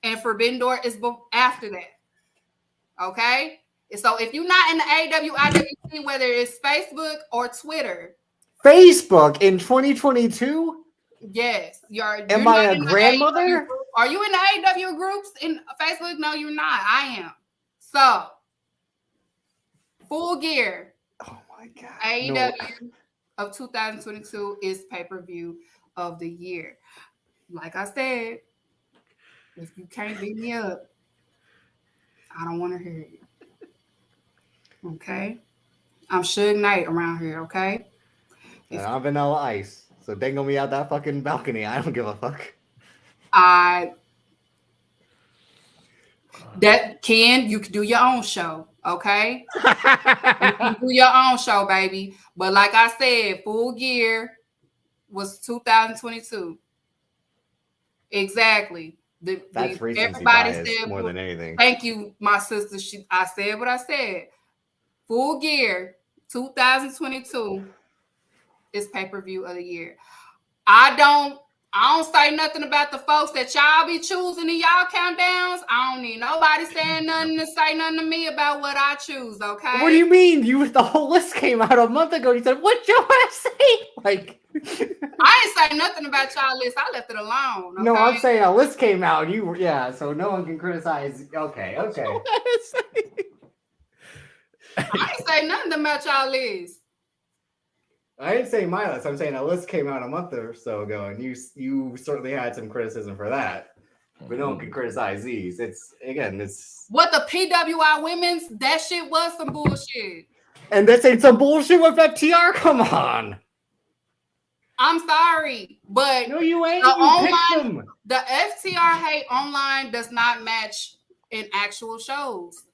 And Forbidden Door is after that. Okay? So if you're not in the AEW IWC, whether it's Facebook or Twitter. Facebook in 2022? Yes. Am I a grandmother? Are you in the AEW groups in Facebook? No, you're not. I am. So, Full Gear. Oh my God. AEW of 2022 is pay-per-view of the year. Like I said, if you can't beat me up, I don't want to hear you. Okay? I'm Suge Knight around here, okay? And I'm Vanilla Ice. So dangle me out that fucking balcony. I don't give a fuck. Ken, you can do your own show, okay? You can do your own show, baby. But like I said, Full Gear was 2022. Exactly. That's recency everybody bias said more than anything. Thank you, my sister. I said what I said. Full Gear 2022 is pay-per-view of the year. I don't say nothing about the folks that y'all be choosing in y'all countdowns. I don't need nobody saying nothing to say nothing to me about what I choose, okay? What do you mean? The whole list came out a month ago. You said, what you want to say? Like, I ain't say nothing about y'all list. I left it alone. Okay? No, I'm saying a list came out. So no one can criticize. Okay. I ain't say nothing about y'all list. I didn't say my list. I'm saying a list came out a month or so ago, and you certainly had some criticism for that. But no one can criticize these. It's what the PWI women's, that shit was some bullshit. And this ain't some bullshit with FTR. Come on. I'm sorry, but no, you ain't. The FTR hate online does not match in actual shows.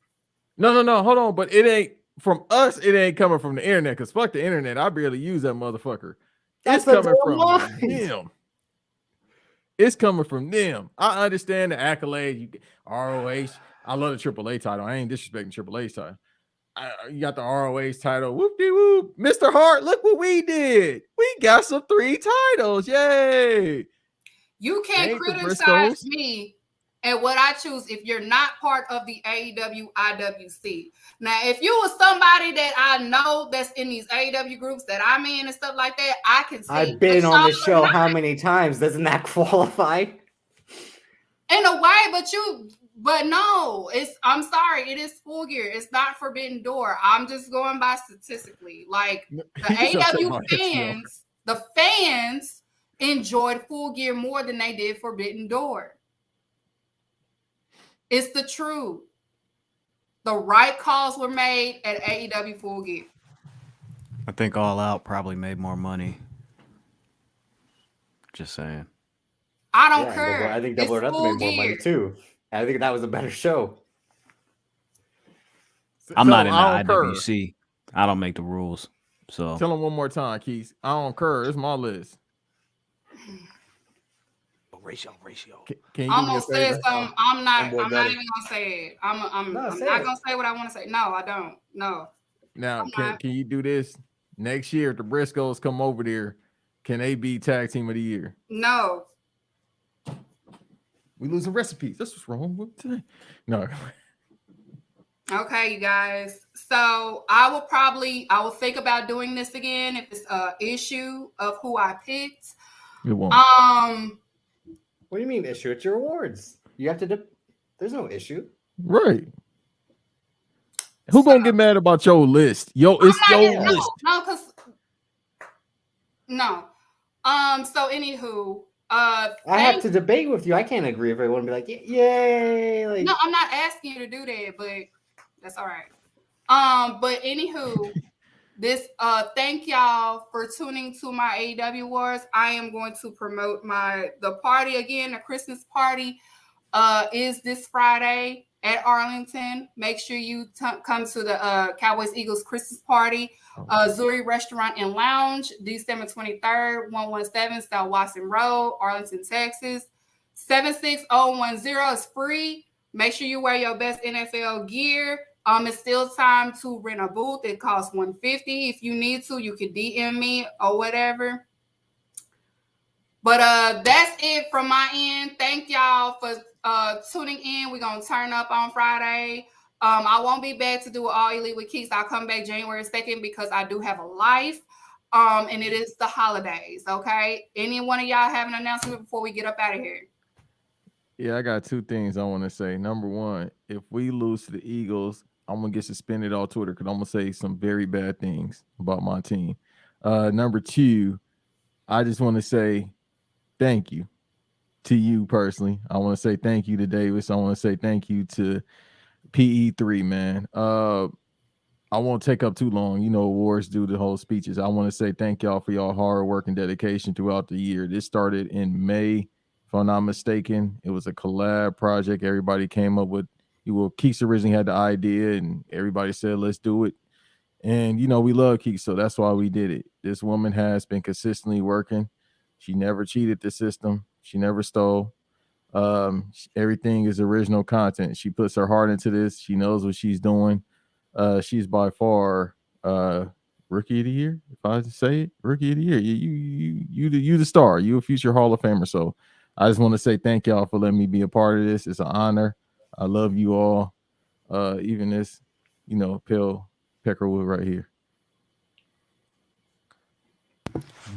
No, hold on, but it ain't from us. It ain't coming from the internet because fuck the internet. I barely use that motherfucker. That's It's the coming from point. them. It's coming from them. I understand the accolade. You ROH. I love the AAA title. I ain't disrespecting AAA's title. You got the ROH title. Whoop de whoop. Mr. Hart, look what we did. We got some 3 titles. Yay. You can't Ain't the criticize Briscoes. me and what I choose if you're not part of the AEW IWC. Now, if you was somebody that I know that's in these AEW groups that I'm in and stuff like that, I can see. I've been on the show how many times? Doesn't that qualify? In a way, but no, I'm sorry, it is Full Gear. It's not Forbidden Door. I'm just going by statistically. Like the AEW fans enjoyed Full Gear more than they did Forbidden Door. It's the truth. The right calls were made at AEW Full Gear. I think All Out probably made more money. Just saying. I don't care. I think Double or Nothing made more money too. I think that was a better show. I'm not in the IWC. I don't make the rules. So tell them one more time, Keeks. I don't care. It's my list. Ratio. Can you I'm do me a gonna say favor? something. I'm not even gonna say it. I'm not gonna say what I want to say. No, I don't. No. Now, can you do this next year? If the Briscoes come over there, can they be tag team of the year? No. We losing recipes. That's what's wrong with today. No. Okay, you guys. So I will think about doing this again if it's an issue of who I picked. It won't. What do you mean issue? It's your awards. You have to. There's no issue. Right. Who gonna get mad about your list? It's your list. No. So anywho, I have to debate with you. I can't agree if everyone be like, yay. Like, no, I'm not asking you to do that, but that's all right. But anywho, thank y'all for tuning to my AEW Awards. I am going to promote the party again. The Christmas party is this Friday at Arlington. Make sure you come to the Cowboys Eagles Christmas party. Zuri Restaurant and Lounge, December 23rd, 117 South Watson Road, Arlington, Texas. 76010 is free. Make sure you wear your best NFL gear. It's still time to rent a booth. It costs $150. If you need to, you can DM me or whatever. But that's it from my end. Thank y'all for tuning in. We're gonna turn up on Friday. I won't be back to do All Elite with Keeks. I'll come back January 2nd because I do have a life. And it is the holidays. Okay. Any one of y'all have an announcement before we get up out of here? Yeah, I got 2 things I want to say. Number one, if we lose to the Eagles, I'm gonna get suspended on Twitter because I'm gonna say some very bad things about my team. Number 2, I just want to say thank you to you personally. I want to say thank you to Davis. I want to say thank you to PE3, man. I won't take up too long. Awards do the whole speeches. I want to say thank y'all for y'all hard work and dedication throughout the year. This started in May, if I'm not mistaken. It was a collab project. Everybody came up with. Keeks originally had the idea, and everybody said, let's do it. And, we love Keeks, so that's why we did it. This woman has been consistently working. She never cheated the system. She never stole. Everything is original content. She puts her heart into this. She knows what she's doing. She's by far rookie of the year, if I say it. Rookie of the year. You the star. You a future Hall of Famer. So I just want to say thank y'all for letting me be a part of this. It's an honor. I love you all. Even this, pale peckerwood right here.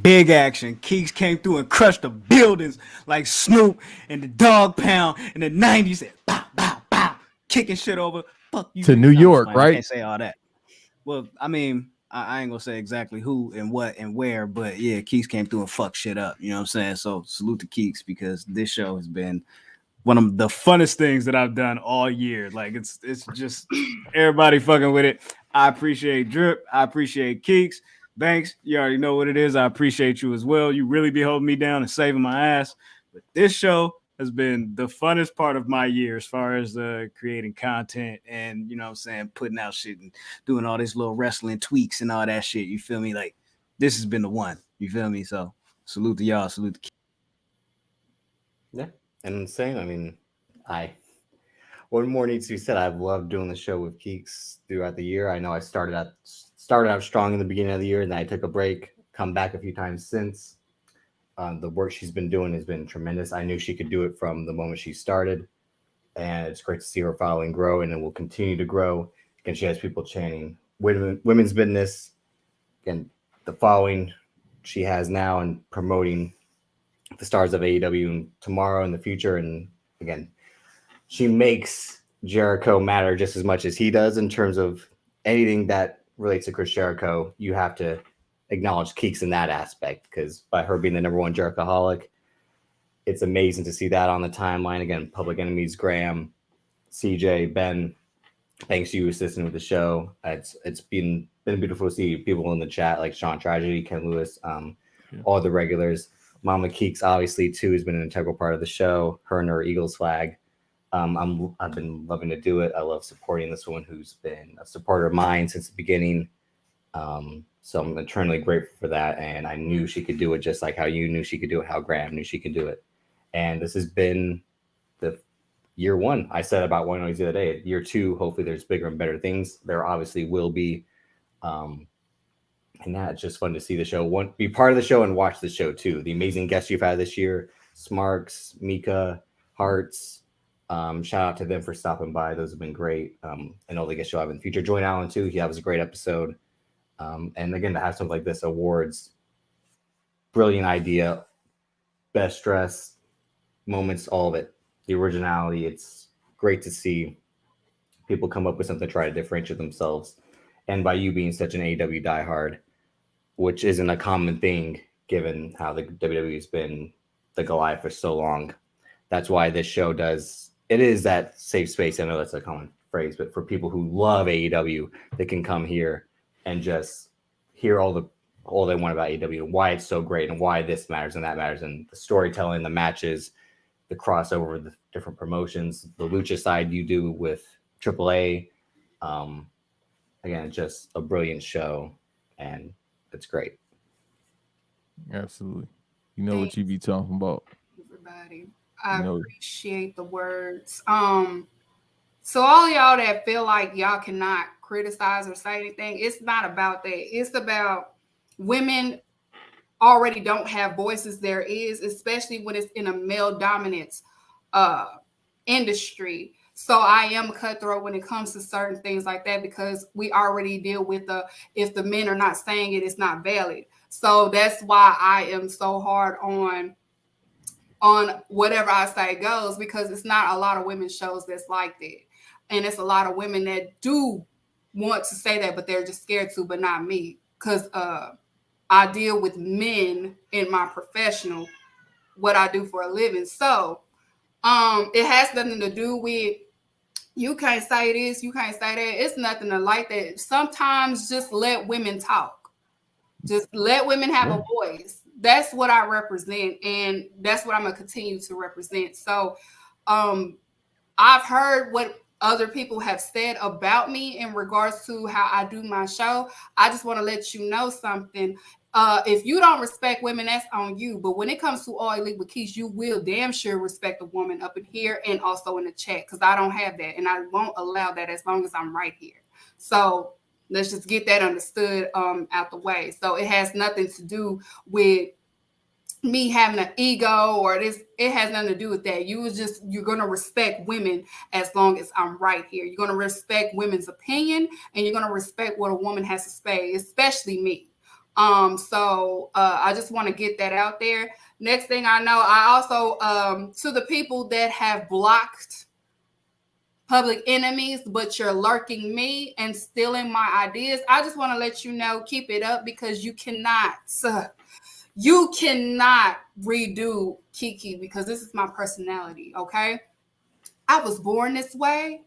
Big action. Keeks came through and crushed the buildings like Snoop and the Dog Pound in the 90s. Bow, bow, bow, kicking shit over. Fuck you. To New York, right? I can't say all that. Well, I mean, I ain't gonna say exactly who and what and where, but yeah, Keeks came through and fucked shit up. You know what I'm saying? So salute to Keeks because this show has been one of the funnest things that I've done all year. Like it's just everybody fucking with it. I appreciate Drip. I appreciate Keeks. Banks, you already know what it is. I appreciate you as well. You really be holding me down and saving my ass. But this show has been the funnest part of my year as far as creating content and, you know what I'm saying, putting out shit and doing all these little wrestling tweaks and all that shit. You feel me? Like, this has been the one. You feel me? So salute to y'all. Salute to Yeah, and same. I mean, one more needs to be said. I've loved doing the show with Keeks throughout the year. I know I started out strong in the beginning of the year, and then I took a break. Come back a few times since. The work she's been doing has been tremendous. I knew she could do it from the moment she started, and it's great to see her following grow, and it will continue to grow. And she has people chanting women's business, and the following she has now, and promoting the stars of AEW tomorrow in the future. And again, she makes Jericho matter just as much as he does in terms of anything that relates to Chris Jericho. You have to acknowledge Keeks in that aspect, because by her being the number one Jerichoholic, it's amazing to see that on the timeline. Again, Public Enemies, Graham, CJ, Ben, thanks to you assisting with the show. It's been beautiful to see people in the chat like Sean Tragedy, Ken Lewis, all the regulars. Mama Keeks obviously too has been an integral part of the show. Her and her Eagles flag. I've been loving to do it. I love supporting this woman who's been a supporter of mine since the beginning. So I'm eternally grateful for that. And I knew she could do it just like how you knew she could do it, how Graham knew she could do it. And this has been the year one. I said about one noise the other day. Year two, hopefully there's bigger and better things. There obviously will be. And yeah, it's just fun to see the show, be part of the show and watch the show too. The amazing guests you've had this year, Smarks, Mika, Hearts. Shout out to them for stopping by. Those have been great. And all the guests you'll have in the future. Join Allen too. That was a great episode. And again, to have something like this, awards, brilliant idea, best dress, moments, all of it, the originality. It's great to see people come up with something to try to differentiate themselves. And by you being such an AEW diehard, which isn't a common thing given how the WWE has been the Goliath for so long. That's why this show it is that safe space. I know that's a common phrase, but for people who love AEW, they can come here and just hear all they want about AEW, why it's so great and why this matters and that matters, and the storytelling, the matches, the crossover, the different promotions, the lucha side you do with AAA. Again, just a brilliant show, and it's great. Absolutely. You know what you be talking about. Everybody. I appreciate the words. So all y'all that feel like y'all cannot criticize or say anything, it's not about that. It's about women already don't have voices. There is, especially when it's in a male dominance industry. So I am cutthroat when it comes to certain things like that, because we already deal with if the men are not saying it, it's not valid. So that's why I am so hard on whatever I say goes, because it's not a lot of women shows that's like that. And it's a lot of women that do want to say that, but they're just scared to, but not me. Because I deal with men in my professional, what I do for a living. So it has nothing to do with you can't say this, you can't say that. It's nothing to like that. Sometimes just let women talk. Just let women have a voice. That's what I represent, and that's what I'm gonna continue to represent. So I've heard what other people have said about me in regards to how I do my show. I just want to let you know something. If you don't respect women, that's on you. But when it comes to All Elite with Keeks, you will damn sure respect a woman up in here and also in the chat, because I don't have that, and I won't allow that as long as I'm right here. So let's just get that understood out the way. So it has nothing to do with me having an ego or this. It has nothing to do with that. You're going to respect women as long as I'm right here. You're going to respect women's opinion, and you're going to respect what a woman has to say, especially me. So I just want to get that out there. Next thing I know, I also, to the people that have blocked Public Enemies, but you're lurking me and stealing my ideas, I just want to let you know, keep it up, because you cannot redo Kiki, because this is my personality, okay? I was born this way.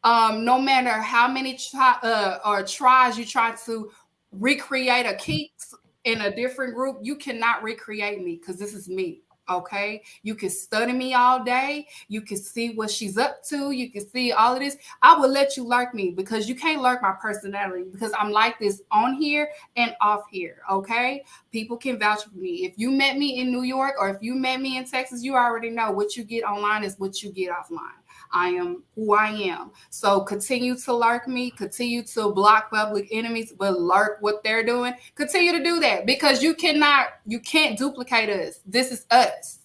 No matter how many tries you try to recreate a Keeks in a different group, you cannot recreate me, because this is me. Okay, you can study me all day. You can see what she's up to. You can see all of this. I will let you lurk me because you can't lurk my personality because I'm like this on here and off here. Okay, people can vouch for me. If you met me in New York or if you met me in Texas, you already know what you get online is what you get offline. I am who I am. So continue to lurk me, continue to block public enemies, but lurk what they're doing. Continue to do that because you can't duplicate us. This is us.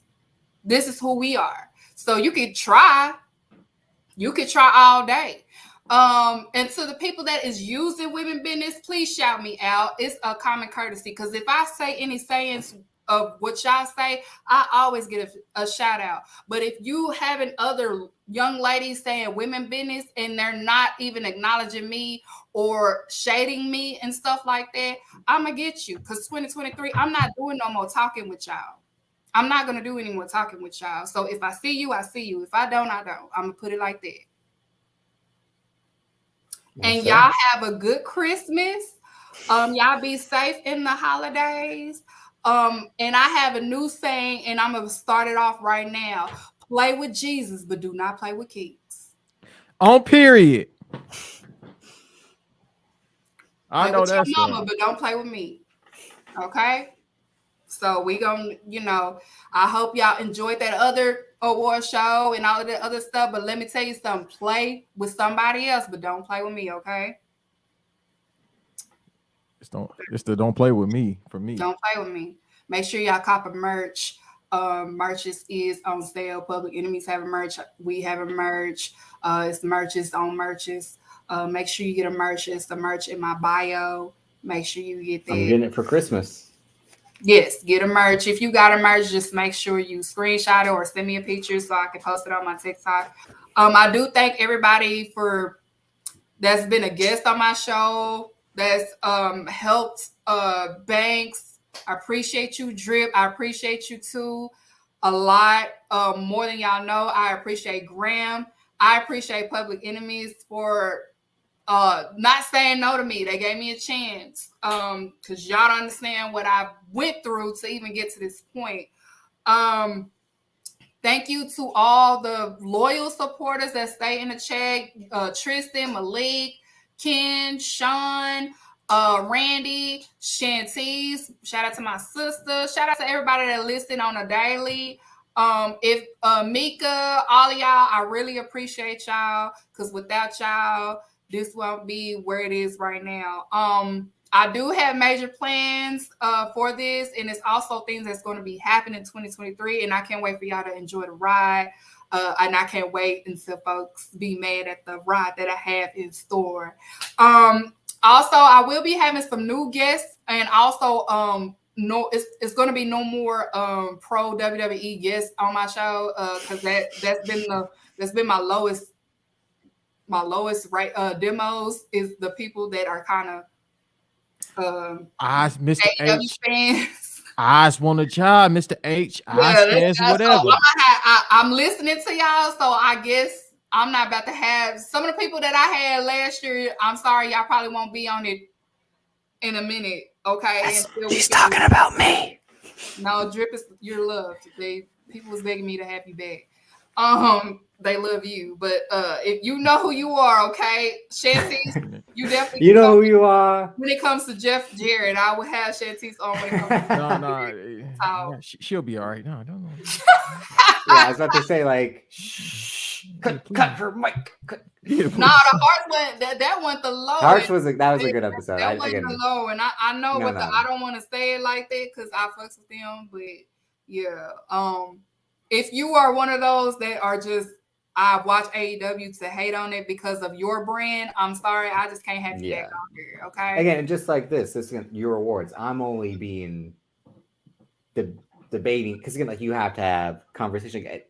This is who we are. So you could try all day. And to the people that is using women business, please shout me out. It's a common courtesy because if I say any sayings of what y'all say, I always get a shout out. But if you having other young ladies saying women business and they're not even acknowledging me or shading me and stuff like that, I'm gonna get you because 2023, I'm not doing no more talking with y'all. I'm not gonna do any more talking with y'all. So if I see you, I see you. If I don't, I don't. I'm gonna put it like that. And y'all have a good Christmas. Y'all be safe in the holidays. And I have a new saying, and I'm gonna start it off right now. Play with Jesus, but do not play with Keeks. On period. I Play know with that's your mama, but don't play with me. Okay? So we gonna, I hope y'all enjoyed that other award show and all of that other stuff. But let me tell you something. Play with somebody else, but don't play with me, okay? Don't play with me for me. Don't play with me. Make sure y'all cop a merch. Merches is on sale. Public Enemies have a merch. We have a merch. It's merches on merches. Make sure you get a merch. It's the merch in my bio. Make sure you get that. I'm getting it for Christmas. Yes, get a merch. If you got a merch, just make sure you screenshot it or send me a picture so I can post it on my TikTok. I do thank everybody that's been a guest on my show, that's helped Banks. I appreciate you, Drip. I appreciate you too a lot, more than y'all know. I appreciate Graham. I appreciate Public Enemies for not saying no to me. They gave me a chance because y'all don't understand what I went through to even get to this point. Thank you to all the loyal supporters that stay in the chat. Tristan, Malik, Ken, Sean, Randy, Shantice. Shout out to my sister. Shout out to everybody that listen on a daily. If Mika, all of y'all, I really appreciate y'all because without y'all, this won't be where it is right now. I do have major plans for this, and it's also things that's going to be happening in 2023, and I can't wait for y'all to enjoy the ride. And I can't wait until folks be mad at the ride that I have in store. Also, I will be having some new guests, and also it's going to be no more pro WWE guests on my show because that's been my lowest rate demos is the people that are kind of Mr. AEW H fans. Eyes want a job, Mr. H. Eyes fans, whatever. So I'm listening to y'all, so I guess I'm not about to have some of the people that I had last year. I'm sorry, y'all probably won't be on it in a minute. Okay, She's talking about me. No, Drip is your love. People was begging me to have you back. They love you, but if you know who you are, okay, Shantice, you definitely know who you are. When it comes to Jeff Jarrett, I would have Shantice on when it comes no, she'll be all right. No, don't. I was about to say like, cut her mic. No, the Hearts went that went the low. Hearts was a good episode. That went the low, and I know I don't want to say it like that because I fucks with them, but yeah. If you are one of those that are just I watch AEW to hate on it because of your brand, I'm sorry, I just can't have you back on here. Okay. Again, just like this is your awards. I'm only being debating because again, like you have to have conversation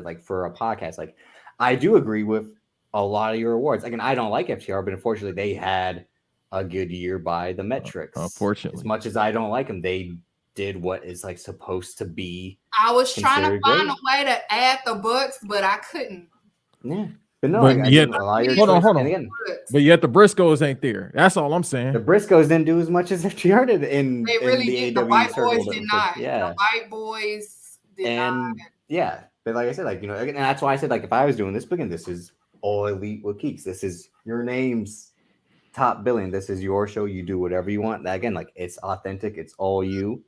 like for a podcast. Like I do agree with a lot of your awards. Again, I don't like FTR, but unfortunately, they had a good year by the metrics. Unfortunately, as much as I don't like them, they did what is like supposed to be. I was trying to find a way to add the books, but I couldn't. Yeah, but no, hold on. But yet the Briscoes ain't there. That's all I'm saying. The Briscoes didn't do as much as FTR did in. They really in the did. AEW The White circle Boys did not. Yeah, the White Boys And yeah, but like I said, like, you know, and that's why I said, like, if I was doing this booking, this is All Elite with Keeks. This is your name's top billing. This is your show. You do whatever you want. Again, like, it's authentic. It's all you.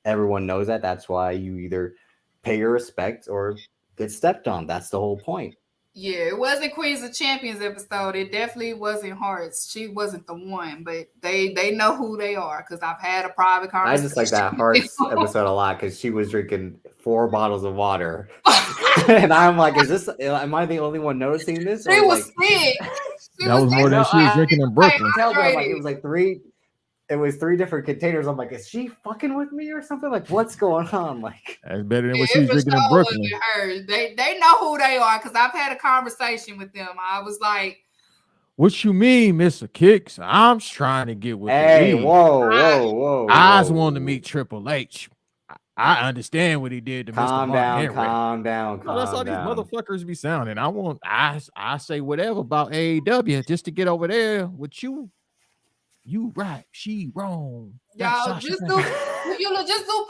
Everyone knows that. That's why you either pay your respect or get stepped on. That's the whole point. Yeah, it wasn't Queens of Champions episode. It definitely wasn't Hearts. She wasn't the one, but they know who they are because I've had a private I conversation. just like that Hearts episode a lot because she was drinking 4 bottles of water. And I'm like, am I the only one noticing this? She was sick. That was more than she was drinking in Brooklyn. Like, it was like 3. It was 3 different containers. I'm like, is she fucking with me or something? Like, what's going on? Like, that's better than what she was drinking in Brooklyn. They know who they are because I've had a conversation with them. I was like, "What you mean, Mr. Keeks? I'm trying to get with hey, the whoa. I just want to meet Triple H. I understand what he did to calm Mr. down, Mark calm down. That's how these motherfuckers be sounding. I say whatever about AEW just to get over there with you. You right, she wrong. Y'all just do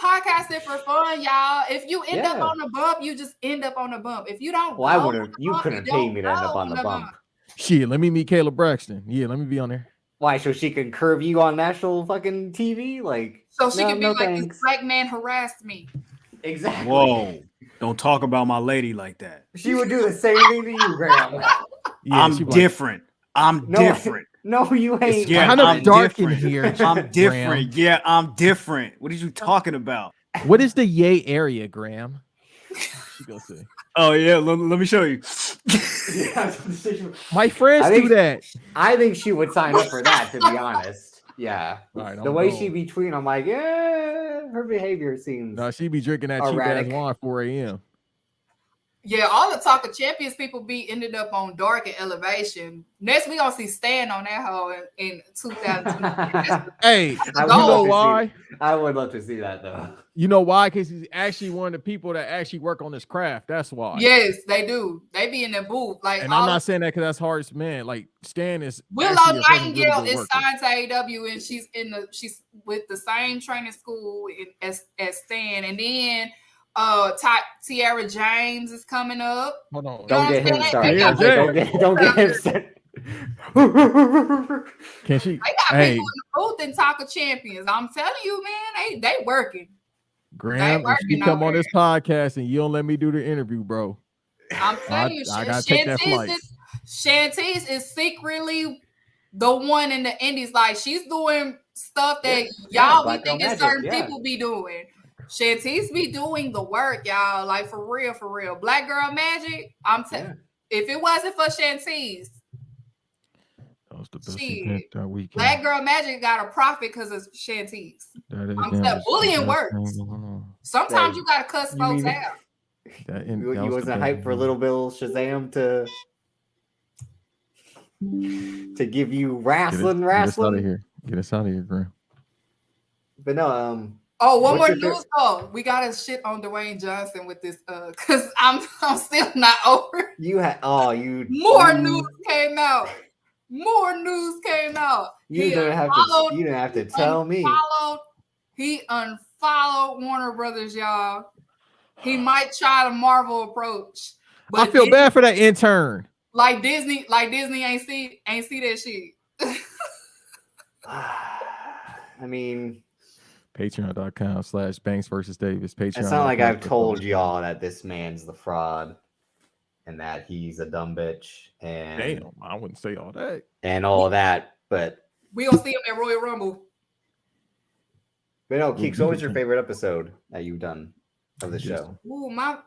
podcasting for fun, y'all. If you end up on the bump, you just end up on the bump. If you don't, well, you couldn't pay me to end up on the bump. Shit, let me meet Kayla Braxton. Yeah, let me be on there. Why? So she can curve you on national fucking TV? Like, so she can be like, this black man harassed me. Exactly. Whoa. Don't talk about my lady like that. She would do the same thing to you, Graham. I'm different. I'm different. No, you ain't. Yeah, kind of dark in here. I'm different. Graham. Yeah, I'm different. What are you talking about? What is the yay area, Graham? She gonna say. Oh yeah, let me show you. My friends do that. I think she would sign up for that, to be honest. Yeah. Right, the way she be tweeting, I'm like, yeah, her behavior seems. No, she be drinking that cheap ass wine at 4 a.m. Yeah, all the Talk of Champions people be ended up on Dark and Elevation. Next, we gonna see Stan on that hoe in 2020. Hey, you know why? I would love to see that though. You know why? Because he's actually one of the people that actually work on this craft. That's why. Yes, they do. They be in the booth. Like, and I'm not saying that because that's Hart's man. Like, Stan is Willow Nightingale is signed to AEW, and she's with the same training school as Stan, and then. Tiara James is coming up. Hold on. Don't get him started. Don't get him started. Can she? They got people in the booth and Talk of Champions. I'm telling you, man, they working. Graham, if you come on this podcast and you don't let me do the interview, bro, I'm telling you, I gotta take that flight. Shantice is secretly the one in the indies. Like, she's doing stuff that y'all be thinking certain people be doing. Shantice be doing the work, y'all. Like, for real. Black Girl Magic. If it wasn't for Shantice, that was the best event that weekend. Black Girl Magic got a profit because of Shantice. I'm saying bullying works. Sometimes you gotta cuss folks out. You wasn't hyped for Little Bill Shazam to give you wrestling. Get us out of here. Get us out of here, Graham. But no, one more news though. We gotta shit on Dwayne Johnson with this because I'm still not over. More news came out. You didn't have to tell me. He unfollowed Warner Brothers, y'all. He might try the Marvel approach. But I feel bad for that intern. Like Disney ain't see that shit. I mean, Patreon.com/Banks versus Davis. Patreon. It's not like I've told y'all that this man's the fraud and that he's a dumb bitch. And damn, I wouldn't say all that. And all that, but we gonna see him at Royal Rumble. But no, Keeks, what was your favorite episode that you've done of the show? Ooh, my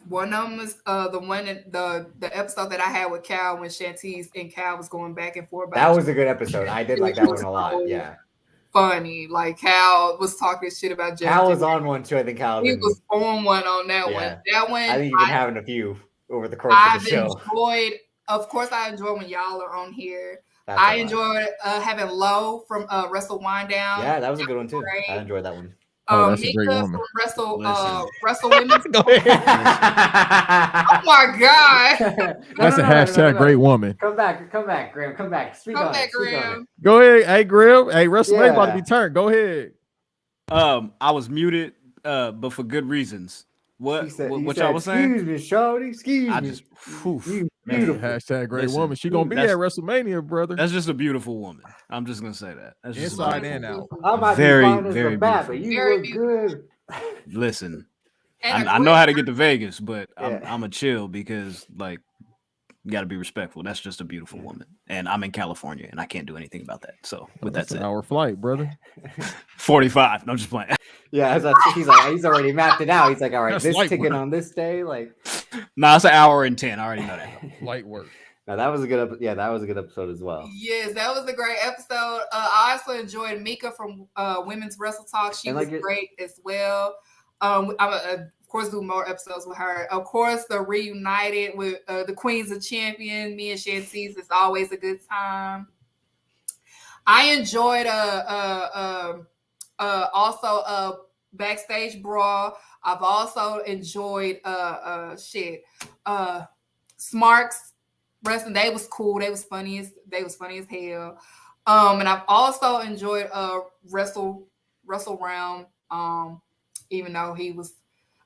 one of them was the episode that I had with Cal when Shantice and Cal was going back and forth. That was a good episode. I did like that one a lot. Yeah. Funny. Like, Cal was talking shit about Jeff. Cal was on one too. I think Cal was on one on that one. That one. I think you've been having a few over the course of the show. Of course, I enjoy when y'all are on here. I enjoyed having Lo from Wrestle Wind Down. Yeah, that was a good one too. Great. I enjoyed that one. That's a great woman. From Wrestle Women's. Go ahead. Oh my God. That's a hashtag great woman. Come back, Graham. Come back. Speak on it. Graham. Go ahead. Hey, Graham. Hey, WrestleMania about to be turned. Go ahead. I was muted but for good reasons. What He what said, y'all was saying? Excuse me, shorty. Excuse I me. just whew, You That's beautiful. hashtag great Listen, woman. She gonna be at that's- WrestleMania, brother. that's just a beautiful woman. I'm just gonna say that. That's just a Inside beautiful and woman. out. I might Very, be fine as very a bat, but beautiful. you Very look good. Listen, And I know how to get to Vegas, but Yeah. I'm a chill because like you got to be respectful. That's just a beautiful woman, and I'm in California, and I can't do anything about that. So with that That's an said, hour flight, brother. 45. No, I'm just playing. Yeah, he's like, he's already mapped it out. He's like, all right, That's this light ticket work. on this day, like. Nah, it's an hour and 10. I already know that. Light work. Now that was a good, that was a good episode as well. Yes, that was a great episode. I also enjoyed Mika from Women's Wrestle Talk. She And was like great as well. I'm of course do more episodes with her. Of course, the reunited with the Queens of Champion, me and Shantice is always a good time. I enjoyed also a backstage brawl. I've also enjoyed Smarks wrestling. They was cool. They was funny as hell. And I've also enjoyed Wrestle Realm. Even though he was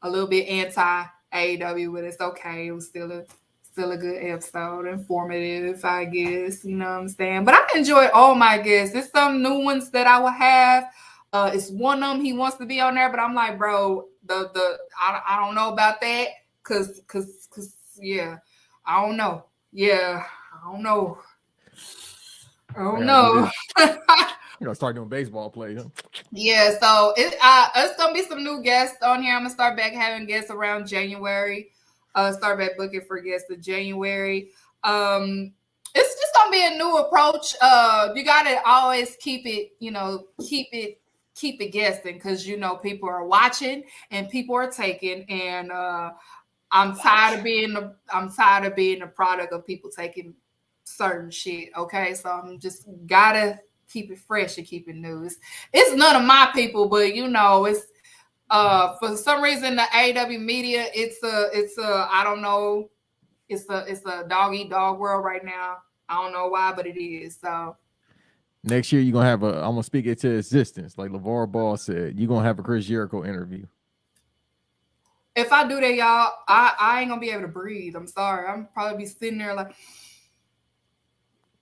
a little bit anti AEW, but it's okay. It was still a good episode, informative, I guess. You know what I'm saying? But I enjoyed all my guests. There's some new ones that I will have. It's one of them. He wants to be on there, but I'm like, bro, I don't know about that, cause yeah, I don't know. Yeah, I don't know. You gotta start doing baseball plays. Huh? Yeah, so it's gonna be some new guests on here. I'm gonna start back having guests around January. Start back booking for guests in January. It's just gonna be a new approach. You gotta always keep it guessing, because people are watching and people are taking, and I'm tired of being the product of people taking certain shit. Okay, so I'm just gotta keep it fresh and keep it new. It's none of my people, but it's for some reason the AEW media, it's a I don't know, it's a dog eat dog world right now. I don't know why, but it is. So Next year you're gonna have I'm gonna speak it to existence, like LeVar Ball said. You're gonna have a Chris Jericho interview. if I do that, y'all, I ain't gonna be able to breathe. I'm sorry. I'm probably be sitting there like,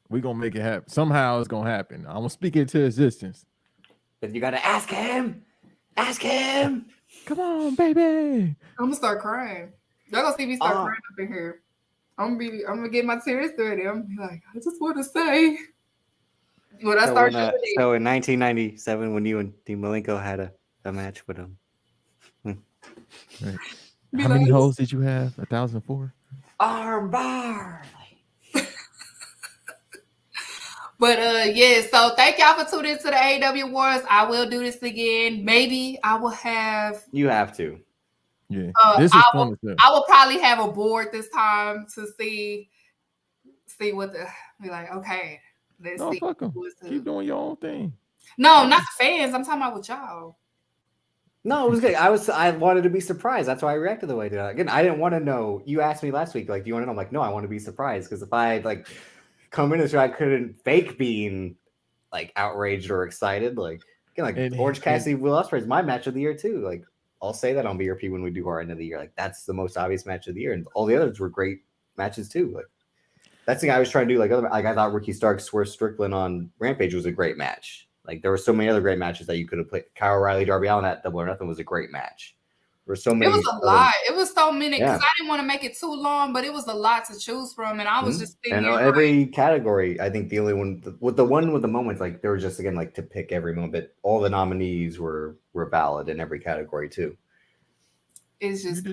We're gonna make it happen. Somehow it's gonna happen. I'm gonna speak it to existence. But you gotta ask him. Ask him. Come on, baby. I'm gonna start crying. Y'all gonna see me start crying up in here. I'm gonna get my tears ready. I'm gonna be like, I just want to say. When I start doing it. So in 1997, when you and Dean Malenko had a match with him. Right. How many holes did you have? 1,004? Armbar. But yeah, so thank y'all for tuning into the AEW Wars. I will do this again. Maybe I will have. You have to. Yeah, this is fun. I will probably have a board this time to see what be like. Okay, let's see. Fuck 'em. Keep doing your own thing. No, not the fans. I'm talking about with y'all. No, it was good. I wanted to be surprised. That's why I reacted the way I did. Again, I didn't want to know. You asked me last week, like, do you want to know? I'm like, no, I want to be surprised, because if I come into the show, I couldn't fake being outraged or excited. Orange Cassidy, Will Ospreay is my match of the year too. Like, I'll say that on BRP when we do our end of the year. Like, that's the most obvious match of the year, and all the others were great matches too. Like, that's the thing I was trying to do. I thought Ricky Starks Swerve Strickland on Rampage was a great match. Like, there were so many other great matches that you could have played. Kyle O'Reilly, Darby Allin at Double or Nothing was a great match. There were so many. It was a lot. It was so many, because Yeah. I didn't want to make it too long, but it was a lot to choose from, and I was just thinking. And every category, I think the only one with the moments, there was just again to pick every moment. But all the nominees were valid in every category too. It's just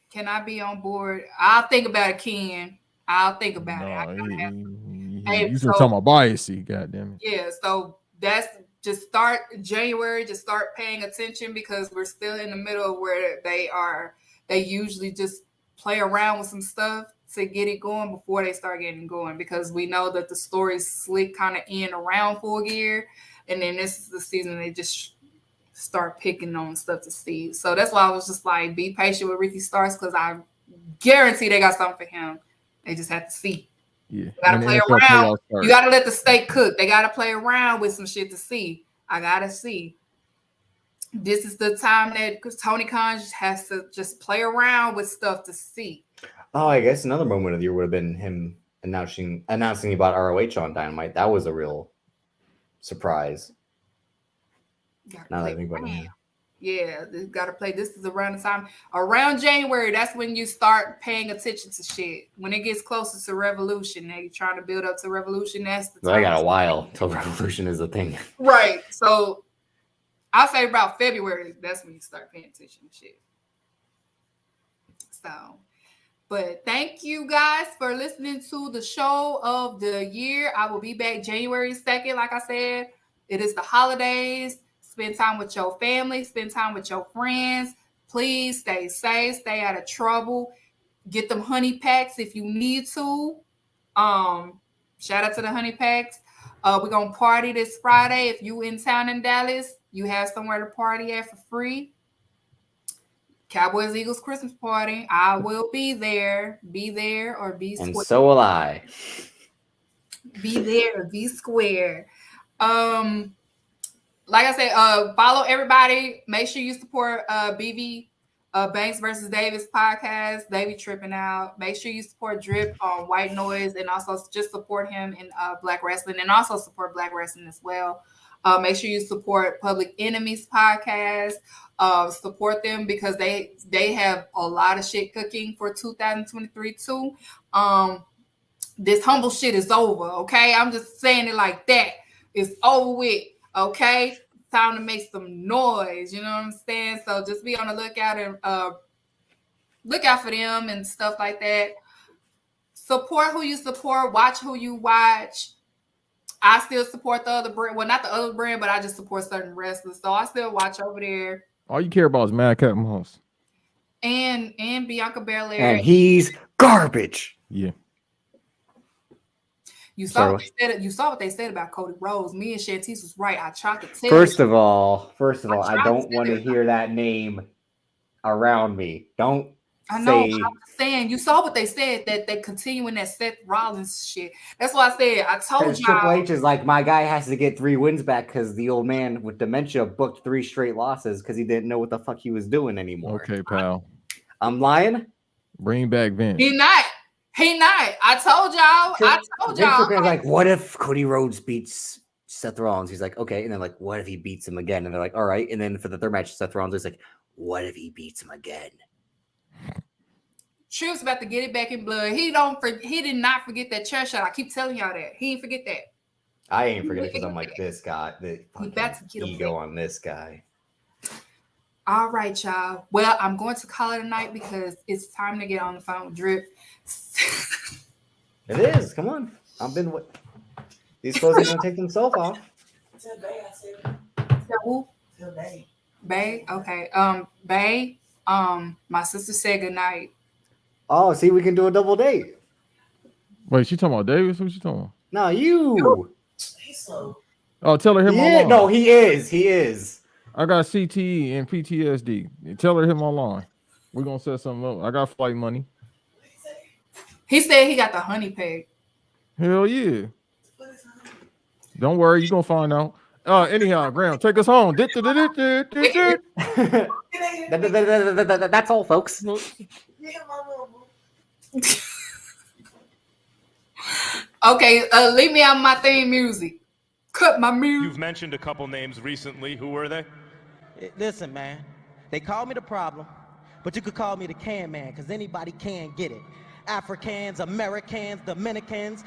can I be on board? I'll think about it, Ken. I'll think about it. You talking about biasy, goddamn it. Yeah, so that's just start January. Just start paying attention, because we're still in the middle of where they usually just play around with some stuff to get it going before they start getting going, because we know that the stories slick kind of in around Full Gear, and then this is the season they just start picking on stuff to see. So that's why I was just like, be patient with Ricky Starks, because I guarantee they got something for him. They just have to see. Yeah, you gotta play around. You gotta let the steak cook. They gotta play around with some shit to see. I gotta see. this is the time that Tony Khan has to just play around with stuff to see. Oh, I guess another moment of the year would have been him announcing about ROH on Dynamite. That was a real surprise. Now that I think about it. Yeah, they gotta play. This is around the time around January. That's when you start paying attention to shit. When it gets closer to Revolution, and you're trying to build up to Revolution. That's the time. I got a while till Revolution is a thing. Right. So I'll say about February. That's when you start paying attention to shit. So, but thank you guys for listening to the show of the year. I will be back January 2nd. Like I said, it is the holidays. Spend time with your family. Spend time with your friends. Please stay safe. Stay out of trouble. Get them honey packs if you need to. Shout out to the honey packs. We're going to party this Friday. If you in town in Dallas, you have somewhere to party at for free. Cowboys Eagles Christmas party. I will be there. Be there or be square. And so will I. Be there or be square. Like I said, follow everybody. Make sure you support BV Banks versus Davis podcast. They be tripping out. Make sure you support Drip on White Noise, and also just support him in Black Wrestling, and also support Black Wrestling as well. Make sure you support Public Enemies podcast. Support them because they have a lot of shit cooking for 2023 too. This humble shit is over. Okay, I'm just saying it like that. It's over with. Okay, time to make some noise. You know what I'm saying? So just be on the lookout and look out for them and stuff like that. Support who you support. Watch who you watch. I still support the other brand. Well, not the other brand, but I just support certain wrestlers. So I still watch over there. All you care about is Madcap Moss. And Bianca Belair. And he's garbage. Yeah. You saw what they said about Cody Rhodes. Me and Shantice was right. I tried to tell First of all, I don't want to hear that name around me. Don't I know. I'm saying you saw what they said that they continuing that Seth Rollins shit. That's why I said I told you. Triple H is like, my guy has to get 3 wins back because the old man with dementia booked 3 straight losses because he didn't know what the fuck he was doing anymore. Okay, pal. I'm lying. Bring back Vince. He not. I told y'all. Vince was like, what if Cody Rhodes beats Seth Rollins? He's like, okay. And then like, what if he beats him again? And they're like, all right. And then for the third match, Seth Rollins is like, what if he beats him again? Truth's about to get it back in blood. He did not forget that chair shot. I keep telling y'all that. He didn't forget that. I ain't forget it because I'm like, this guy, the fucking ego on this guy. All right, y'all. Well, I'm going to call it a night because it's time to get on the phone with Drip. It is. Come on. I've been with these clothes are gonna take themselves off. Tell Bay I said. Tell who? Tell Bay. Bay? Okay. Bay, my sister said goodnight. Oh, see, we can do a double date. Wait, she talking about Davis? Who's she talking about? No, you. He's slow. Oh, tell her him online. No, he is. I got CTE and PTSD. Tell her him online. We're gonna set something up. I got flight money. He said he got the honey pig. Hell yeah. Don't worry, you're gonna find out. Anyhow, Graham, take us home. That's all, folks. Okay, leave me out my theme music. Cut my music. You've mentioned a couple names recently. Who were they? Listen, man. They call me the problem, but you could call me the can man, because anybody can get it. Africans, Americans, Dominicans,